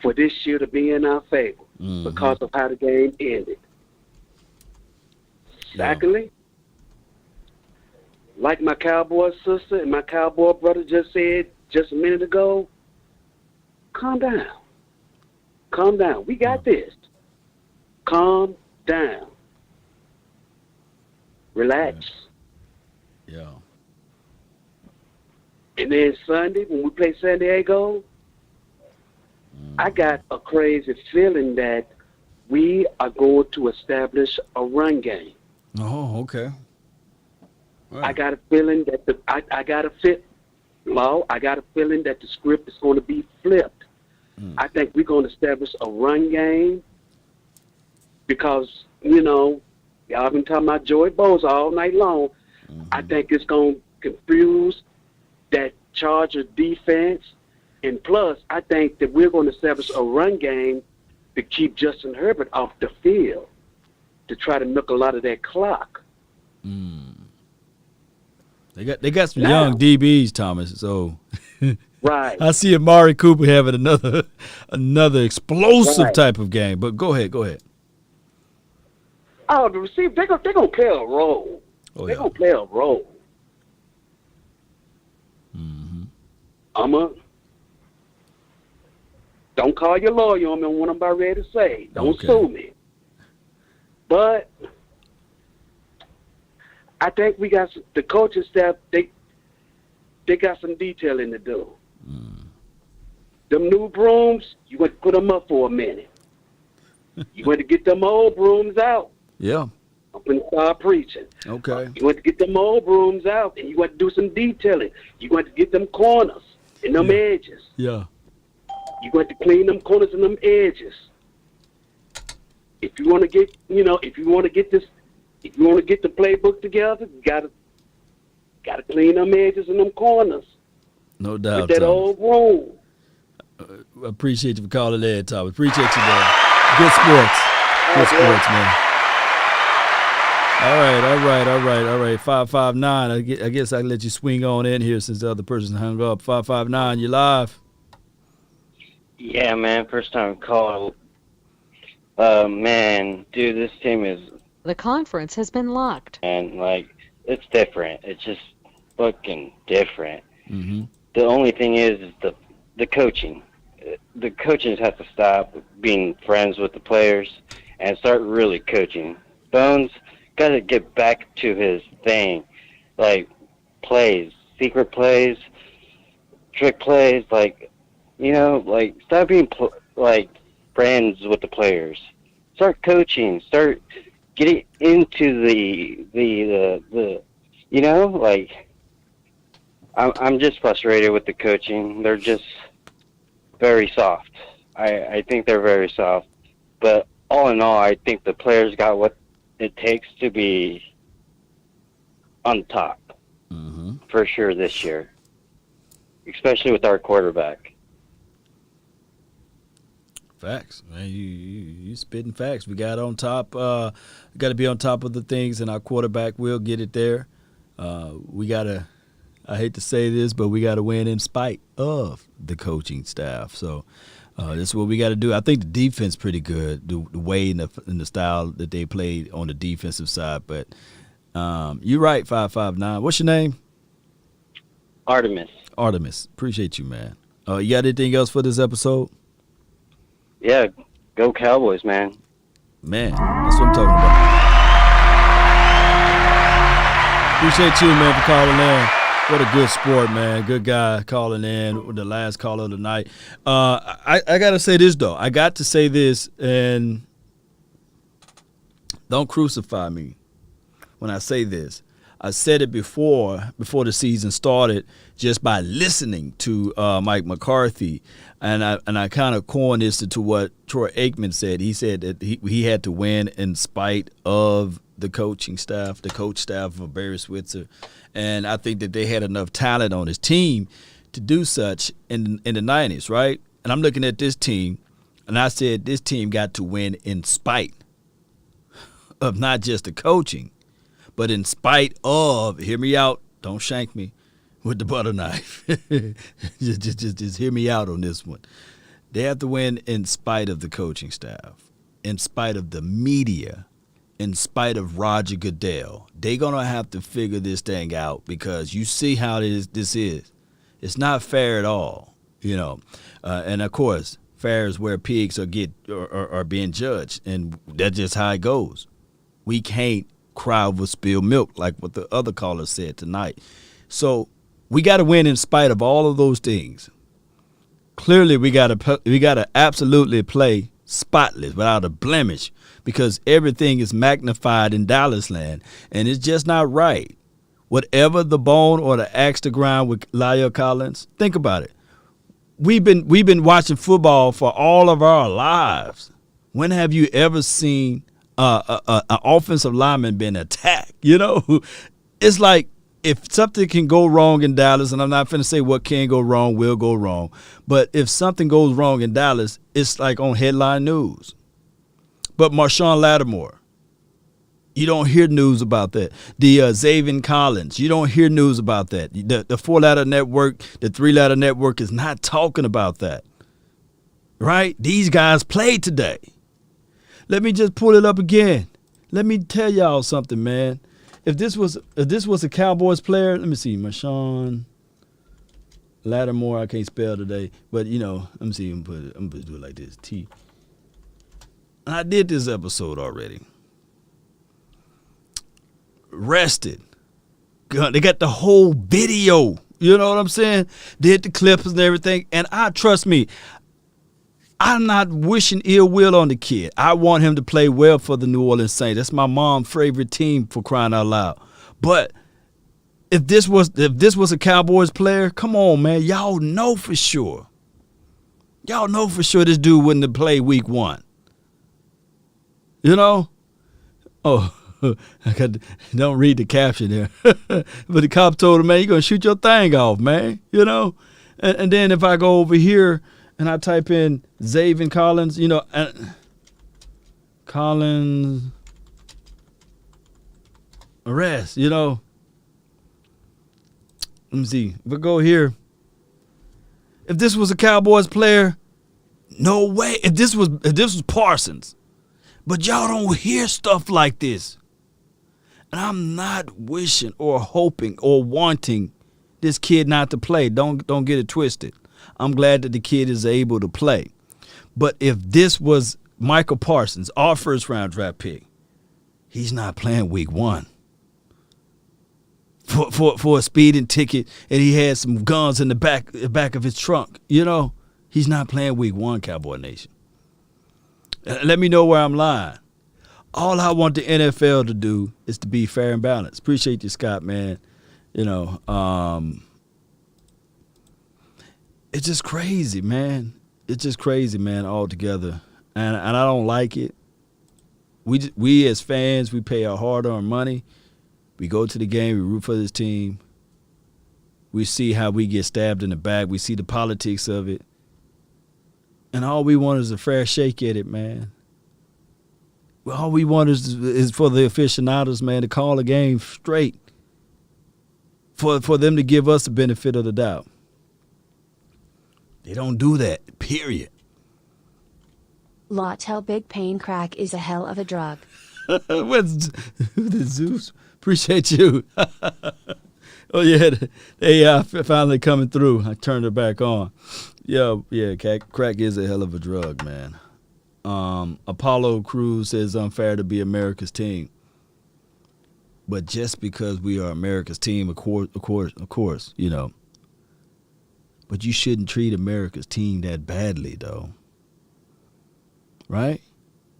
for this year to be in our favor because of how the game ended. Secondly, like my Cowboy sister and my Cowboy brother just said just a minute ago, calm down. Calm down. We got this. Calm down. Relax.
Yeah.
And then Sunday, when we play San Diego, I got a crazy feeling that we are going to establish a run game.
Oh, okay. Right.
I got a feeling that I got a feeling that the script is going to be flipped. I think we're going to establish a run game because, y'all been talking about Joey Bosa all night long. I think it's going to confuse that Charger defense. And plus, I think that we're going to establish a run game to keep Justin Herbert off the field to try to milk a lot of that clock.
They got some young DBs, Thomas. So
right.
I see Amari Cooper having another explosive type of game. But go ahead.
Oh, the receiver, they're gonna play a role. They're gonna play a role. Don't call your lawyer on me on what I'm about ready to say. Don't sue me. But I think we got the coaching staff. They got some detailing to do. Them new brooms, you want to put them up for a minute. You want to get them old brooms out.
Yeah.
I'm going to start preaching.
Okay.
You want to get them old brooms out, and you want to do some detailing. You want to get them corners and them edges.
Yeah.
You want to clean them corners and them edges. If you want to get, if you want to get the playbook together, you gotta clean them edges and them corners.
No doubt.
With that old room.
Appreciate you for calling in, Tom. Appreciate you, man. Good sports. Good sports, man. All right. 559. I guess I can let you swing on in here since the other person hung up. 559, you live.
Yeah, man. First time call. Man, dude, this team is...
The conference has been locked.
And, it's different. It's just fucking different.
Mm-hmm.
The only thing is the coaching. the coaches have to stop being friends with the players and start really coaching. Bones got to get back to his thing, like plays, secret plays, trick plays, like, you know, like stop being like friends with the players. Start coaching. Start getting into the you know, like I'm just frustrated with the coaching. They're just very soft. I think they're very soft. But all in all, I think the players got what it takes to be on top for sure this year, especially with our quarterback.
Facts, man. You spitting facts. We got on top. Got to be on top of the things, and our quarterback will get it there. We got to. I hate to say this, but we got to win in spite of the coaching staff. So this is what we got to do. I think the defense pretty good, the way and the style that they played on the defensive side. But you're right, 559. What's your name?
Artemis.
Appreciate you, man. You got anything else for this episode?
Yeah, go Cowboys, man.
Man, that's what I'm talking about. Appreciate you, man, for calling in. What a good sport, man. Good guy calling in, the last caller of the night. I got to say this, though. I got to say this, and don't crucify me when I say this. I said it before the season started, just by listening to Mike McCarthy, and I kind of coined this to what Troy Aikman said. He said that he had to win in spite of the coaching staff, the coach staff of Barry Switzer, and I think that they had enough talent on his team to do such in the 90s, right? And I'm looking at this team, and I said this team got to win in spite of not just the coaching, but in spite of, hear me out, don't shank me with the butter knife. just hear me out on this one. They have to win in spite of the coaching staff, in spite of the media, in spite of Roger Goodell. They're going to have to figure this thing out, because you see how this is. It's not fair at all, you know. And, of course, fair is where pigs are being judged, and that's just how it goes. We can't cry over spilled milk, like what the other caller said tonight. So we got to win in spite of all of those things. Clearly, we got to absolutely play spotless, without a blemish, because everything is magnified in Dallas land, and it's just not right. Whatever the bone or the axe to grind with Lyle Collins, think about it. We've been watching football for all of our lives. When have you ever seen an offensive lineman being attacked? You know, it's like, if something can go wrong in Dallas, and I'm not finna say what can go wrong will go wrong, but if something goes wrong in Dallas, it's like on headline news. But Marshawn Lattimore, you don't hear news about that. The Zaven Collins, you don't hear news about that. The four-letter network, the three-letter network is not talking about that, right? These guys played today. Let me just pull it up again. Let me tell y'all something, man. If this was a Cowboys player, let me see, Marshawn Lattimore, I can't spell today, but you know, let me see, I'm gonna do it like this, T. And I did this episode already. Rested. They got the whole video. You know what I'm saying? Did the clips and everything. And trust me, I'm not wishing ill will on the kid. I want him to play well for the New Orleans Saints. That's my mom's favorite team, for crying out loud. But if this was a Cowboys player, come on, man. Y'all know for sure. Y'all know for sure this dude wouldn't have played week 1. You know? Oh, don't read the caption there. But the cop told him, man, you're going to shoot your thing off, man. You know? And then if I go over here and I type in Zaven Collins, you know, Collins arrest, you know. Let me see. If I go here, if this was a Cowboys player, no way. If this was Parsons, but y'all don't hear stuff like this. And I'm not wishing or hoping or wanting this kid not to play. Don't get it twisted. I'm glad that the kid is able to play. But if this was Michael Parsons, our first-round draft pick, he's not playing week 1 for a speeding ticket, and he had some guns in the back of his trunk. You know, he's not playing week 1, Cowboy Nation. Let me know where I'm lying. All I want the NFL to do is to be fair and balanced. Appreciate you, Scott, man. You know, it's just crazy, man. It's just crazy, man, altogether. And I don't like it. We as fans, we pay our hard-earned money. We go to the game. We root for this team. We see how we get stabbed in the back. We see the politics of it. And all we want is a fair shake at it, man. All we want is for the aficionados, man, to call a game straight. For them to give us the benefit of the doubt. They don't do that, period.
Law tell Big Pain crack is a hell of a drug.
What's the Zeus? Appreciate you. Oh, yeah, they finally coming through. I turned it back on. Yeah, crack is a hell of a drug, man. Apollo Cruz says unfair to be America's team. But just because we are America's team, of course, you know. But you shouldn't treat America's team that badly, though. Right?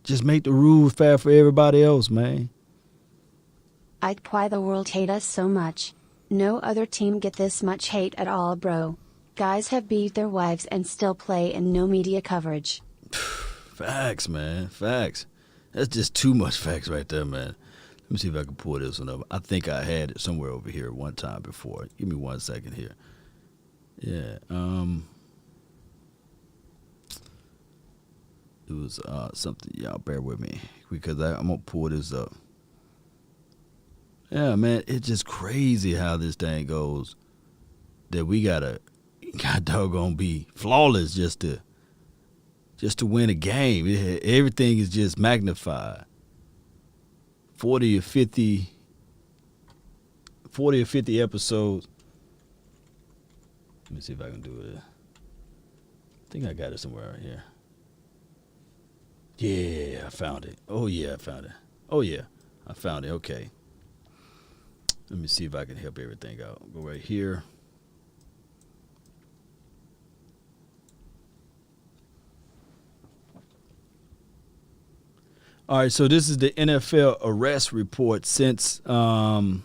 Just make the rules fair for everybody else, man.
Ike, why the world hate us so much? No other team get this much hate at all, bro. Guys have beat their wives and still play and no media coverage.
Facts, man. Facts. That's just too much facts right there, man. Let me see if I can pull this one up. I think I had it somewhere over here one time before. Give me 1 second here. Yeah. It was something. Y'all bear with me because I'm going to pull this up. Yeah, man, it's just crazy how this thing goes that we gotta doggone be flawless just to win a game. Everything is just magnified. 40 or 50 episodes. Let me see if I can do it. I think I got it somewhere right here. Yeah, I found it. Oh, yeah, I found it. Oh, yeah, I found it. Okay. Let me see if I can help everything out. Go right here. All right, so this is the NFL arrest report since 2000.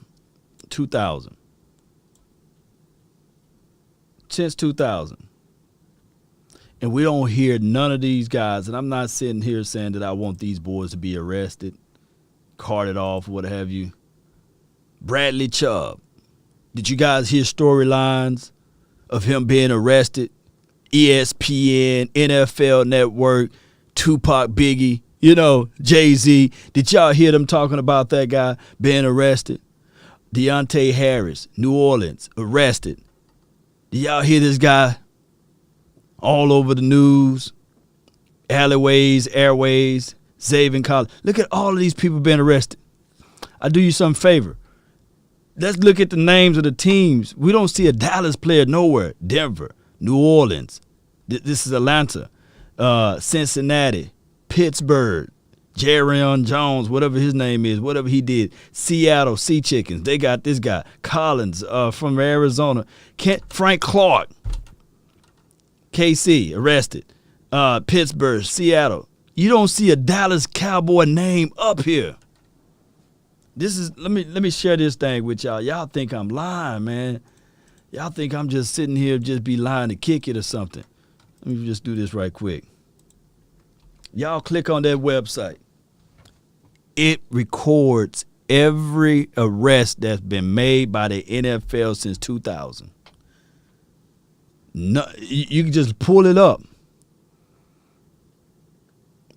Since 2000. And we don't hear none of these guys, and I'm not sitting here saying that I want these boys to be arrested, carted off, what have you. Bradley Chubb. Did you guys hear storylines of him being arrested? ESPN, NFL Network, Tupac, Biggie, you know, Jay-Z. Did y'all hear them talking about that guy being arrested? Deontay Harris, New Orleans, arrested. Did y'all hear this guy all over the news? Alleyways, airways, Zaven College. Look at all of these people being arrested. I do you some favor. Let's look at the names of the teams. We don't see a Dallas player nowhere. Denver, New Orleans. This is Atlanta. Cincinnati, Pittsburgh, Jerrion Jones, whatever his name is, whatever he did. Seattle, Sea Chickens. They got this guy. Collins from Arizona. Frank Clark, KC, arrested. Pittsburgh, Seattle. You don't see a Dallas Cowboy name up here. This is let me share this thing with y'all. Y'all think I'm lying, man. Y'all think I'm just sitting here just be lying to kick it or something. Let me just do this right quick. Y'all click on that website. It records every arrest that's been made by the NFL since 2000. No, you can just pull it up.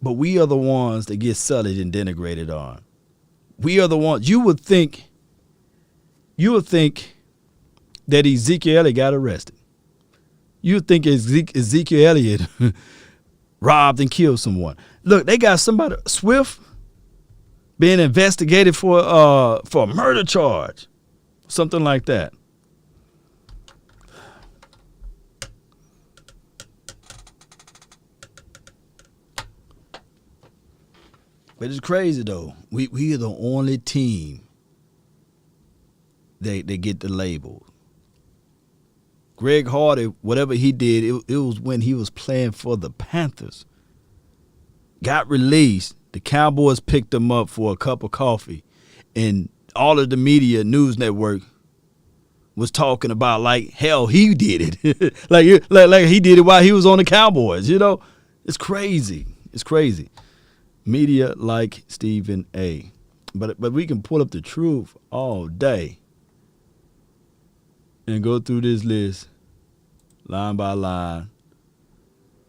But we are the ones that get sullied and denigrated on. We are the ones. You would think that Ezekiel Elliott got arrested. You would think Ezekiel Elliott robbed and killed someone. Look, they got somebody, Swift, being investigated for a murder charge, something like that. But it's crazy though. We are the only team they get the label. Greg Hardy, whatever he did, it was when he was playing for the Panthers. Got released. The Cowboys picked him up for a cup of coffee, and all of the media news network was talking about like hell he did it, like he did it while he was on the Cowboys. You know, it's crazy. It's crazy. Media like Stephen A. But we can pull up the truth all day and go through this list line by line,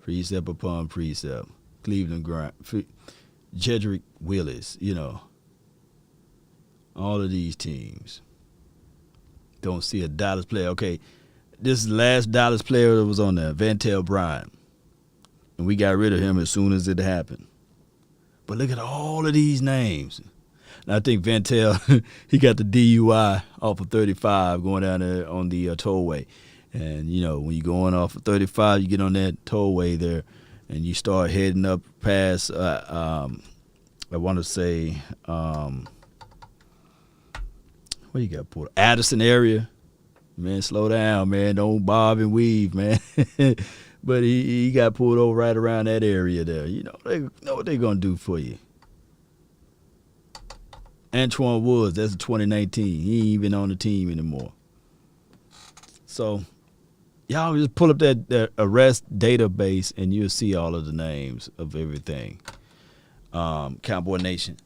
precept upon precept. Cleveland Grant, Jedrick Willis, you know, all of these teams. Don't see a Dallas player. Okay, this is the last Dallas player that was on there, Vantel Bryant. And we got rid of him as soon as it happened. But look at all of these names. And I think Vantel, he got the DUI off of 35 going down there on the tollway. And, you know, when you're going off of 35, you get on that tollway there, and you start heading up past, I want to say, what you got pulled? Addison area. Man, slow down, man. Don't bob and weave, man. But he got pulled over right around that area there. You know, they know what they're going to do for you. Antoine Woods, that's 2019. He ain't even on the team anymore. So, y'all just pull up that arrest database and you'll see all of the names of everything. Cowboy Nation.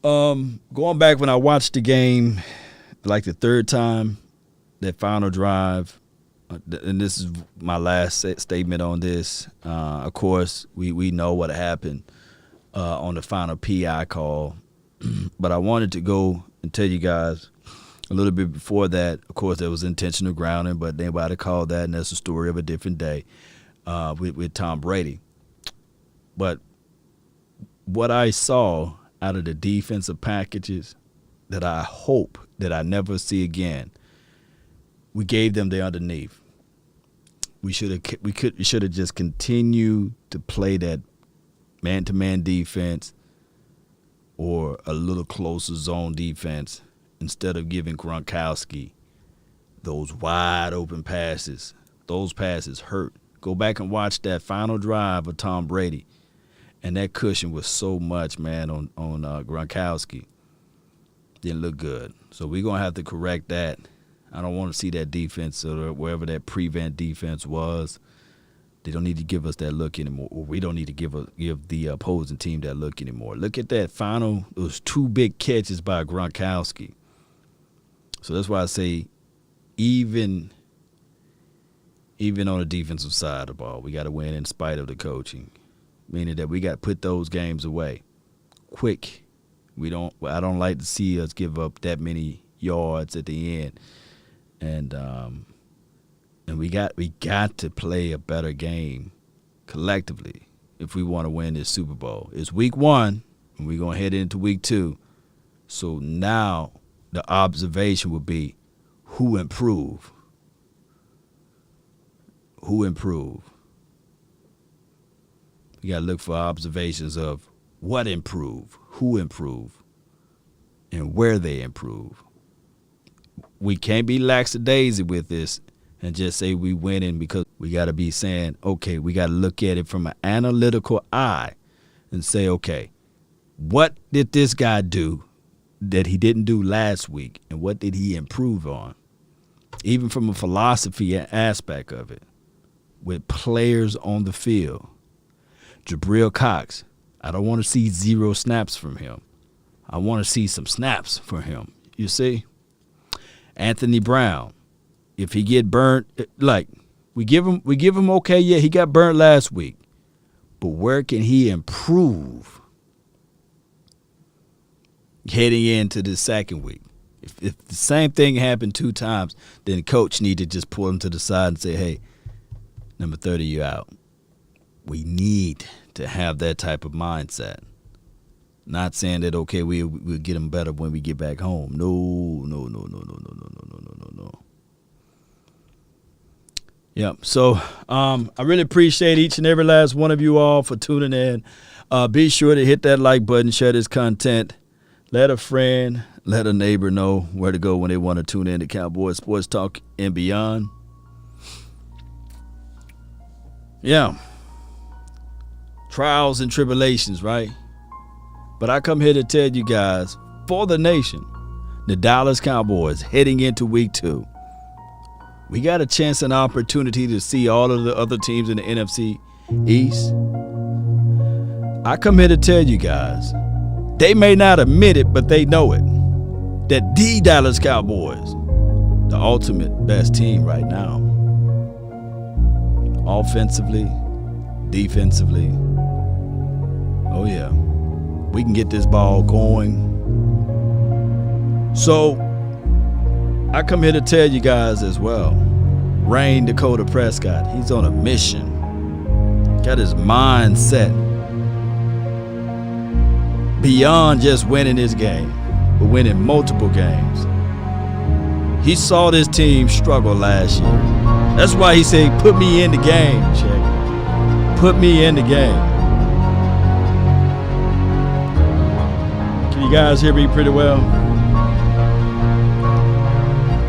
Going back when I watched the game, like the third time, that final drive, and this is my last statement on this. Of course, we know what happened on the final PI call, but I wanted to go and tell you guys a little bit before that. Of course, there was intentional grounding, but nobody called that, and that's a story of a different day with Tom Brady. But what I saw out of the defensive packages that I hope that I never see again, we gave them the underneath. We should have just continued to play that man-to-man defense or a little closer zone defense instead of giving Gronkowski those wide open passes. Those passes hurt. Go back and watch that final drive of Tom Brady, and that cushion was so much, man, on Gronkowski. Didn't look good. So we're going to have to correct that. I don't want to see that defense or wherever that prevent defense was. They don't need to give us that look anymore, or we don't need to give the opposing team that look anymore. Look at that final. Those two big catches by Gronkowski. So that's why I say even on the defensive side of the ball, we got to win in spite of the coaching, meaning that we got to put those games away quick. I don't like to see us give up that many yards at the end. And we got to play a better game collectively if we want to win this Super Bowl. It's week 1, and we're going to head into week 2. So now the observation will be who improve. Who improve. You got to look for observations of what improve, who improve, and where they improve. We can't be lackadaisy with this and just say we winning, because we got to be saying, okay, we got to look at it from an analytical eye and say, okay, what did this guy do that he didn't do last week, and what did he improve on? Even from a philosophy aspect of it, with players on the field. Jabril Cox, I don't want to see 0 snaps from him. I want to see some snaps from him. You see? Anthony Brown, if he get burnt, like we give him okay, yeah, he got burnt last week. But where can he improve heading into the second week? If the same thing happened 2 times, then coach need to just pull him to the side and say, hey, number 30, you out. We need to have that type of mindset. Not saying that, okay, we'll get him better when we get back home. No. Yep. So I really appreciate each and every last one of you all for tuning in. Be sure to hit that like button, share this content. Let a friend, let a neighbor know where to go when they want to tune in to Cowboys Sports Talk and beyond. Yeah. Trials and tribulations, right? But I come here to tell you guys, for the nation, the Dallas Cowboys heading into week 2, we got a chance and opportunity to see all of the other teams in the NFC East. I come here to tell you guys, they may not admit it, but they know it, that the Dallas Cowboys, the ultimate best team right now. Offensively, defensively. Oh yeah, we can get this ball going. So, I come here to tell you guys as well, Rain Dakota Prescott, he's on a mission. Got his mind set beyond just winning this game, but winning multiple games. He saw this team struggle last year. That's why he said, put me in the game, Check. Put me in the game. Can you guys hear me pretty well?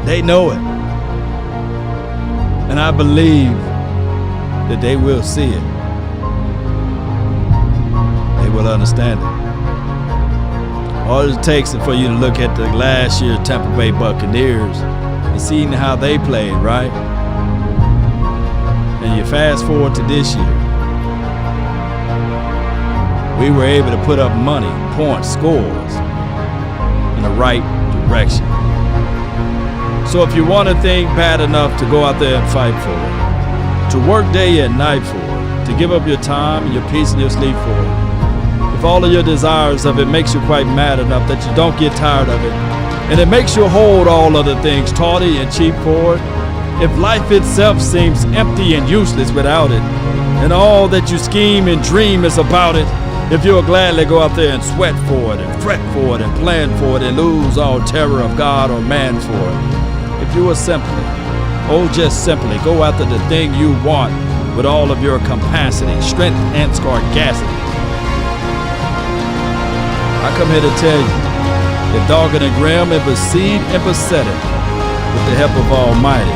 They know it. And I believe that they will see it. They will understand it. All it takes is for you to look at the last year's Tampa Bay Buccaneers and seeing how they played, right? And you fast forward to this year. We were able to put up money, points, scores in the right direction. So if you want a thing bad enough to go out there and fight for it, to work day and night for it, to give up your time and your peace and your sleep for it, if all of your desires of it makes you quite mad enough that you don't get tired of it, and it makes you hold all other things tawdry and cheap for it, if life itself seems empty and useless without it, and all that you scheme and dream is about it, if you'll gladly go out there and sweat for it and fret for it and plan for it and lose all terror of God or man for it, if you will simply, just simply go after the thing you want with all of your capacity, strength, and scarcity. I come here to tell you that dogged and grim and proceed and beset it with the help of Almighty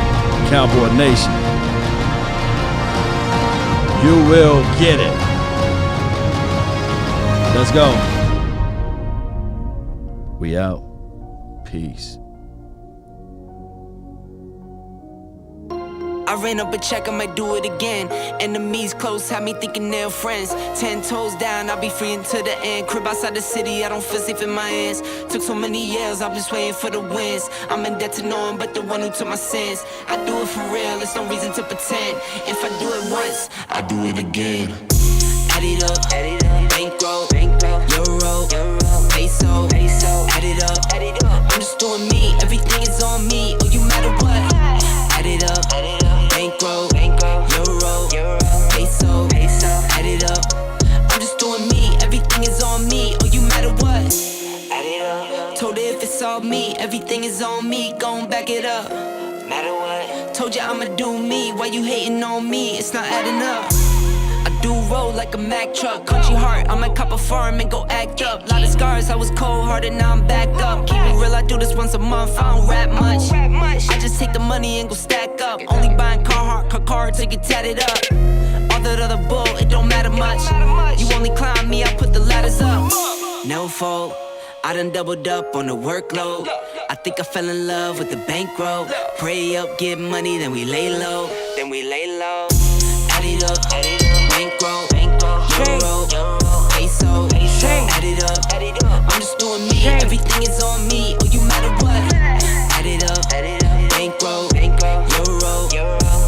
Cowboy Nation. You will get it. Let's go. We out. Peace.
I ran up a check, I might do it again. Enemies close, had me thinking they're friends. 10 toes down, I'll be free until the end. Crib outside the city, I don't feel safe in my hands. Took so many years, I'm just waiting for the wins. I'm in debt to no one but the one who took my sins. I do it for real, there's no reason to pretend. If I do it once, I do it again. Add it up, bankroll, euro, peso, add it up. I'm just doing me, everything is on me. Oh, you matter what? Add it up. Bankroll, euro, peso, add it up. I'm just doing me, everything is on me. Oh, you matter what? Add it up. Told her if it's all me, everything is on me. Gon' back it up. Matter what? Told you I'ma do me. Why you hating on me? It's not adding up. I do roll like a Mack truck. Country heart, I might cop a farm and go act up. Lot of scars, I was cold-hearted, now I'm back up. Keep it real, I do this once a month, I don't rap much. I just take the money and go stack up. Only buying car to get tatted up. All that other bull, it don't matter much. You only climb me, I put the ladders up. No fault, I done doubled up on the workload. I think I fell in love with the bankroll. Pray up, get money, then we lay low. Add it up. Bankroll, euro, peso, add it up. I'm just doing me, everything is on me. Oh, you matter what? Add it up. Bankroll, euro,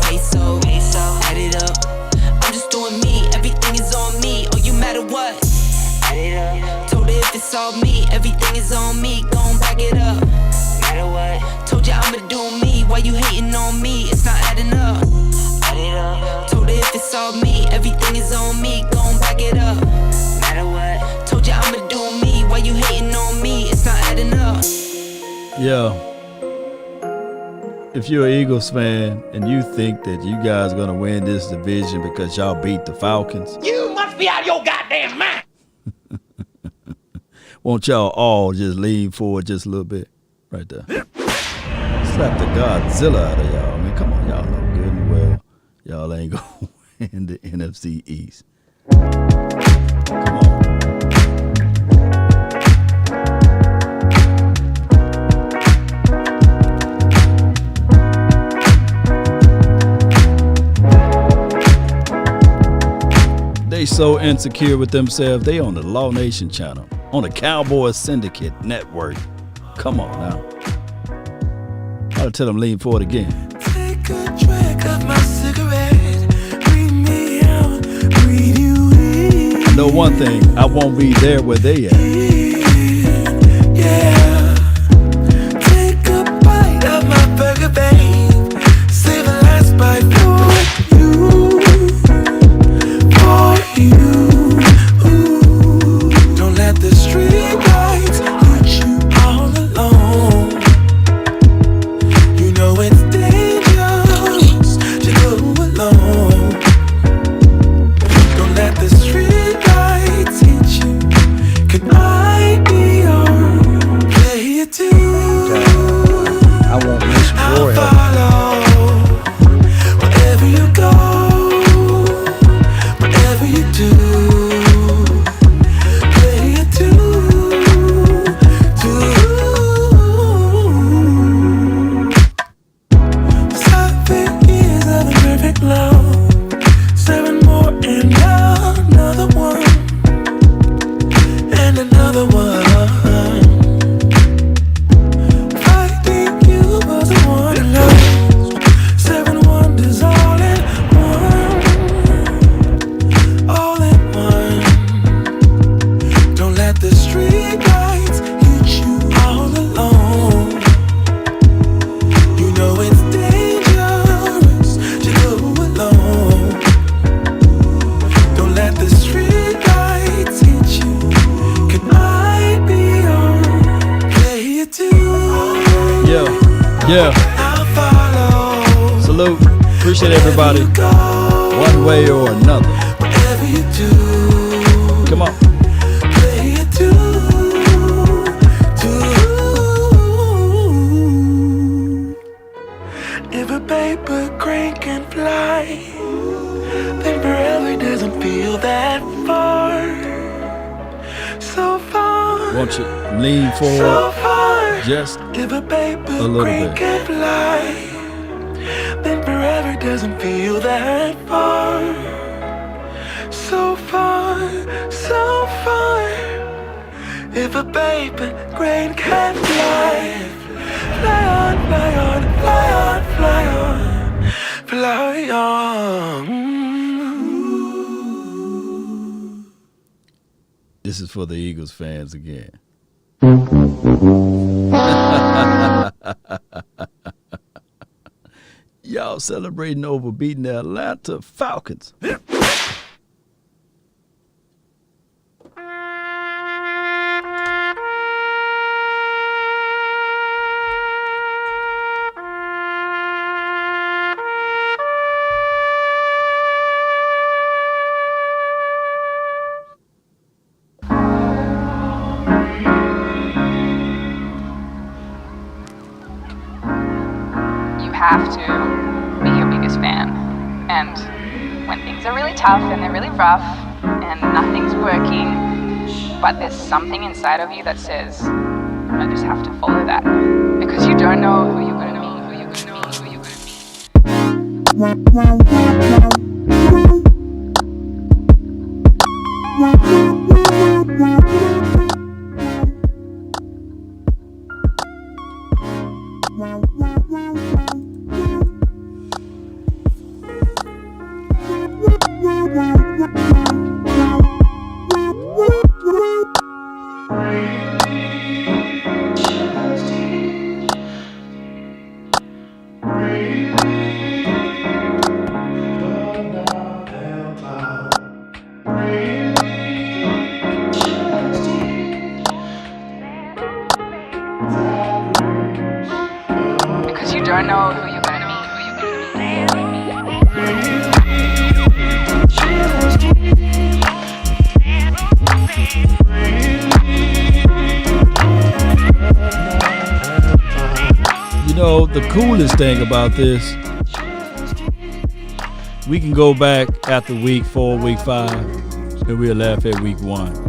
peso, add it up. I'm just doing me, everything is on me. Oh, you matter what? Add it up. Told her if it's all me, everything is on me. Gon' back it up. Matter what? Told you I'ma do me. Why you hating on me? It's not adding up. Add it up. Told her if it's all me, everything is on me. Gon' back it up. Matter what? Told you I'ma do me. Why you hating on me? It's not adding up.
Yeah. If you're an Eagles fan and you think that you guys are going to win this division because y'all beat the Falcons,
You must be out of your goddamn mind.
Won't y'all all just lean forward just a little bit? Right there. Slap the Godzilla out of y'all. I mean, come on, y'all know good and well y'all ain't going to win the NFC East. Come on. They so insecure with themselves. They on the Law Nation channel, on the Cowboys Syndicate Network. Come on now. I'll tell them lean forward again.
Take a drag of my cigarette. Breathe me out, breathe you in.
I know one thing, I won't be there where they at.
Yeah. Take a bite of my burger, babe. Save the last bite for you. For you. Ooh. Don't let the street lights lead you all alone. You know it's dangerous to go alone. Don't let the street lights hit you. Could I be your player too?
I won't miss
I'll
Roy.
follow wherever you go, whatever you do. Player too. 7 years of the perfect love, 7 more and another one, and another one. Fighting you was the one to love. 7 wonders all in one, all in one. Don't let the street lights hit you all alone. You know it's dangerous to go alone. Don't let the street lights hit you. Could I be your player too?
Yeah.
I'll follow
Salute. Appreciate everybody. One way or another.
whatever you do.
Come on.
Player too. If a paper crane can fly, then forever doesn't feel that far. So far.
Won't you lean
So
forward
far.
just
If a paper
a little
crane
bit?
can fly, then forever doesn't feel that far. So far, so far. If a paper crane can fly, fly on, fly on, fly on, fly on, fly on.
This is for the Eagles fans again. Y'all celebrating over beating the Atlanta Falcons.
You have to be your biggest fan. And when things are really tough and they're really rough and nothing's working, but there's something inside of you that says, I just have to follow that. Because you don't know who you're going to meet, who you're going to meet, who you're
the coolest thing about this, we can go back after week 4, week 5, and we'll laugh at week 1.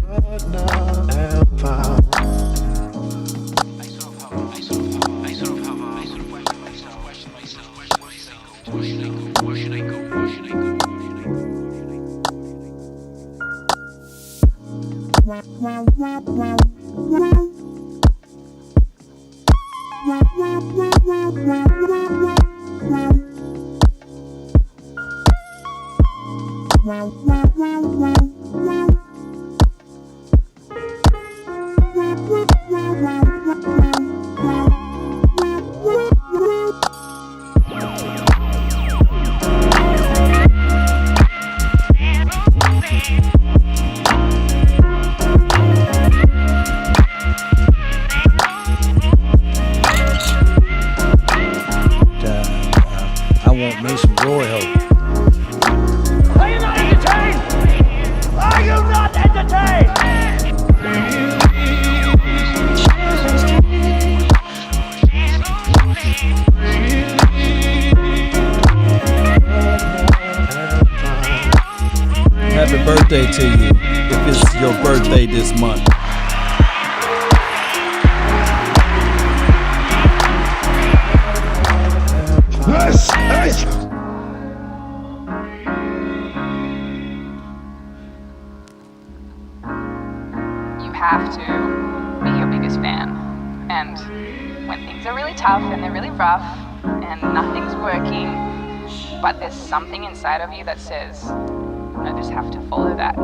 I want me some Royal.
Are you not entertained? Are you not entertained?
Happy birthday to you, if it's your birthday this month.
You have to be your biggest fan. And when things are really tough and they're really rough and nothing's working, but there's something inside of you that says, I just have to follow that.